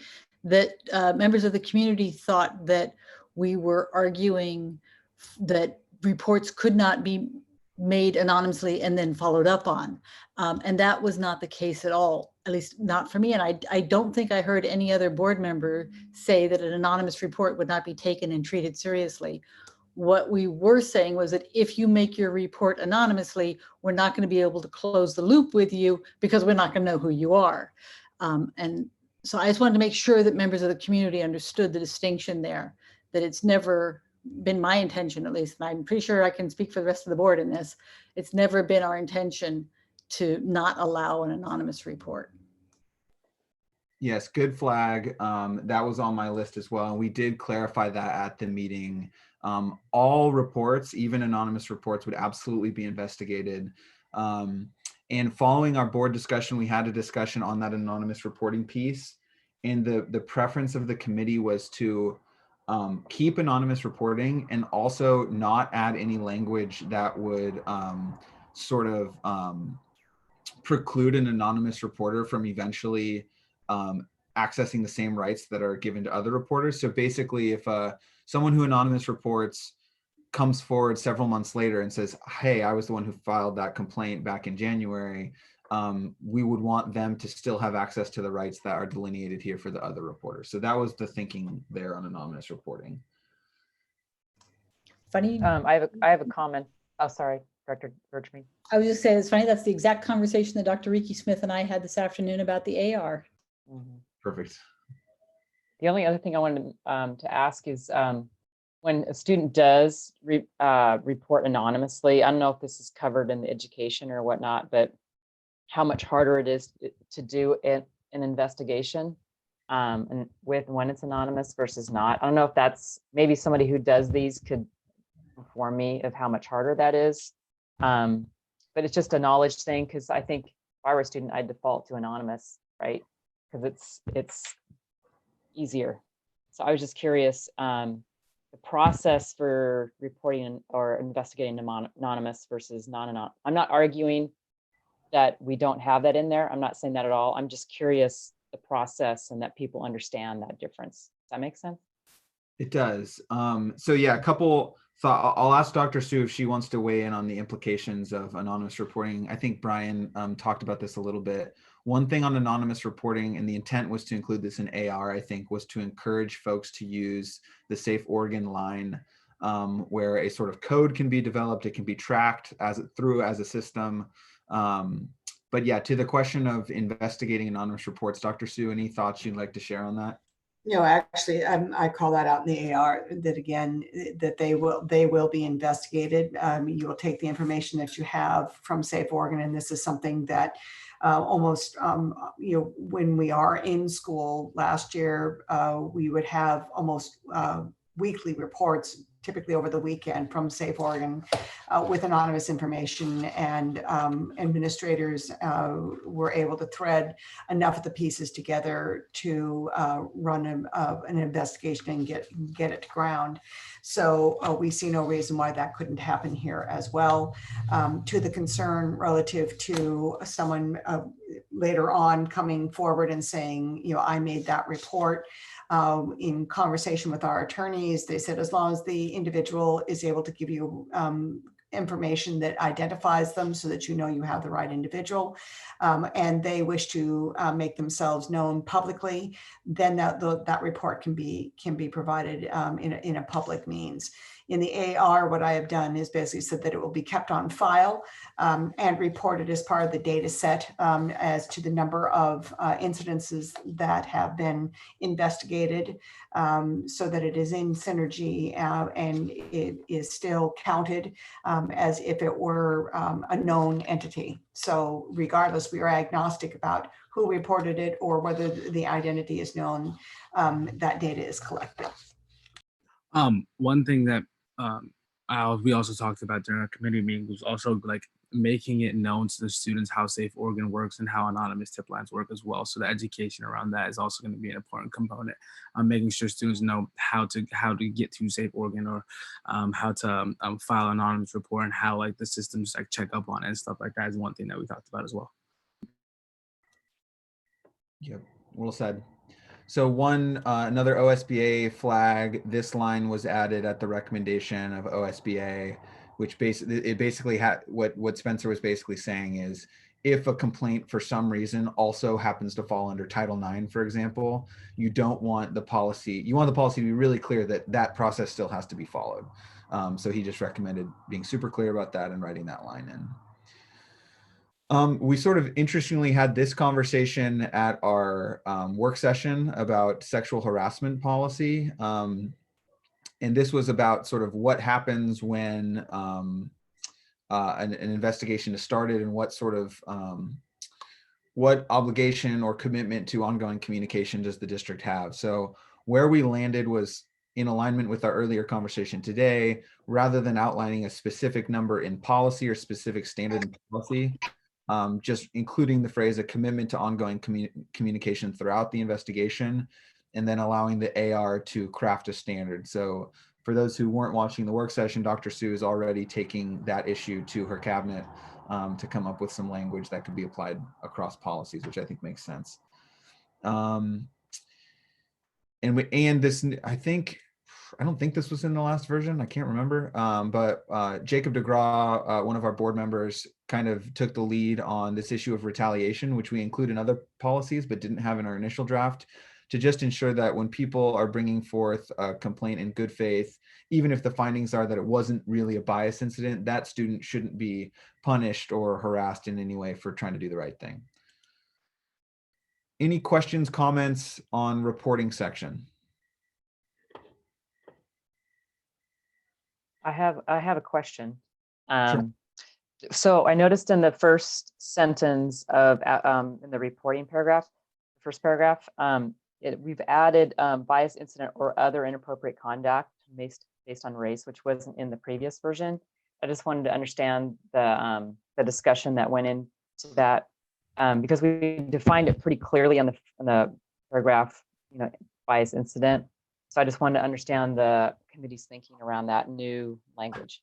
that members of the community thought that we were arguing that reports could not be made anonymously and then followed up on. And that was not the case at all, at least not for me. And I don't think I heard any other board member say that an anonymous report would not be taken and treated seriously. What we were saying was that if you make your report anonymously, we're not going to be able to close the loop with you because we're not going to know who you are. And So I just wanted to make sure that members of the community understood the distinction there, that it's never been my intention, at least, and I'm pretty sure I can speak for the rest of the board in this, it's never been our intention to not allow an anonymous report. Yes, good flag. That was on my list as well. And we did clarify that at the meeting. All reports, even anonymous reports, would absolutely be investigated. And following our board discussion, we had a discussion on that anonymous reporting piece. And the preference of the committee was to keep anonymous reporting and also not add any language that would sort of preclude an anonymous reporter from eventually accessing the same rights that are given to other reporters. So basically, if someone who anonymous reports comes forward several months later and says, hey, I was the one who filed that complaint back in January, we would want them to still have access to the rights that are delineated here for the other reporters. So that was the thinking there on anonymous reporting. Funny. I have a comment. Oh, sorry, Director Bergman. I was just saying, it's funny, that's the exact conversation that Dr. Riki Smith and I had this afternoon about the AR. Perfect. The only other thing I wanted to ask is when a student does report anonymously, I don't know if this is covered in the education or whatnot, but how much harder it is to do an investigation and when it's anonymous versus not. I don't know if that's, maybe somebody who does these could inform me of how much harder that is. But it's just a knowledge thing, because I think if I were a student, I'd default to anonymous, right? Because it's easier. So I was just curious, the process for reporting or investigating anonymous versus non-anonymous. I'm not arguing that we don't have that in there. I'm not saying that at all. I'm just curious the process and that people understand that difference. Does that make sense? It does. So yeah, a couple thought. I'll ask Dr. Sue if she wants to weigh in on the implications of anonymous reporting. I think Brian talked about this a little bit. One thing on anonymous reporting, and the intent was to include this in AR, I think, was to encourage folks to use the Safe Oregon line, where a sort of code can be developed. It can be tracked as a system. But yeah, to the question of investigating anonymous reports, Dr. Sue, any thoughts you'd like to share on that? No, actually, I call that out in the AR, that again, that they will be investigated. You will take the information that you have from Safe Oregon, and this is something that almost, when we are in school last year, we would have almost weekly reports, typically over the weekend, from Safe Oregon with anonymous information, and administrators were able to thread enough of the pieces together to run an investigation and get it to ground. So we see no reason why that couldn't happen here as well. To the concern relative to someone later on coming forward and saying, I made that report. In conversation with our attorneys, they said as long as the individual is able to give you information that identifies them so that you know you have the right individual, and they wish to make themselves known publicly, then that report can be provided in a public means. In the AR, what I have done is basically said that it will be kept on file and reported as part of the data set as to the number of incidences that have been investigated, so that it is in synergy and it is still counted as if it were a known entity. So regardless, we are agnostic about who reported it or whether the identity is known, that data is collected. One thing that we also talked about during our committee meeting was also like making it known to the students how Safe Oregon works and how anonymous tip lines work as well. So the education around that is also going to be an important component. Making sure students know how to get to Safe Oregon, or how to file an anonymous report, and how like the systems like check up on it and stuff like that is one thing that we talked about as well. Yep, well said. So another OSBA flag, this line was added at the recommendation of OSBA, which basically had what Spencer was basically saying is, if a complaint for some reason also happens to fall under Title IX, for example, you want the policy to be really clear that process still has to be followed. So he just recommended being super clear about that and writing that line in. We sort of interestingly had this conversation at our work session about sexual harassment policy. And this was about sort of what happens when an investigation is started, and what sort of what obligation or commitment to ongoing communication does the district have. So where we landed was in alignment with our earlier conversation today. Rather than outlining a specific number in policy or specific standard in policy, just including the phrase a commitment to ongoing communication throughout the investigation, and then allowing the AR to craft a standard. So for those who weren't watching the work session, Dr. Sue is already taking that issue to her cabinet to come up with some language that could be applied across policies, which I think makes sense. And this, I don't think this was in the last version. I can't remember. But Jacob DeGraw, one of our board members, kind of took the lead on this issue of retaliation, which we include in other policies, but didn't have in our initial draft, to just ensure that when people are bringing forth a complaint in good faith, even if the findings are that it wasn't really a bias incident, that student shouldn't be punished or harassed in any way for trying to do the right thing. Any questions, comments on reporting section? I have a question. Sure. So I noticed in the first sentence of in the reporting paragraph, the first paragraph, we've added bias incident or other inappropriate conduct based on race, which wasn't in the previous version. I just wanted to understand the discussion that went into that, because we defined it pretty clearly on the paragraph, bias incident. So I just wanted to understand the committee's thinking around that new language.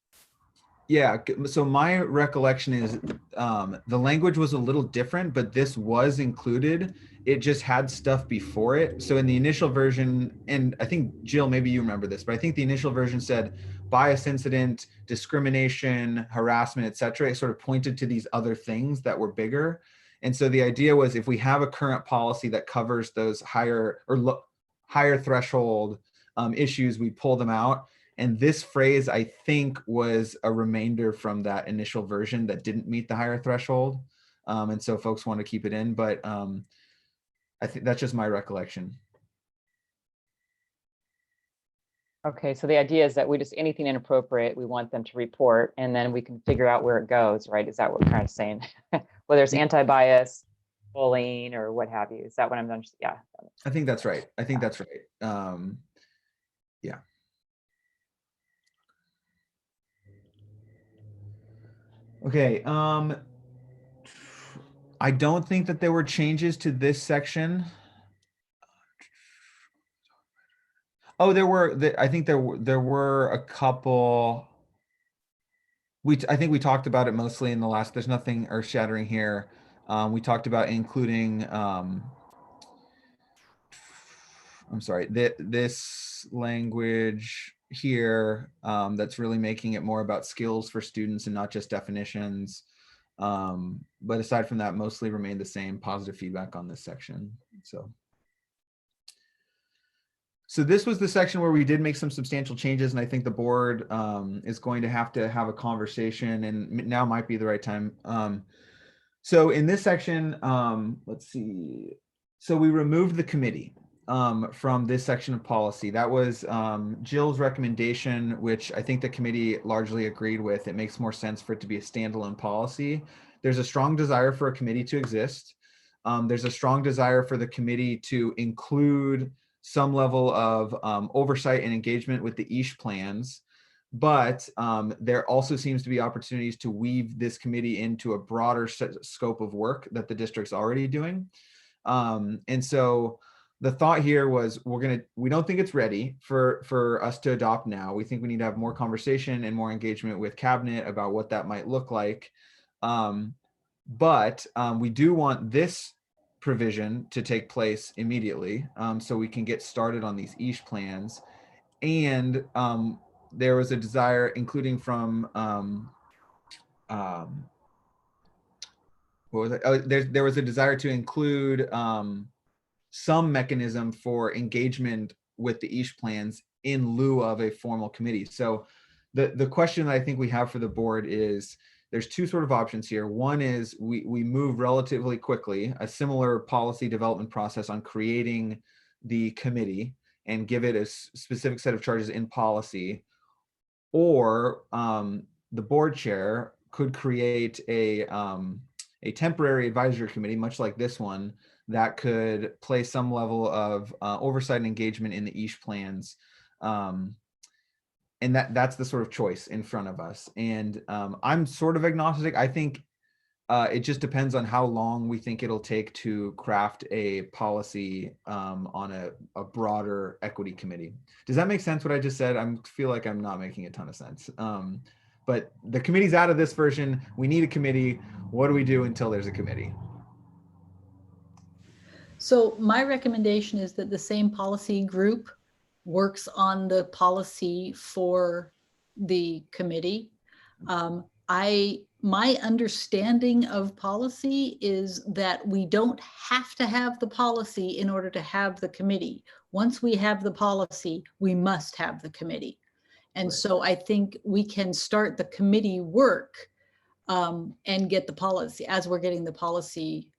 Yeah, so my recollection is the language was a little different, but this was included. It just had stuff before it. So in the initial version, and I think Jill, maybe you remember this, but I think the initial version said bias incident, discrimination, harassment, etc. It sort of pointed to these other things that were bigger. And so the idea was, if we have a current policy that covers those higher threshold issues, we pull them out. And this phrase, I think, was a remainder from that initial version that didn't meet the higher threshold. And so folks want to keep it in, but I think that's just my recollection. Okay, so the idea is that we just, anything inappropriate, we want them to report, and then we can figure out where it goes, right? Is that what we're kind of saying? Whether it's anti-bias, bullying, or what have you. Is that what I'm understanding? Yeah. I think that's right. I think that's right. Yeah. Okay. I don't think that there were changes to this section. Oh, there were. I think there were a couple. I think we talked about it mostly in the last. There's nothing earth-shattering here. We talked about including. I'm sorry. This language here that's really making it more about skills for students and not just definitions. But aside from that, mostly remained the same. Positive feedback on this section. So this was the section where we did make some substantial changes, and I think the board is going to have a conversation, and now might be the right time. So in this section, let's see. So we removed the committee from this section of policy. That was Jill's recommendation, which I think the committee largely agreed with. It makes more sense for it to be a standalone policy. There's a strong desire for a committee to exist. There's a strong desire for the committee to include some level of oversight and engagement with the ISH plans, but there also seems to be opportunities to weave this committee into a broader scope of work that the district's already doing. And so the thought here was, we don't think it's ready for us to adopt now. We think we need to have more conversation and more engagement with cabinet about what that might look like. But we do want this provision to take place immediately, so we can get started on these ISH plans. And there was a desire, including from what was it? Oh, there was a desire to include some mechanism for engagement with the ISH plans in lieu of a formal committee. So the question that I think we have for the board is, there's two sort of options here. One is we move relatively quickly, a similar policy development process on creating the committee and give it a specific set of charges in policy, or the board chair could create a temporary advisory committee, much like this one, that could play some level of oversight and engagement in the EASH plans. And that's the sort of choice in front of us. And I'm sort of agnostic. I think it just depends on how long we think it'll take to craft a policy on a broader equity committee. Does that make sense what I just said? I feel like I'm not making a ton of sense. But the committee's out of this version. We need a committee. What do we do until there's a committee? So my recommendation is that the same policy group works on the policy for the committee. My understanding of policy is that we don't have to have the policy in order to have the committee. Once we have the policy, we must have the committee. And so I think we can start the committee work and get the policy as we're getting the policy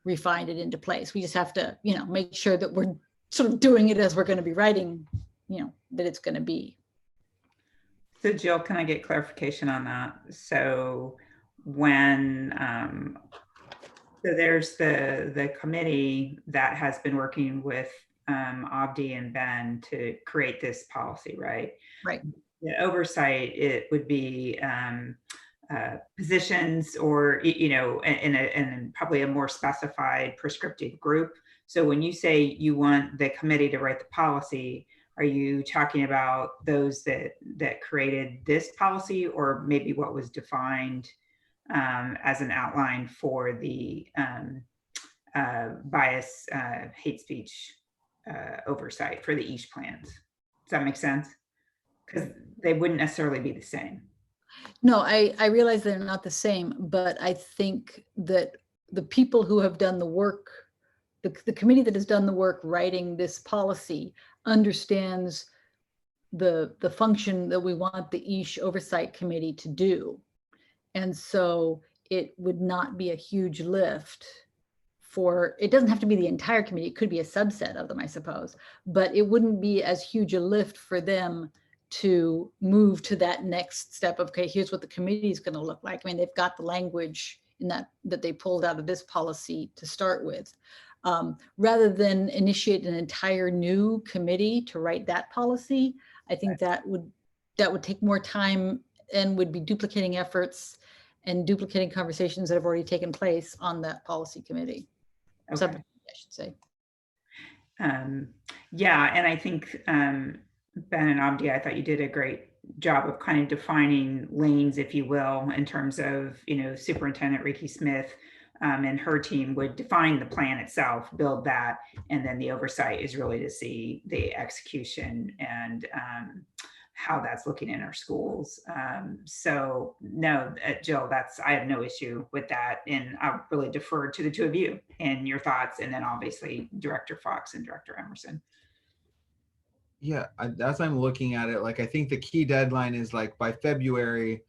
refined and into place. We just have to, make sure that we're sort of doing it as we're going to be writing, that it's going to be. So Jill, can I get clarification on that? So when, so there's the committee that has been working with Abdi and Ben to create this policy, right? Right. The oversight, it would be positions or, in probably a more specified prescriptive group. So when you say you want the committee to write the policy, are you talking about those that created this policy, or maybe what was defined as an outline for the bias, hate speech oversight for the EASH plans? Does that make sense? Because they wouldn't necessarily be the same. No, I realize they're not the same, but I think that the people who have done the work, the committee that has done the work writing this policy understands the function that we want the EASH Oversight Committee to do. And so it would not be a huge lift it doesn't have to be the entire committee. It could be a subset of them, I suppose, but it wouldn't be as huge a lift for them to move to that next step of, okay, here's what the committee is going to look like. I mean, they've got the language in that they pulled out of this policy to start with. Rather than initiate an entire new committee to write that policy, I think that would take more time and would be duplicating efforts and duplicating conversations that have already taken place on that policy committee. Okay. I should say. Yeah, and I think Ben and Abdi, I thought you did a great job of kind of defining lanes, if you will, in terms of, Superintendent Ricky Smith and her team would define the plan itself, build that, and then the oversight is really to see the execution and how that's looking in our schools. So no, Jill, I have no issue with that. And I really defer to the two of you and your thoughts, and then obviously Director Fox and Director Emerson. Yeah, as I'm looking at it, I think the key deadline is by February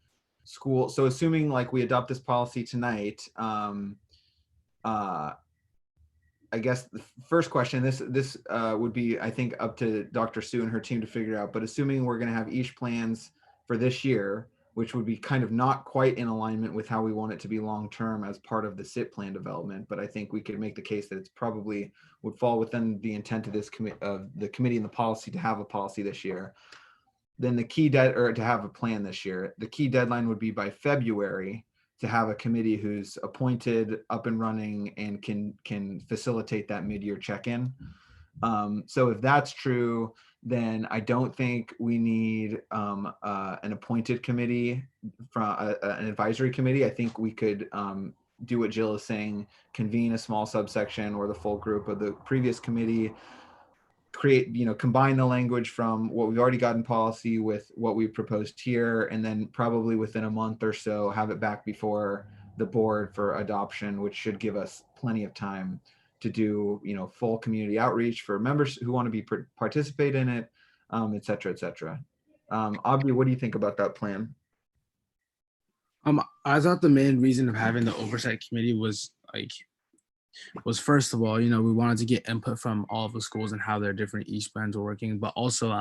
school. So assuming we adopt this policy tonight, I guess the first question, this would be, I think, up to Dr. Sue and her team to figure out, but assuming we're going to have EASH plans for this year, which would be kind of not quite in alignment with how we want it to be long-term as part of the SIP plan development, but I think we could make the case that it's probably would fall within the intent of this the committee and the policy to have a policy this year. Then the key to have a plan this year, the key deadline would be by February to have a committee who's appointed, up and running, and can facilitate that mid-year check-in. So if that's true, then I don't think we need an appointed committee from an advisory committee. I think we could do what Jill is saying, convene a small subsection or the full group of the previous committee, create, combine the language from what we've already got in policy with what we proposed here, and then probably within a month or so have it back before the board for adoption, which should give us plenty of time to do, full community outreach for members who want to be participate in it, et cetera, et cetera. Aubrey, what do you think about that plan? I thought the main reason of having the oversight committee was first of all, we wanted to get input from all of the schools and how their different each plans were working, but also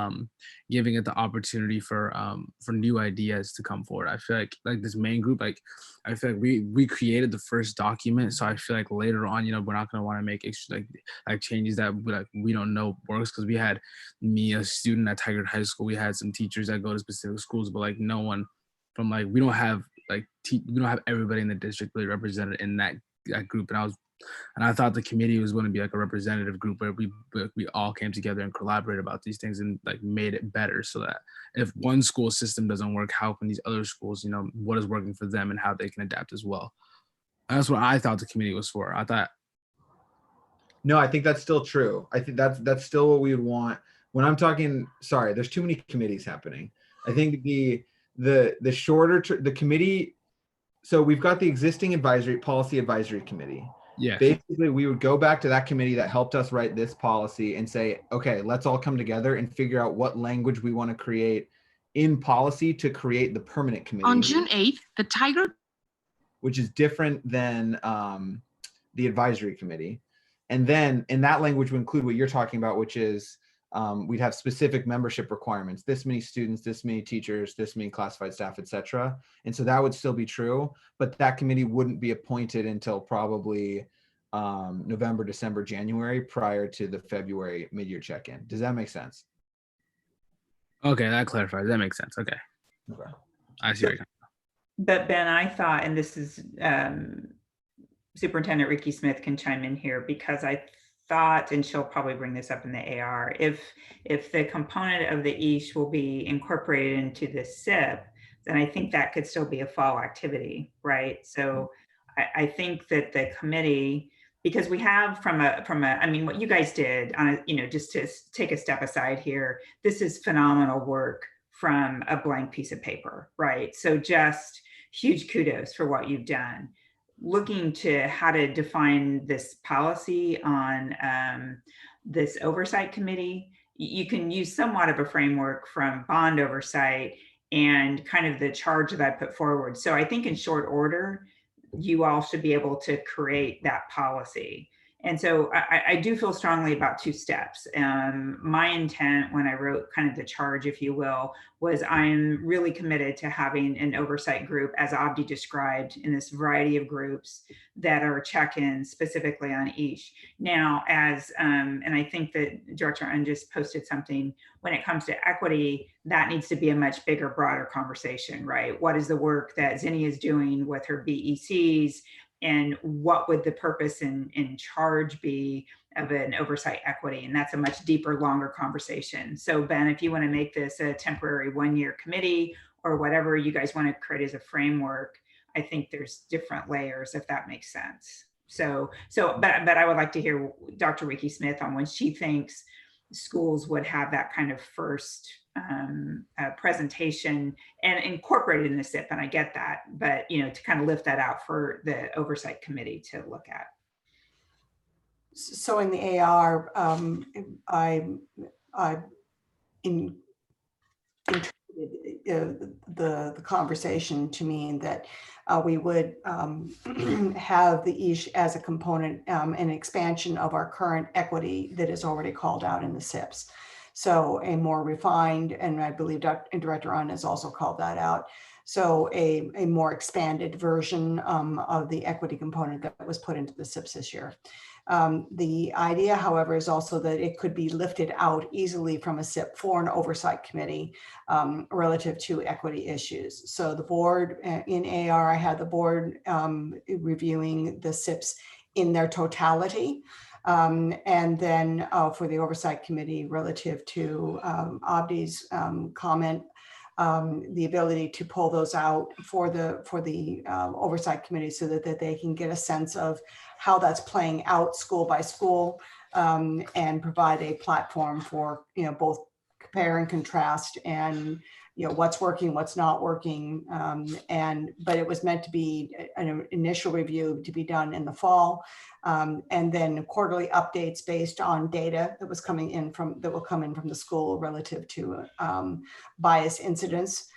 giving it the opportunity for new ideas to come forward. I feel like this main group, I feel like we created the first document, so I feel like later on, we're not going to want to make extra like changes that we don't know works, because we had me, a student at Tigard High School, we had some teachers that go to specific schools, but like no one from we don't have we don't have everybody in the district really represented in that group, and I thought the committee was going to be like a representative group where we all came together and collaborated about these things and like made it better, so that if one school system doesn't work, how can these other schools, what is working for them and how they can adapt as well. And that's what I thought the committee was for. I thought. No, I think that's still true. I think that's still what we would want. When I'm talking, sorry, there's too many committees happening. I think the shorter the committee. So we've got the existing policy advisory committee. Yeah. Basically, we would go back to that committee that helped us write this policy and say, okay, let's all come together and figure out what language we want to create in policy to create the permanent committee. On June 8th, the Tigard, which is different than the advisory committee. And then in that language would include what you're talking about, which is we'd have specific membership requirements, this many students, this many teachers, this many classified staff, etc. And so that would still be true, but that committee wouldn't be appointed until probably November, December, January, prior to the February mid-year check-in. Does that make sense? Okay, that clarifies. That makes sense. Okay. I see. But Ben, I thought, and this is Superintendent Ricky Smith can chime in here, because I thought, and she'll probably bring this up in the AR, if the component of the EASH will be incorporated into the SIP, then I think that could still be a fall activity, right? So I think that the committee, because we have from a, I mean, what you guys did on a, just to take a step aside here, this is phenomenal work from a blank piece of paper, right? So just huge kudos for what you've done. Looking to how to define this policy on this oversight committee, you can use somewhat of a framework from bond oversight and kind of the charge that I put forward. So I think in short order, you all should be able to create that policy. And so I do feel strongly about two steps. My intent when I wrote kind of the charge, if you will, was I'm really committed to having an oversight group, as Abdi described, in this variety of groups that are check-ins specifically on each. Now, as, and I think that Director Un just posted something, when it comes to equity, that needs to be a much bigger, broader conversation, right? What is the work that Zinnia is doing with her BECs? And what would the purpose and charge be of an oversight equity? And that's a much deeper, longer conversation. So Ben, if you want to make this a temporary one-year committee or whatever you guys want to create as a framework, I think there's different layers, if that makes sense. But I would like to hear Dr. Ricky Smith on when she thinks schools would have that kind of first presentation and incorporated in the SIP, and I get that, but to kind of lift that out for the oversight committee to look at. So in the AR, I interpreted the conversation to mean that we would have the EASH as a component, an expansion of our current equity that is already called out in the SIPs. So a more refined, and I believe Director Un has also called that out. So a more expanded version of the equity component that was put into the SIPs this year. The idea, however, is also that it could be lifted out easily from a SIP for an oversight committee relative to equity issues. So the board in AR, I had the board reviewing the SIPs in their totality. And then for the oversight committee relative to Abdi's comment, the ability to pull those out for the oversight committee so that they can get a sense of how that's playing out school by school, and provide a platform for both compare and contrast and what's working, what's not working, but it was meant to be an initial review to be done in the fall, and then quarterly updates based on data that will come in from the school relative to bias incidents.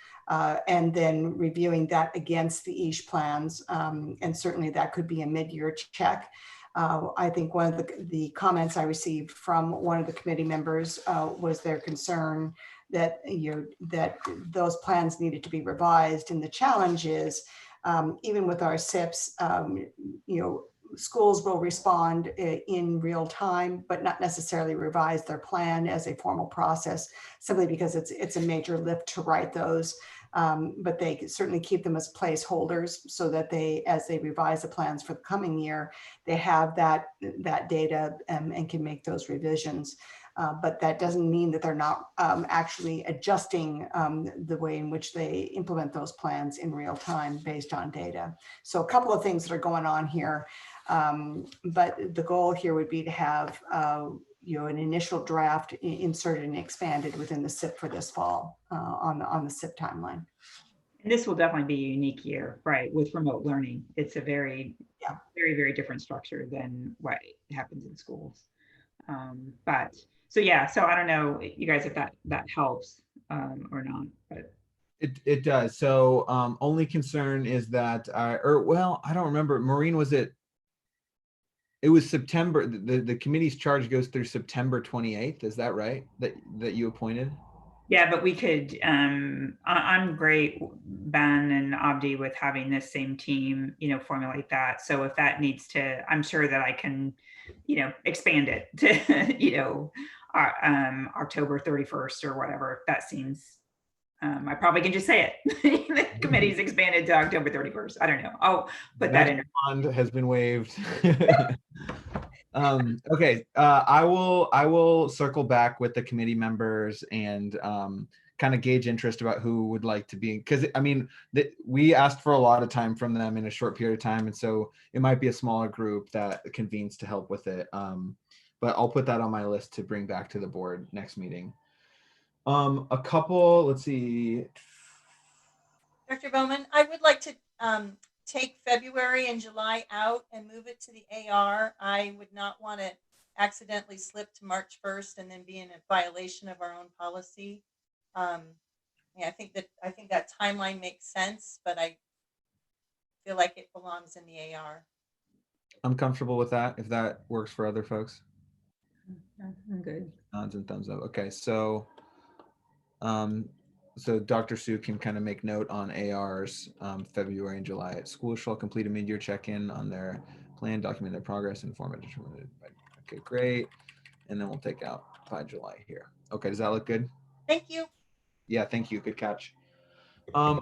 and then reviewing that against the EASH plans. And certainly that could be a mid-year check. I think one of the comments I received from one of the committee members was their concern that that those plans needed to be revised. And the challenge is, even with our SIPs, schools will respond in real time, but not necessarily revise their plan as a formal process, simply because it's a major lift to write those. But they certainly keep them as placeholders so that as they revise the plans for the coming year, they have that data and can make those revisions. But that doesn't mean that they're not actually adjusting the way in which they implement those plans in real time based on data. So a couple of things that are going on here. But the goal here would be to have an initial draft inserted and expanded within the SIP for this fall on the SIP timeline. And this will definitely be a unique year, right? With remote learning, it's a very, very different structure than what happens in schools. So I don't know, you guys, if that helps or not, but. It does. So only concern is that, I don't remember, Maureen, it was September, the committee's charge goes through September 28th. Is that right? That you appointed? Yeah, but we could, I'm great, Ben and Abdi, with having this same team, formulate that. So if that needs to, I'm sure that I can, expand it to, October 31st or whatever, if that seems, I probably can just say it. The committee's expanded to October 31st. I don't know. I'll put that in. Bond has been waived. Okay, I will circle back with the committee members and kind of gauge interest about who would like to be, because I mean, we asked for a lot of time from them in a short period of time, and so it might be a smaller group that convenes to help with it. But I'll put that on my list to bring back to the board next meeting. A couple, let's see. Dr. Bowman, I would like to take February and July out and move it to the AR. I would not want to accidentally slip to March 1st and then be in a violation of our own policy. I think that timeline makes sense, but I feel like it belongs in the AR. I'm comfortable with that, if that works for other folks. I'm good. Nods and thumbs up. Okay, so so Dr. Sue can kind of make note on ARs, February and July. Schools shall complete a mid-year check-in on their plan, document their progress, and format determined by. Okay, great. And then we'll take out by July here. Okay, does that look good? Thank you. Yeah, thank you. Good catch. A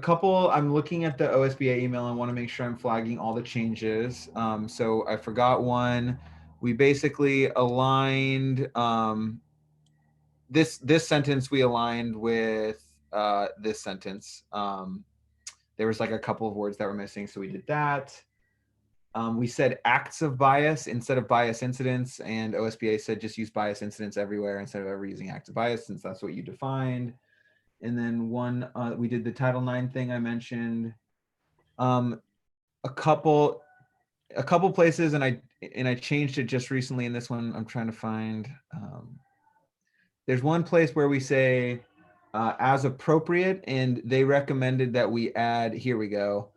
couple, I'm looking at the OSBA email. I want to make sure I'm flagging all the changes. So I forgot one. We basically aligned this sentence we aligned with this sentence. There was like a couple of words that were missing, so we did that. We said acts of bias instead of bias incidents, and OSBA said just use bias incidents everywhere instead of ever using acts of bias, since that's what you defined. And then we did the Title IX thing I mentioned. A couple places, and I changed it just recently in this one. I'm trying to find. There's one place where we say as appropriate, and they recommended that we add, here we go,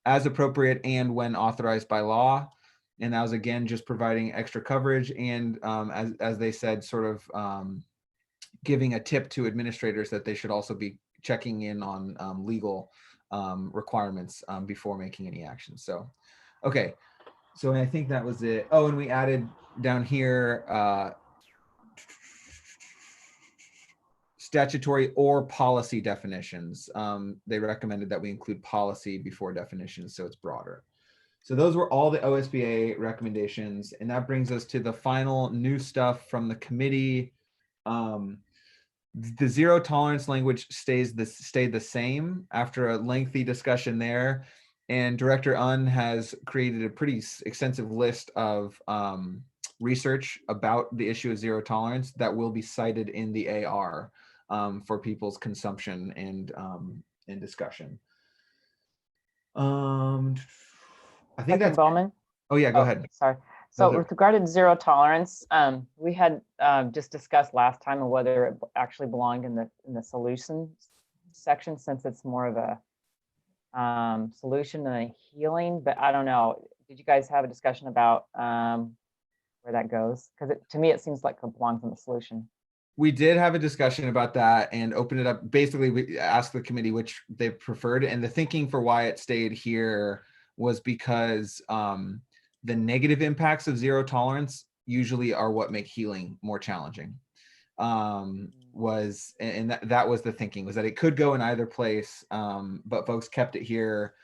as appropriate and when authorized by law. And that was, again, just providing extra coverage. And as they said, sort of giving a tip to administrators that they should also be checking in on legal requirements before making any action. So, okay. So I think that was it. Oh, and we added down here, statutory or policy definitions. They recommended that we include policy before definitions, so it's broader. So those were all the OSBA recommendations, and that brings us to the final new stuff from the committee. The zero tolerance language stayed the same after a lengthy discussion there, and Director Un has created a pretty extensive list of research about the issue of zero tolerance that will be cited in the AR for people's consumption and discussion. I think Dr. that's Bowman. Oh yeah, go ahead. Sorry. So with regard to zero tolerance, we had just discussed last time on whether it actually belonged in the solutions section since it's more of a solution than a healing, but I don't know. Did you guys have a discussion about where that goes? Because to me, it seems like it belongs in the solution. We did have a discussion about that and opened it up. Basically, we asked the committee which they preferred, and the thinking for why it stayed here was because the negative impacts of zero tolerance usually are what make healing more challenging. That was the thinking, was that it could go in either place, but folks kept it here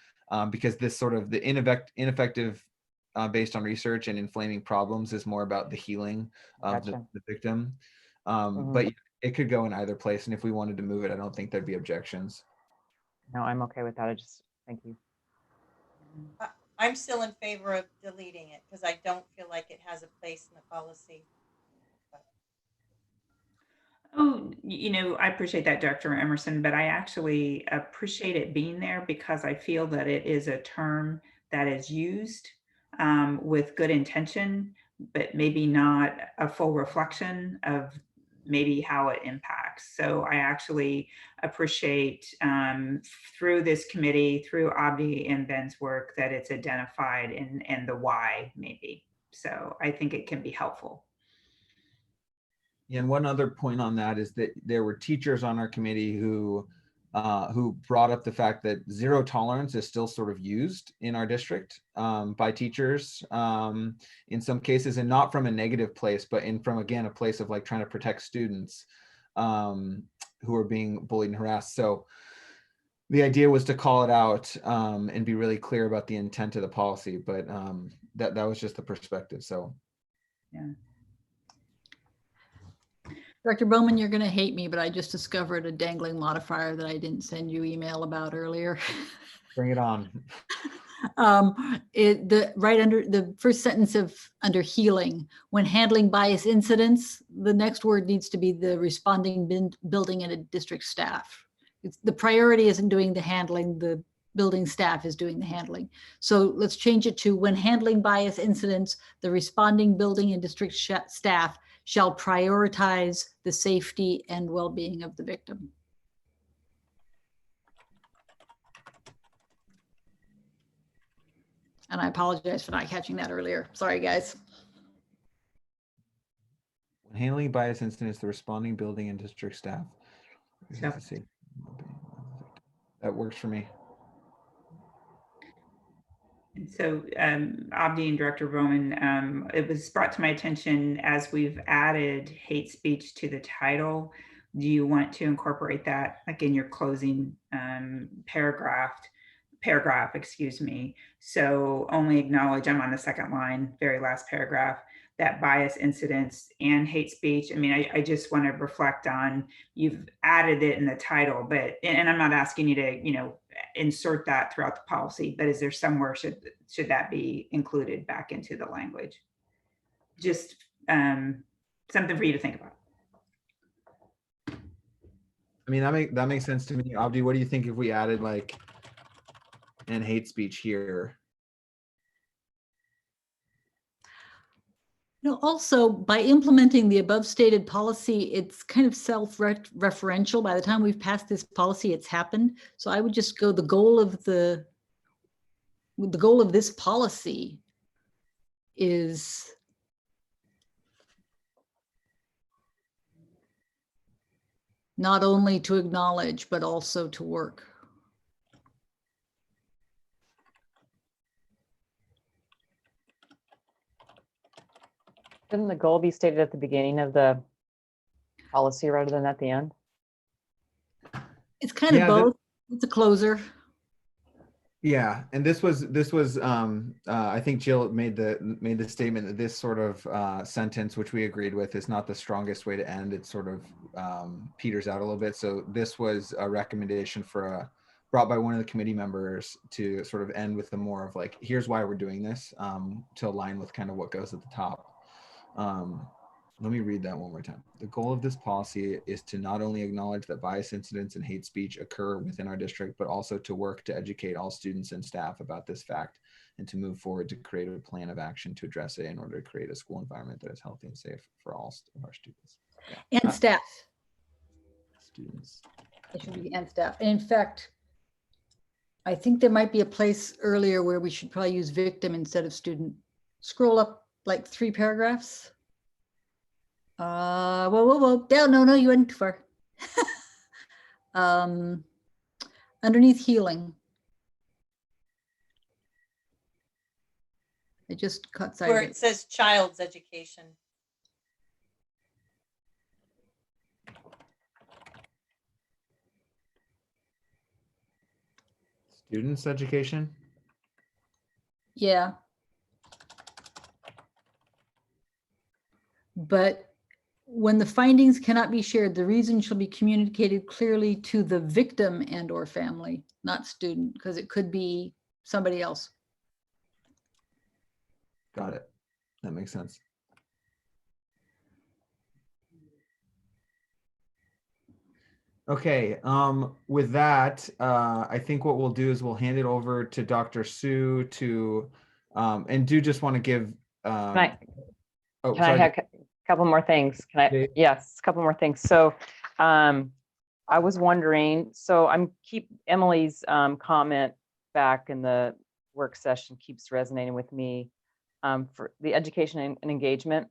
because this sort of the ineffective based on research and inflaming problems is more about the healing of Gotcha. the victim. But it could go in either place, and if we wanted to move it, I don't think there'd be objections. No, I'm okay with that. I just, thank you. I'm still in favor of deleting it because I don't feel like it has a place in the policy. Oh, I appreciate that, Dr. Emerson, but I actually appreciate it being there because I feel that it is a term that is used with good intention, but maybe not a full reflection of maybe how it impacts. So I actually appreciate through this committee, through Abdi and Ben's work, that it's identified and the why maybe. So I think it can be helpful. And one other point on that is that there were teachers on our committee who brought up the fact that zero tolerance is still sort of used in our district by teachers in some cases, and not from a negative place, but from, again, a place of like trying to protect students who are being bullied and harassed. So the idea was to call it out and be really clear about the intent of the policy, but that was just the perspective. So yeah. Director Bowman, you're going to hate me, but I just discovered a dangling modifier that I didn't send you email about earlier. Bring it on. Right under the first sentence of under healing, when handling bias incidents, the next word needs to be the responding building and a district staff. The priority isn't doing the handling, the building staff is doing the handling. So let's change it to when handling bias incidents, the responding building and district staff shall prioritize the safety and well-being of the victim. And I apologize for not catching that earlier. Sorry, guys. When handling bias incidents, the responding building and district staff. Yep. That works for me. And so Abdi and Director Bowman, it was brought to my attention as we've added hate speech to the title. Do you want to incorporate that like in your closing paragraph, excuse me. So only acknowledge, I'm on the second line, very last paragraph, that bias incidents and hate speech. I mean, I just want to reflect on, you've added it in the title, but, and I'm not asking you to, insert that throughout the policy, but is there somewhere should that be included back into the language? Just something for you to think about. I mean, that makes sense to me. Abdi, what do you think if we added like and hate speech here? Also, by implementing the above stated policy, it's kind of self-referential. By the time we've passed this policy, it's happened. So I would just go, the goal of this policy is not only to acknowledge, but also to work. Shouldn't the goal be stated at the beginning of the policy rather than at the end? It's kind of both. It's a closer. Yeah, and this was I think Jill made the statement that this sort of sentence, which we agreed with, is not the strongest way to end. It sort of peters out a little bit. So this was a recommendation brought by one of the committee members to sort of end with the more of like, here's why we're doing this, to align with kind of what goes at the top. Let me read that one more time. The goal of this policy is to not only acknowledge that bias incidents and hate speech occur within our district, but also to work to educate all students and staff about this fact and to move forward to create a plan of action to address it in order to create a school environment that is healthy and safe for all of our students. And staff. Students It should be and staff. In fact, I think there might be a place earlier where we should probably use victim instead of student. Scroll up like 3 paragraphs. Whoa, down, no, you went too far. Underneath healing. I just caught sight Where of it it. says child's education. Students' education. Yeah. But when the findings cannot be shared, the reason shall be communicated clearly to the victim and or family, not student, because it could be somebody else. Got it. That makes sense. Okay, with that, I think what we'll do is we'll hand it over to Dr. Sue to, and do just want to give, Can I sorry. have a couple more things? Can I? Okay. Yes, a couple more things. So I was wondering, so I'm Emily's comment back in the work session keeps resonating with me for the education and engagement.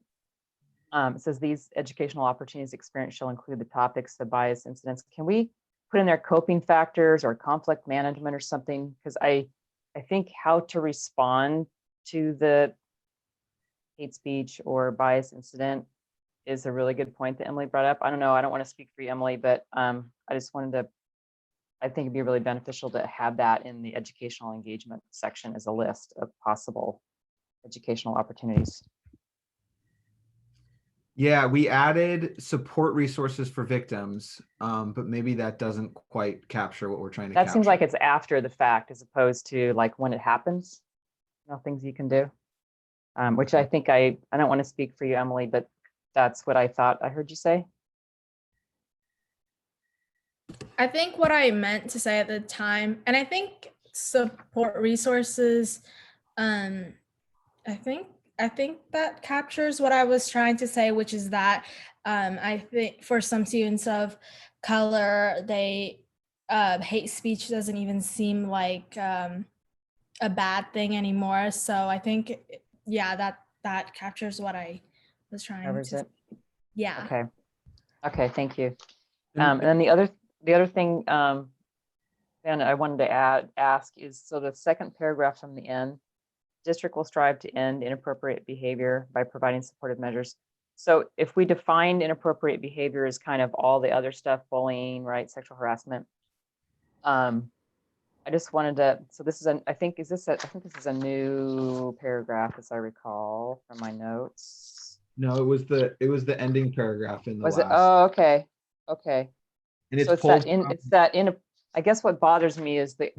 It says these educational opportunities experience shall include the topics, the bias incidents. Can we put in there coping factors or conflict management or something? Because I think how to respond to the hate speech or bias incident is a really good point that Emily brought up. I don't know, I don't want to speak for you, Emily, but I just wanted to, I think it'd be really beneficial to have that in the educational engagement section as a list of possible educational opportunities. Yeah, we added support resources for victims, but maybe that doesn't quite capture what we're trying to capture. That seems like it's after the fact as opposed to like when it happens, things you can do, which I think I don't want to speak for you, Emily, but that's what I thought I heard you say. I think what I meant to say at the time, and I think support resources, I think that captures what I was trying to say, which is that I think for some students of color, they hate speech doesn't even seem like a bad thing anymore. So I think, yeah, that captures what I was trying Covers to. it. Yeah. Okay, thank you. And then the other thing, and I wanted to ask is, so the second paragraph from the end, district will strive to end inappropriate behavior by providing supportive measures. So if we defined inappropriate behavior as kind of all the other stuff, bullying, right, sexual harassment, I just wanted to, so this is I think this is a new paragraph as I recall from my notes. No, it was the ending paragraph in the Was last. it? Oh, okay. And it's so it's that in I guess what bothers me is the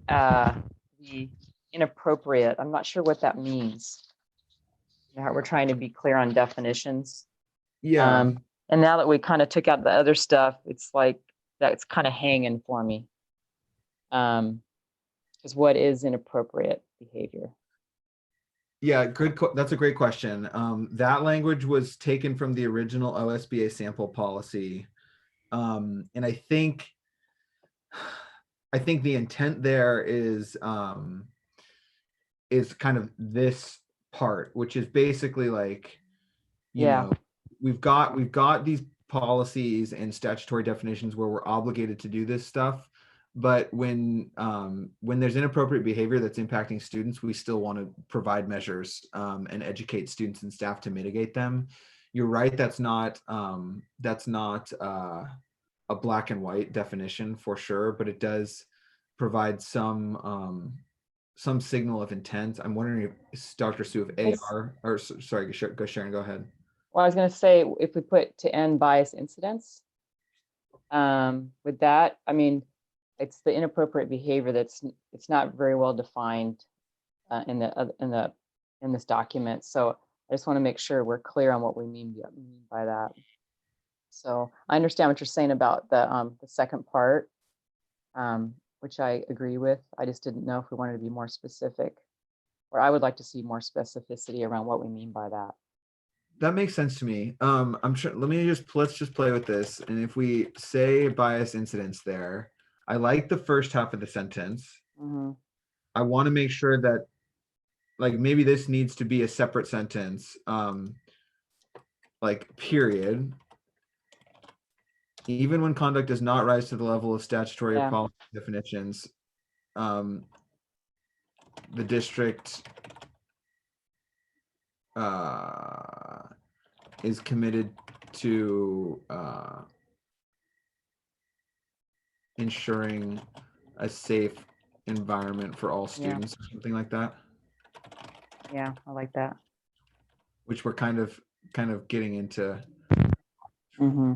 inappropriate. I'm not sure what that means. We're trying to be clear on definitions. Yeah. And now that we kind of took out the other stuff, it's like that's kind of hanging for me. Because what is inappropriate behavior? Yeah, that's a great question. That language was taken from the original OSBA sample policy. And I think the intent there is kind of this part, which is basically like, you know, we've got these policies and statutory definitions where we're obligated to do this stuff. But when there's inappropriate behavior that's impacting students, we still want to provide measures and educate students and staff to mitigate them. You're right, that's not a black and white definition for sure, but it does provide some signal of intent. I'm wondering if Dr. Sue, if AR, or sorry, go Sharon, go ahead. Well, I was going to say, if we put to end bias incidents, with that, I mean, it's the inappropriate behavior it's not very well defined in this document. So I just want to make sure we're clear on what we mean by that. So I understand what you're saying about the second part, which I agree with. I just didn't know if we wanted to be more specific, or I would like to see more specificity around what we mean by that. That makes sense to me. I'm sure. Let's just play with this. And if we say bias incidents there, I like the first half of the sentence. Mhm. I want to make sure that, like, maybe this needs to be a separate sentence, like period. Even when conduct does not rise to the level of statutory or Yeah. policy definitions, the district is committed to ensuring a safe environment for all students, or something like that. Yeah, I like that. Which we're kind of getting into. Mm-hmm.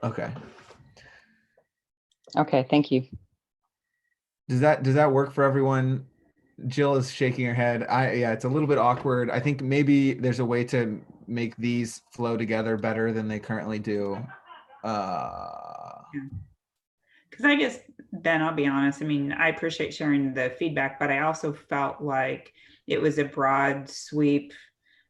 Okay. Okay, thank you. Does that work for everyone? Jill is shaking her head. Yeah, it's a little bit awkward. I think maybe there's a way to make these flow together better than they currently do. Because I guess, Ben, I'll be honest, I mean, I appreciate sharing the feedback, but I also felt like it was a broad sweep.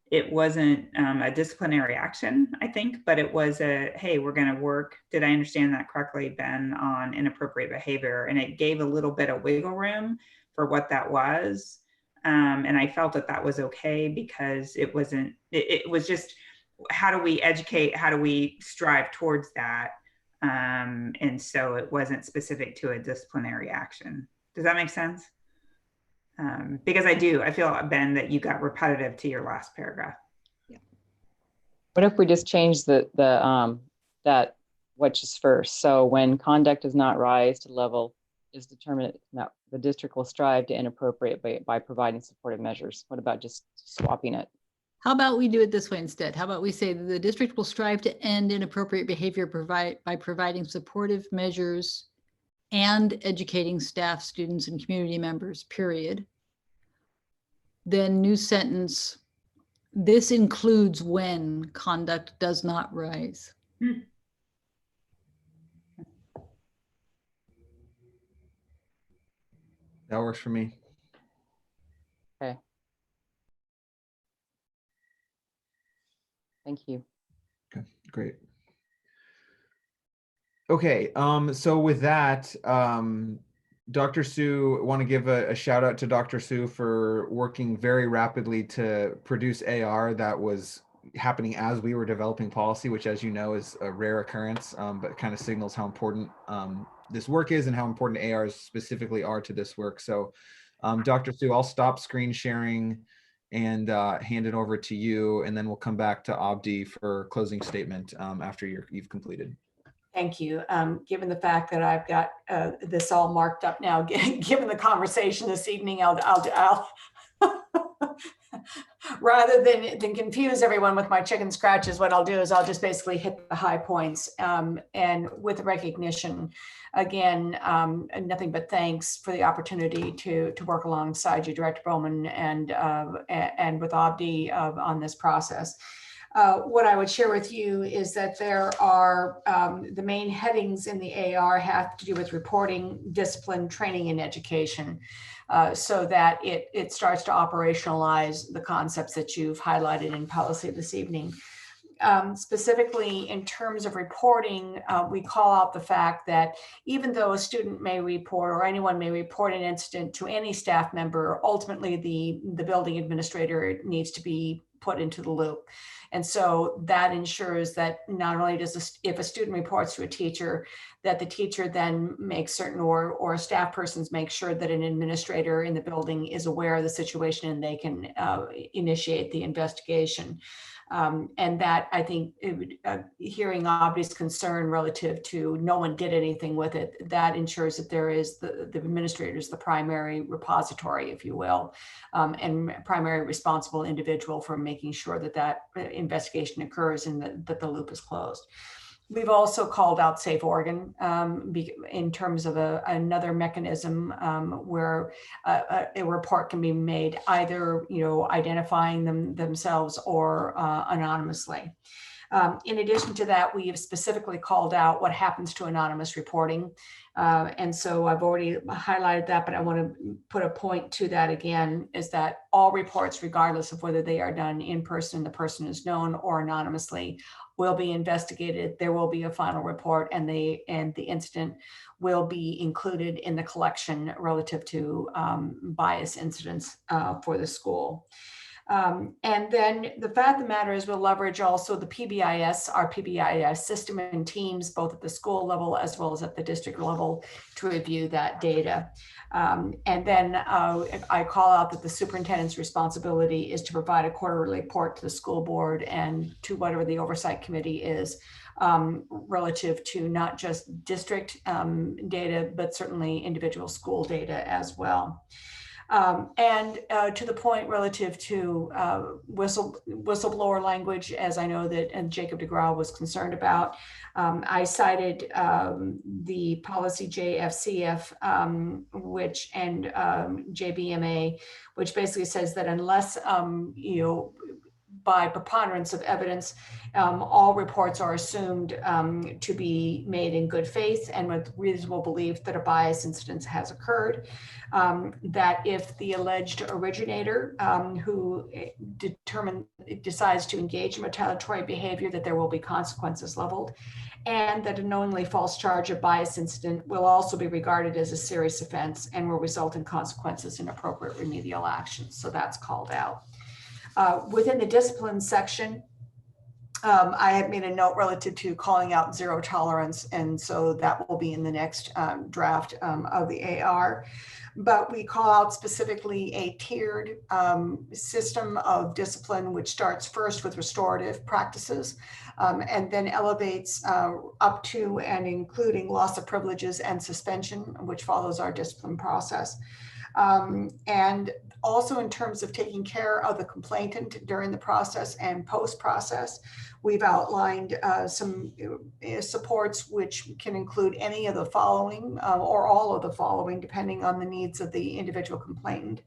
It wasn't a disciplinary action, I think, but it was a, hey, we're going to work. Did I understand that correctly, Ben, on inappropriate behavior? And it gave a little bit of wiggle room for what that was. And I felt that was okay, because it wasn't, it was just, how do we educate? How do we strive towards that? And so it wasn't specific to a disciplinary action. Does that make sense? Because I feel, Ben, that you got repetitive to your last paragraph. Yeah. What if we just change that which is first? So when conduct does not rise to level is determined, no, the district will strive to inappropriate by providing supportive measures. What about just swapping it? How about we do it this way instead? How about we say that the district will strive to end inappropriate behavior by providing supportive measures and educating staff, students, and community members, period. Then new sentence, this includes when conduct does not rise. That works for me. Okay. Thank you. Okay, great. Okay, so with that, Dr. Sue, want to give a shout out to Dr. Sue for working very rapidly to produce AR that was happening as we were developing policy, which, as you know, is a rare occurrence, but kind of signals how important this work is and how important ARs specifically are to this work. So Dr. Sue, I'll stop screen sharing and hand it over to you, and then we'll come back to Abdi for closing statement after you've completed. Thank you. Given the fact that I've got this all marked up now, given the conversation this evening, I'll rather than confuse everyone with my chicken scratches, what I'll do is I'll just basically hit the high points, and with recognition, again, nothing but thanks for the opportunity to work alongside you, Director Bowman, and with Abdi on this process. What I would share with you is that there are the main headings in the AR have to do with reporting, discipline, training, and education, so that it starts to operationalize the concepts that you've highlighted in policy this evening. Specifically in terms of reporting, we call out the fact that even though a student may report or anyone may report an incident to any staff member, ultimately the building administrator needs to be put into the loop. And so that ensures that not only does if a student reports to a teacher, that the teacher then makes certain or staff persons make sure that an administrator in the building is aware of the situation and they can initiate the investigation. And that, I think, hearing Abdi's concern relative to no one did anything with it, that ensures that there is the administrator is the primary repository, if you will, and primary responsible individual for making sure that that investigation occurs and that the loop is closed. We've also called out Safe Oregon in terms of another mechanism where a report can be made either, identifying themselves or anonymously. In addition to that, we have specifically called out what happens to anonymous reporting. And so I've already highlighted that, but I want to put a point to that again, is that all reports, regardless of whether they are done in person, the person is known, or anonymously, will be investigated. There will be a final report, and the incident will be included in the collection relative to bias incidents for the school. And then the fact of the matter is we'll leverage also the PBIS, our PBIS system and teams, both at the school level as well as at the district level, to review that data. And then I call out that the superintendent's responsibility is to provide a quarterly report to the school board and to whatever the oversight committee is, relative to not just district data, but certainly individual school data as well. And to the point relative to whistleblower language, as I know that Jacob DeGraw was concerned about, I cited the policy JFCF, which and JBMA, which basically says that unless by preponderance of evidence, all reports are assumed to be made in good faith and with reasonable belief that a bias incident has occurred. That if the alleged originator who decides to engage in retaliatory behavior, that there will be consequences leveled, and that a knowingly false charge of bias incident will also be regarded as a serious offense and will result in consequences and appropriate remedial actions. So that's called out. Within the discipline section, I have made a note relative to calling out zero tolerance, and so that will be in the next draft of the AR. But we call out specifically a tiered system of discipline, which starts first with restorative practices and then elevates up to and including loss of privileges and suspension, which follows our discipline process. And also in terms of taking care of the complainant during the process and post-process, we've outlined some supports which can include any of the following or all of the following, depending on the needs of the individual complainant.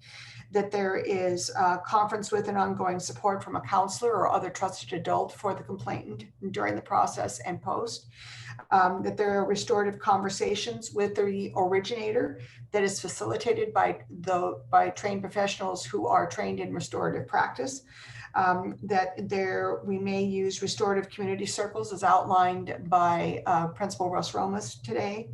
That there is conference with and ongoing support from a counselor or other trusted adult for the complainant during the process and post. That there are restorative conversations with the originator that is facilitated by trained professionals who are trained in restorative practice. That we may use restorative community circles as outlined by Principal Russ Romas today.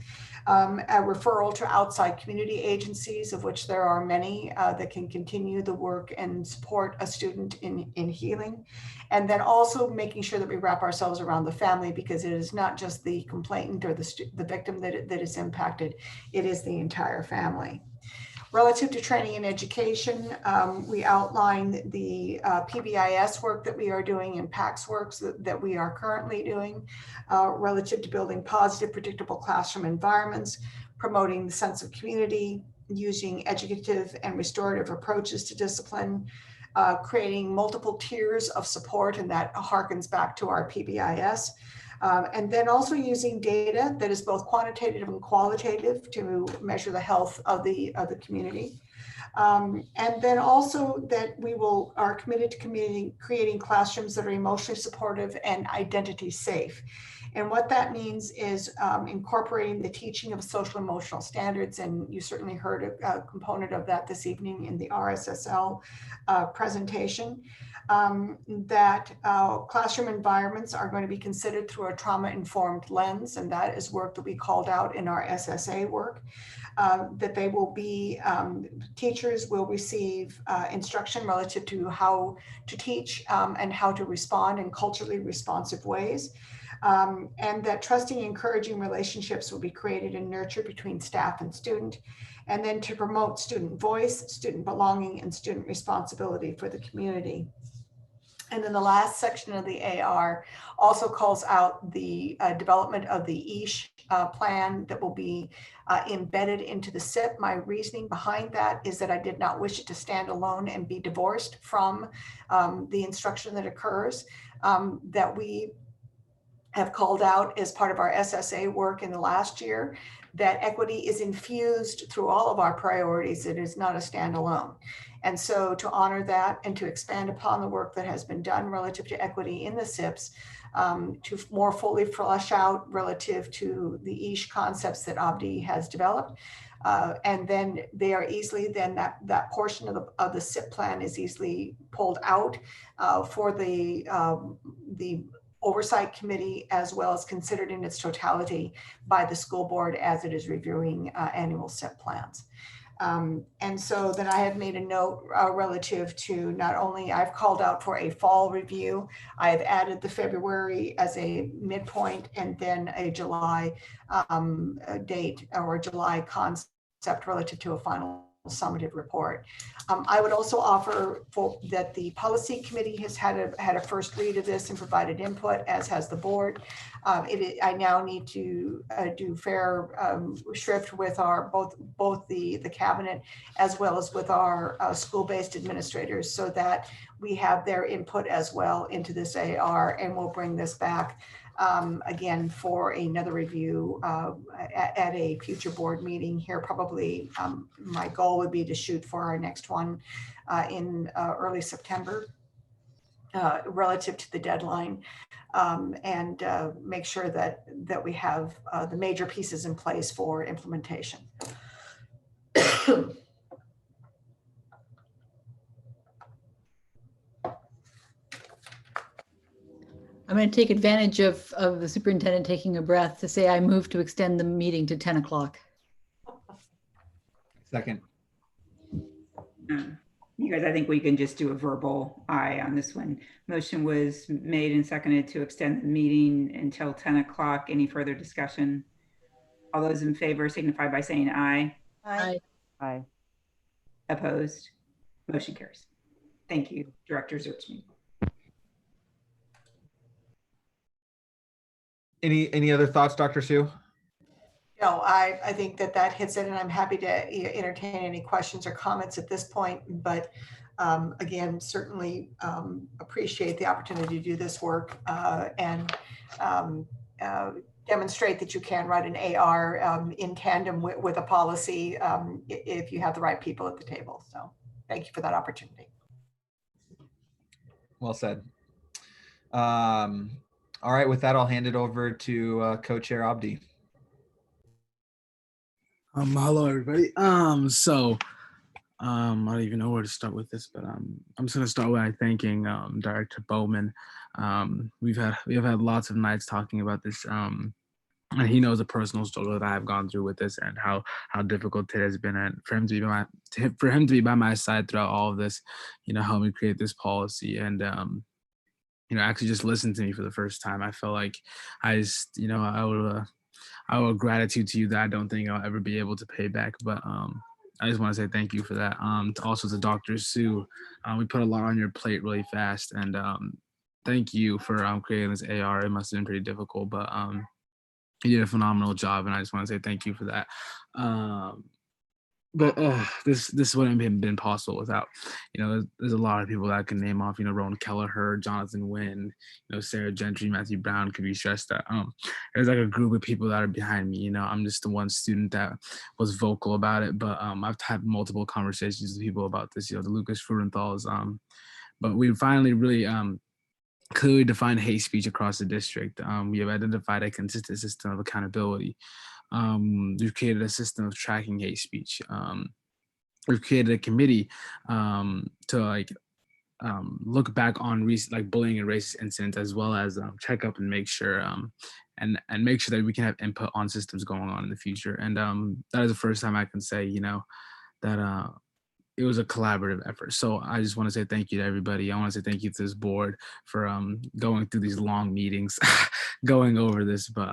A referral to outside community agencies, of which there are many that can continue the work and support a student in healing. And then also making sure that we wrap ourselves around the family, because it is not just the complainant or the victim that is impacted, it is the entire family. Relative to training and education, we outline the PBIS work that we are doing and PACS works that we are currently doing relative to building positive, predictable classroom environments, promoting the sense of community, using educative and restorative approaches to discipline, creating multiple tiers of support, and that harkens back to our PBIS. And then also using data that is both quantitative and qualitative to measure the health of the community. And then also that we are committed to creating classrooms that are emotionally supportive and identity safe. And what that means is incorporating the teaching of social emotional standards. And you certainly heard a component of that this evening in the RSSL presentation. That classroom environments are going to be considered through a trauma-informed lens, and that is work that we called out in our SSA work. That they will be, teachers will receive instruction relative to how to teach and how to respond in culturally responsive ways. And that trusting, encouraging relationships will be created and nurtured between staff and student. And then to promote student voice, student belonging, and student responsibility for the community. And then the last section of the AR also calls out the development of the EASH plan that will be embedded into the SIP. My reasoning behind that is that I did not wish it to stand alone and be divorced from the instruction that occurs, that we have called out as part of our SSA work in the last year that equity is infused through all of our priorities. It is not a standalone. And so to honor that and to expand upon the work that has been done relative to equity in the SIPs, to more fully flesh out relative to the ISH concepts that Abdi has developed. And then they are easily, then that portion of the SIP plan is easily pulled out for the Oversight Committee, as well as considered in its totality by the school board as it is reviewing annual SIP plans. And so then I have made a note relative to not only I've called out for a fall review, I have added the February as a midpoint and then a July date or July concept relative to a final summative report. I would also offer that the policy committee has had a first read of this and provided input, as has the board. I now need to do fair shrift with our both the cabinet as well as with our school-based administrators, so that we have their input as well into this AR, and we'll bring this back again for another review at a future board meeting here. Probably my goal would be to shoot for our next one in early September relative to the deadline, and make sure that we have the major pieces in place for implementation. I'm going to take advantage of the superintendent taking a breath to say I move to extend the meeting to 10 o'clock. Second. You guys, I think we can just do a verbal aye on this one. Motion was made and seconded to extend the meeting until 10 o'clock. Any further discussion? All those in favor signify by saying aye. Aye. Aye. Opposed? Motion carries. Thank you, Director Zertsman. Any other thoughts, Dr. Sue? No, I think that hits it, and I'm happy to entertain any questions or comments at this point. But again, certainly appreciate the opportunity to do this work and demonstrate that you can write an AR in tandem with a policy if you have the right people at the table. So thank you for that opportunity. Well said. All right, with that, I'll hand it over to Co-Chair Abdi. Hello, everybody. I don't even know where to start with this, but I'm just gonna start by thanking Director Bowman. We've had lots of nights talking about this, and he knows the personal struggle that I've gone through with this and how difficult it has been, and for him to be by my side throughout all of this, help me create this policy and actually just listen to me for the first time. I felt like I just, I owe gratitude to you that I don't think I'll ever be able to pay back. But I just want to say thank you for that. Also to Dr. Sue, we put a lot on your plate really fast, and thank you for creating this AR. It must have been pretty difficult, but you did a phenomenal job, and I just want to say thank you for that. But this wouldn't have been possible without, there's a lot of people that I can name off, Rowan Kelleher, Jonathan Wynn, Sarah Gentry, Matthew Brown could be stressed that there's like a group of people that are behind me. I'm just the one student that was vocal about it, but I've had multiple conversations with people about this, the Lucas Frudenthal's, but we finally really clearly defined hate speech across the district. We have identified a consistent system of accountability. We've created a system of tracking hate speech. We've created a committee to look back on recent bullying and racist incidents, as well as check up and make sure and make sure that we can have input on systems going on in the future. And that is the first time I can say that it was a collaborative effort. So I just want to say thank you to everybody. I want to say thank you to this board for going through these long meetings, going over this. But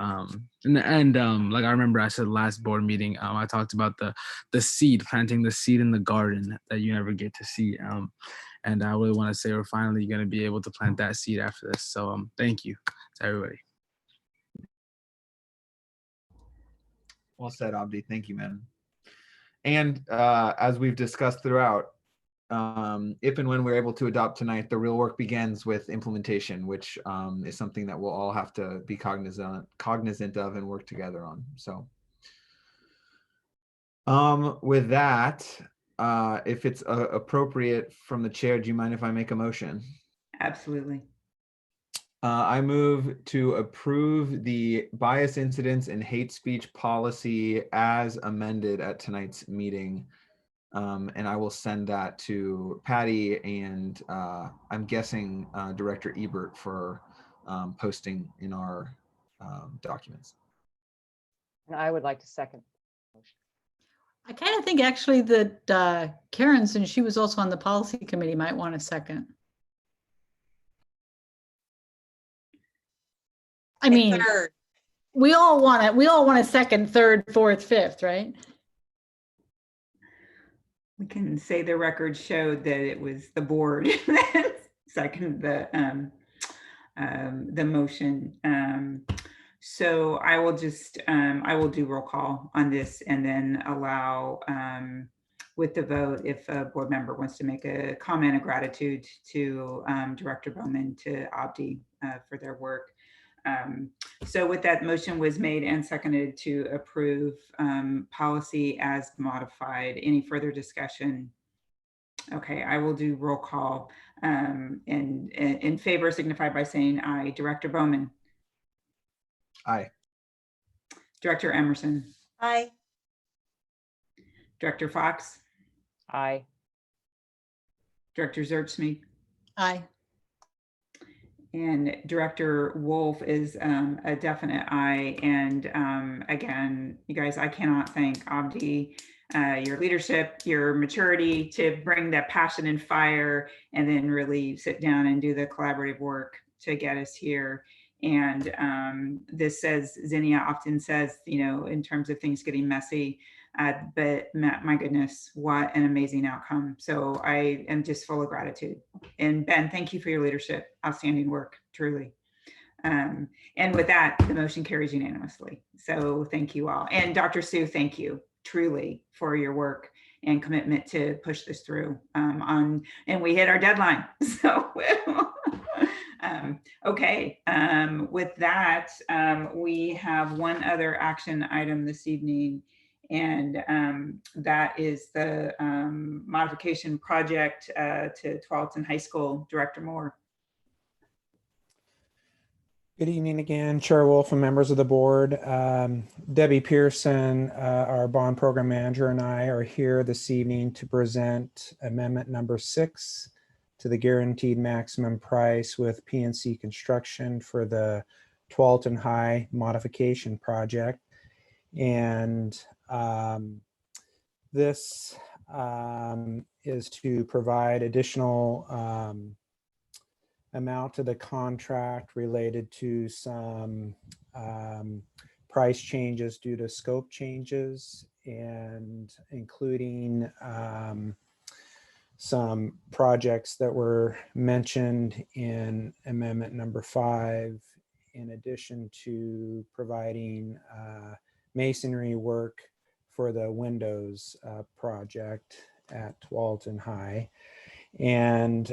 in the end, like I remember I said last board meeting, I talked about the seed, planting the seed in the garden that you never get to see. And I really want to say we're finally going to be able to plant that seed after this. So thank you to everybody. Well said, Abdi. Thank you, man. And as we've discussed throughout, if and when we're able to adopt tonight, the real work begins with implementation, which is something that we'll all have to be cognizant of and work together on. So with that, if it's appropriate from the chair, do you mind if I make a motion? Absolutely. I move to approve the bias incidents and hate speech policy as amended at tonight's meeting. And I will send that to Patty and I'm guessing Director Ebert for posting in our documents. And I would like to second the motion. I kind of think actually that Karen, since she was also on the policy committee, might want a second. I mean, Third. we all want a second, third, fourth, fifth, right? We can say the record showed that it was the board that seconded the motion. So I will just, I will do roll call on this and then allow with the vote, if a board member wants to make a comment of gratitude to Director Bowman, to Abdi for their work. So with that, motion was made and seconded to approve policy as modified. Any further discussion? Okay, I will do roll call. And in favor signify by saying aye. Director Bowman. Aye. Director Emerson. Aye. Director Fox. Aye. Director Zertsmeet. Aye. And Director Wolf is a definite aye. And again, you guys, I cannot thank Abdi, your leadership, your maturity to bring that passion and fire and then really sit down and do the collaborative work to get us here. And this says, Zinnia often says, you know, in terms of things getting messy, but my goodness, what an amazing outcome. So I am just full of gratitude. And Ben, thank you for your leadership. Outstanding work, truly. And with that, the motion carries unanimously. So thank you all. And Dr. Sue, thank you truly for your work and commitment to push this through and we hit our deadline. So okay, with that, we have one other action item this evening, and that is the modification project to Tualatin High School. Director Moore. Good evening again, Chair Wolf and members of the board. Debbie Pearson, our bond program manager, and I are here this evening to present amendment number 6 to the guaranteed maximum price with PNC Construction for the Tualatin High modification project. And this is to provide additional amount to the contract related to some price changes due to scope changes, and including some projects that were mentioned in amendment number 5, in addition to providing masonry work for the windows project at Tualatin High. And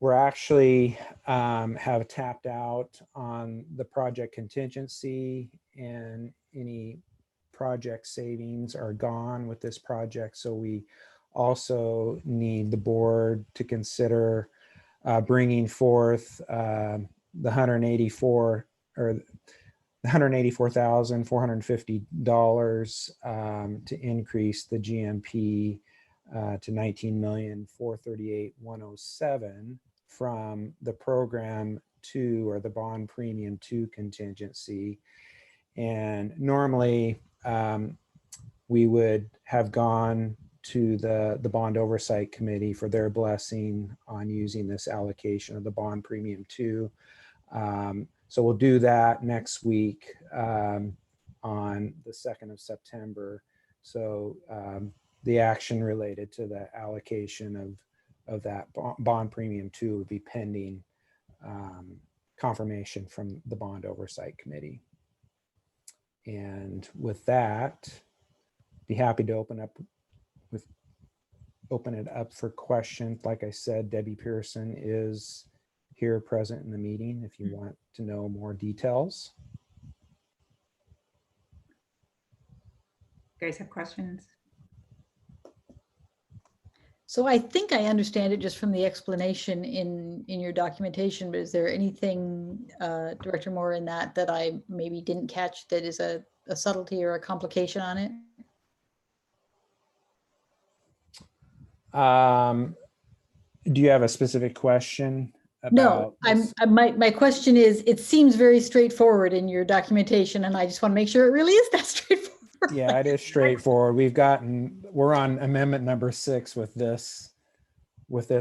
we're actually have tapped out on the project contingency, and any project savings are gone with this project. So we also need the board to consider bringing forth the $184,450 to increase the GMP to $19,438,107 from the program 2, or the bond premium 2 contingency. And normally we would have gone to the bond oversight committee for their blessing on using this allocation of the bond premium 2. So we'll do that next week on the 2nd of September. So the action related to the allocation of that bond premium 2 would be pending confirmation from the bond oversight committee. And with that, be happy to open up with open it up for questions. Like I said, Debbie Pearson is here present in the meeting if you want to know more details. You guys have questions? So I think I understand it just from the explanation in your documentation, but is there anything, Director Moore, in that I maybe didn't catch that is a subtlety or a complication on it? Do you have a specific question about No, this? my question is, it seems very straightforward in your documentation, and I just want to make sure it really is that straightforward. Yeah, it is straightforward. We're on amendment number 6 with this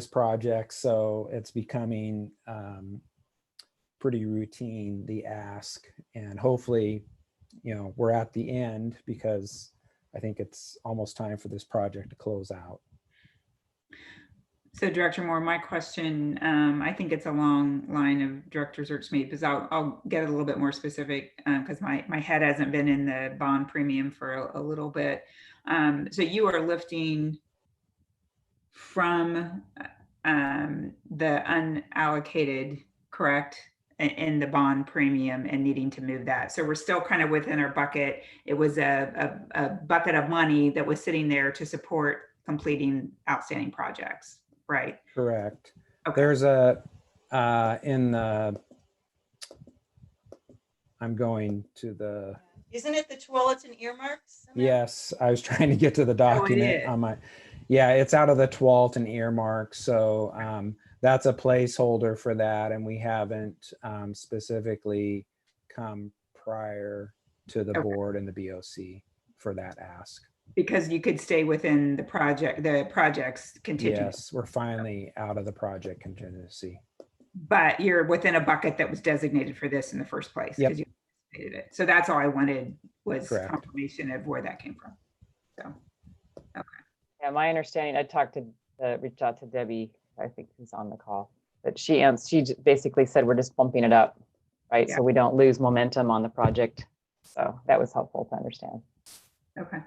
project, so it's becoming pretty routine, the ask, and hopefully, we're at the end because I think it's almost time for this project to close out. So Director Moore, my question, I think it's a long line of Director Zertsmead, because I'll get a little bit more specific because my head hasn't been in the bond premium for a little bit. So you are lifting from the unallocated, correct, in the bond premium and needing to move that. So we're still kind of within our bucket. It was a bucket of money that was sitting there to support completing outstanding projects. Right. Correct. Okay. There's I'm going to the. Isn't it the Tualatin earmarks? Yes, I was trying to get to the document on my. Yeah, it's out of the Tualatin earmark. So that's a placeholder for that. And we haven't specifically come prior to the board and the BOC for that ask. Because you could stay within the project's contingency. Yes, we're finally out of the project contingency. But you're within a bucket that was designated for this in the first place. Yep. Because you anticipated it. So that's all I wanted was Correct. confirmation of where that came from. So, okay. Yeah, my understanding, I reached out to Debbie, I think who's on the call, but she basically said we're just bumping it up, right? Yeah. So we don't lose momentum on the project. So that was helpful to understand. Okay.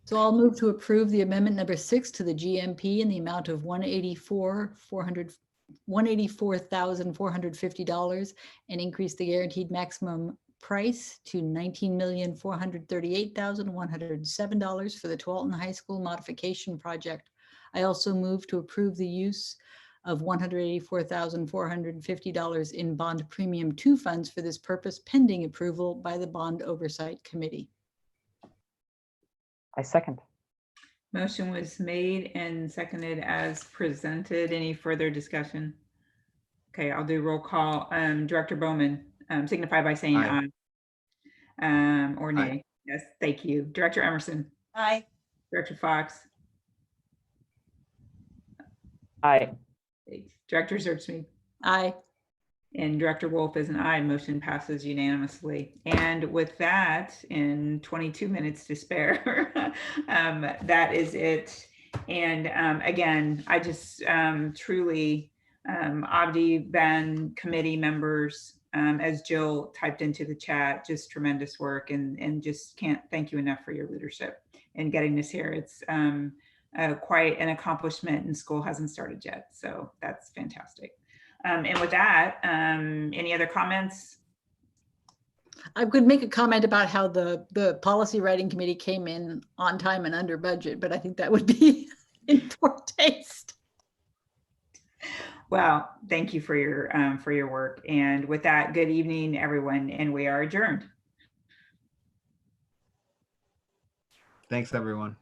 So I'll move to approve the amendment number 6 to the GMP in the amount of $184,450 and increase the guaranteed maximum price to $19,438,107 for the Tualatin High School modification project. I also move to approve the use of $184,450 in bond premium 2 funds for this purpose pending approval by the Bond Oversight Committee. I second. Motion was made and seconded as presented. Any further discussion? Okay, I'll do roll call. Director Bowman, signify by saying aye. Or nay. Aye. Yes, thank you. Director Emerson. Aye. Director Fox. Aye. Director Zertsmead. Aye. And Director Wolf is an aye. Motion passes unanimously. And with that, in 22 minutes to spare, that is it. And again, I just truly, Abdi, Ben, committee members, as Jill typed into the chat, just tremendous work, and just can't thank you enough for your leadership in getting this here. It's quite an accomplishment, and school hasn't started yet. So that's fantastic. And with that, any other comments? I could make a comment about how the policy writing committee came in on time and under budget, but I think that would be in poor taste. Well, thank you for your work. And with that, good evening, everyone, and we are adjourned. Thanks, everyone.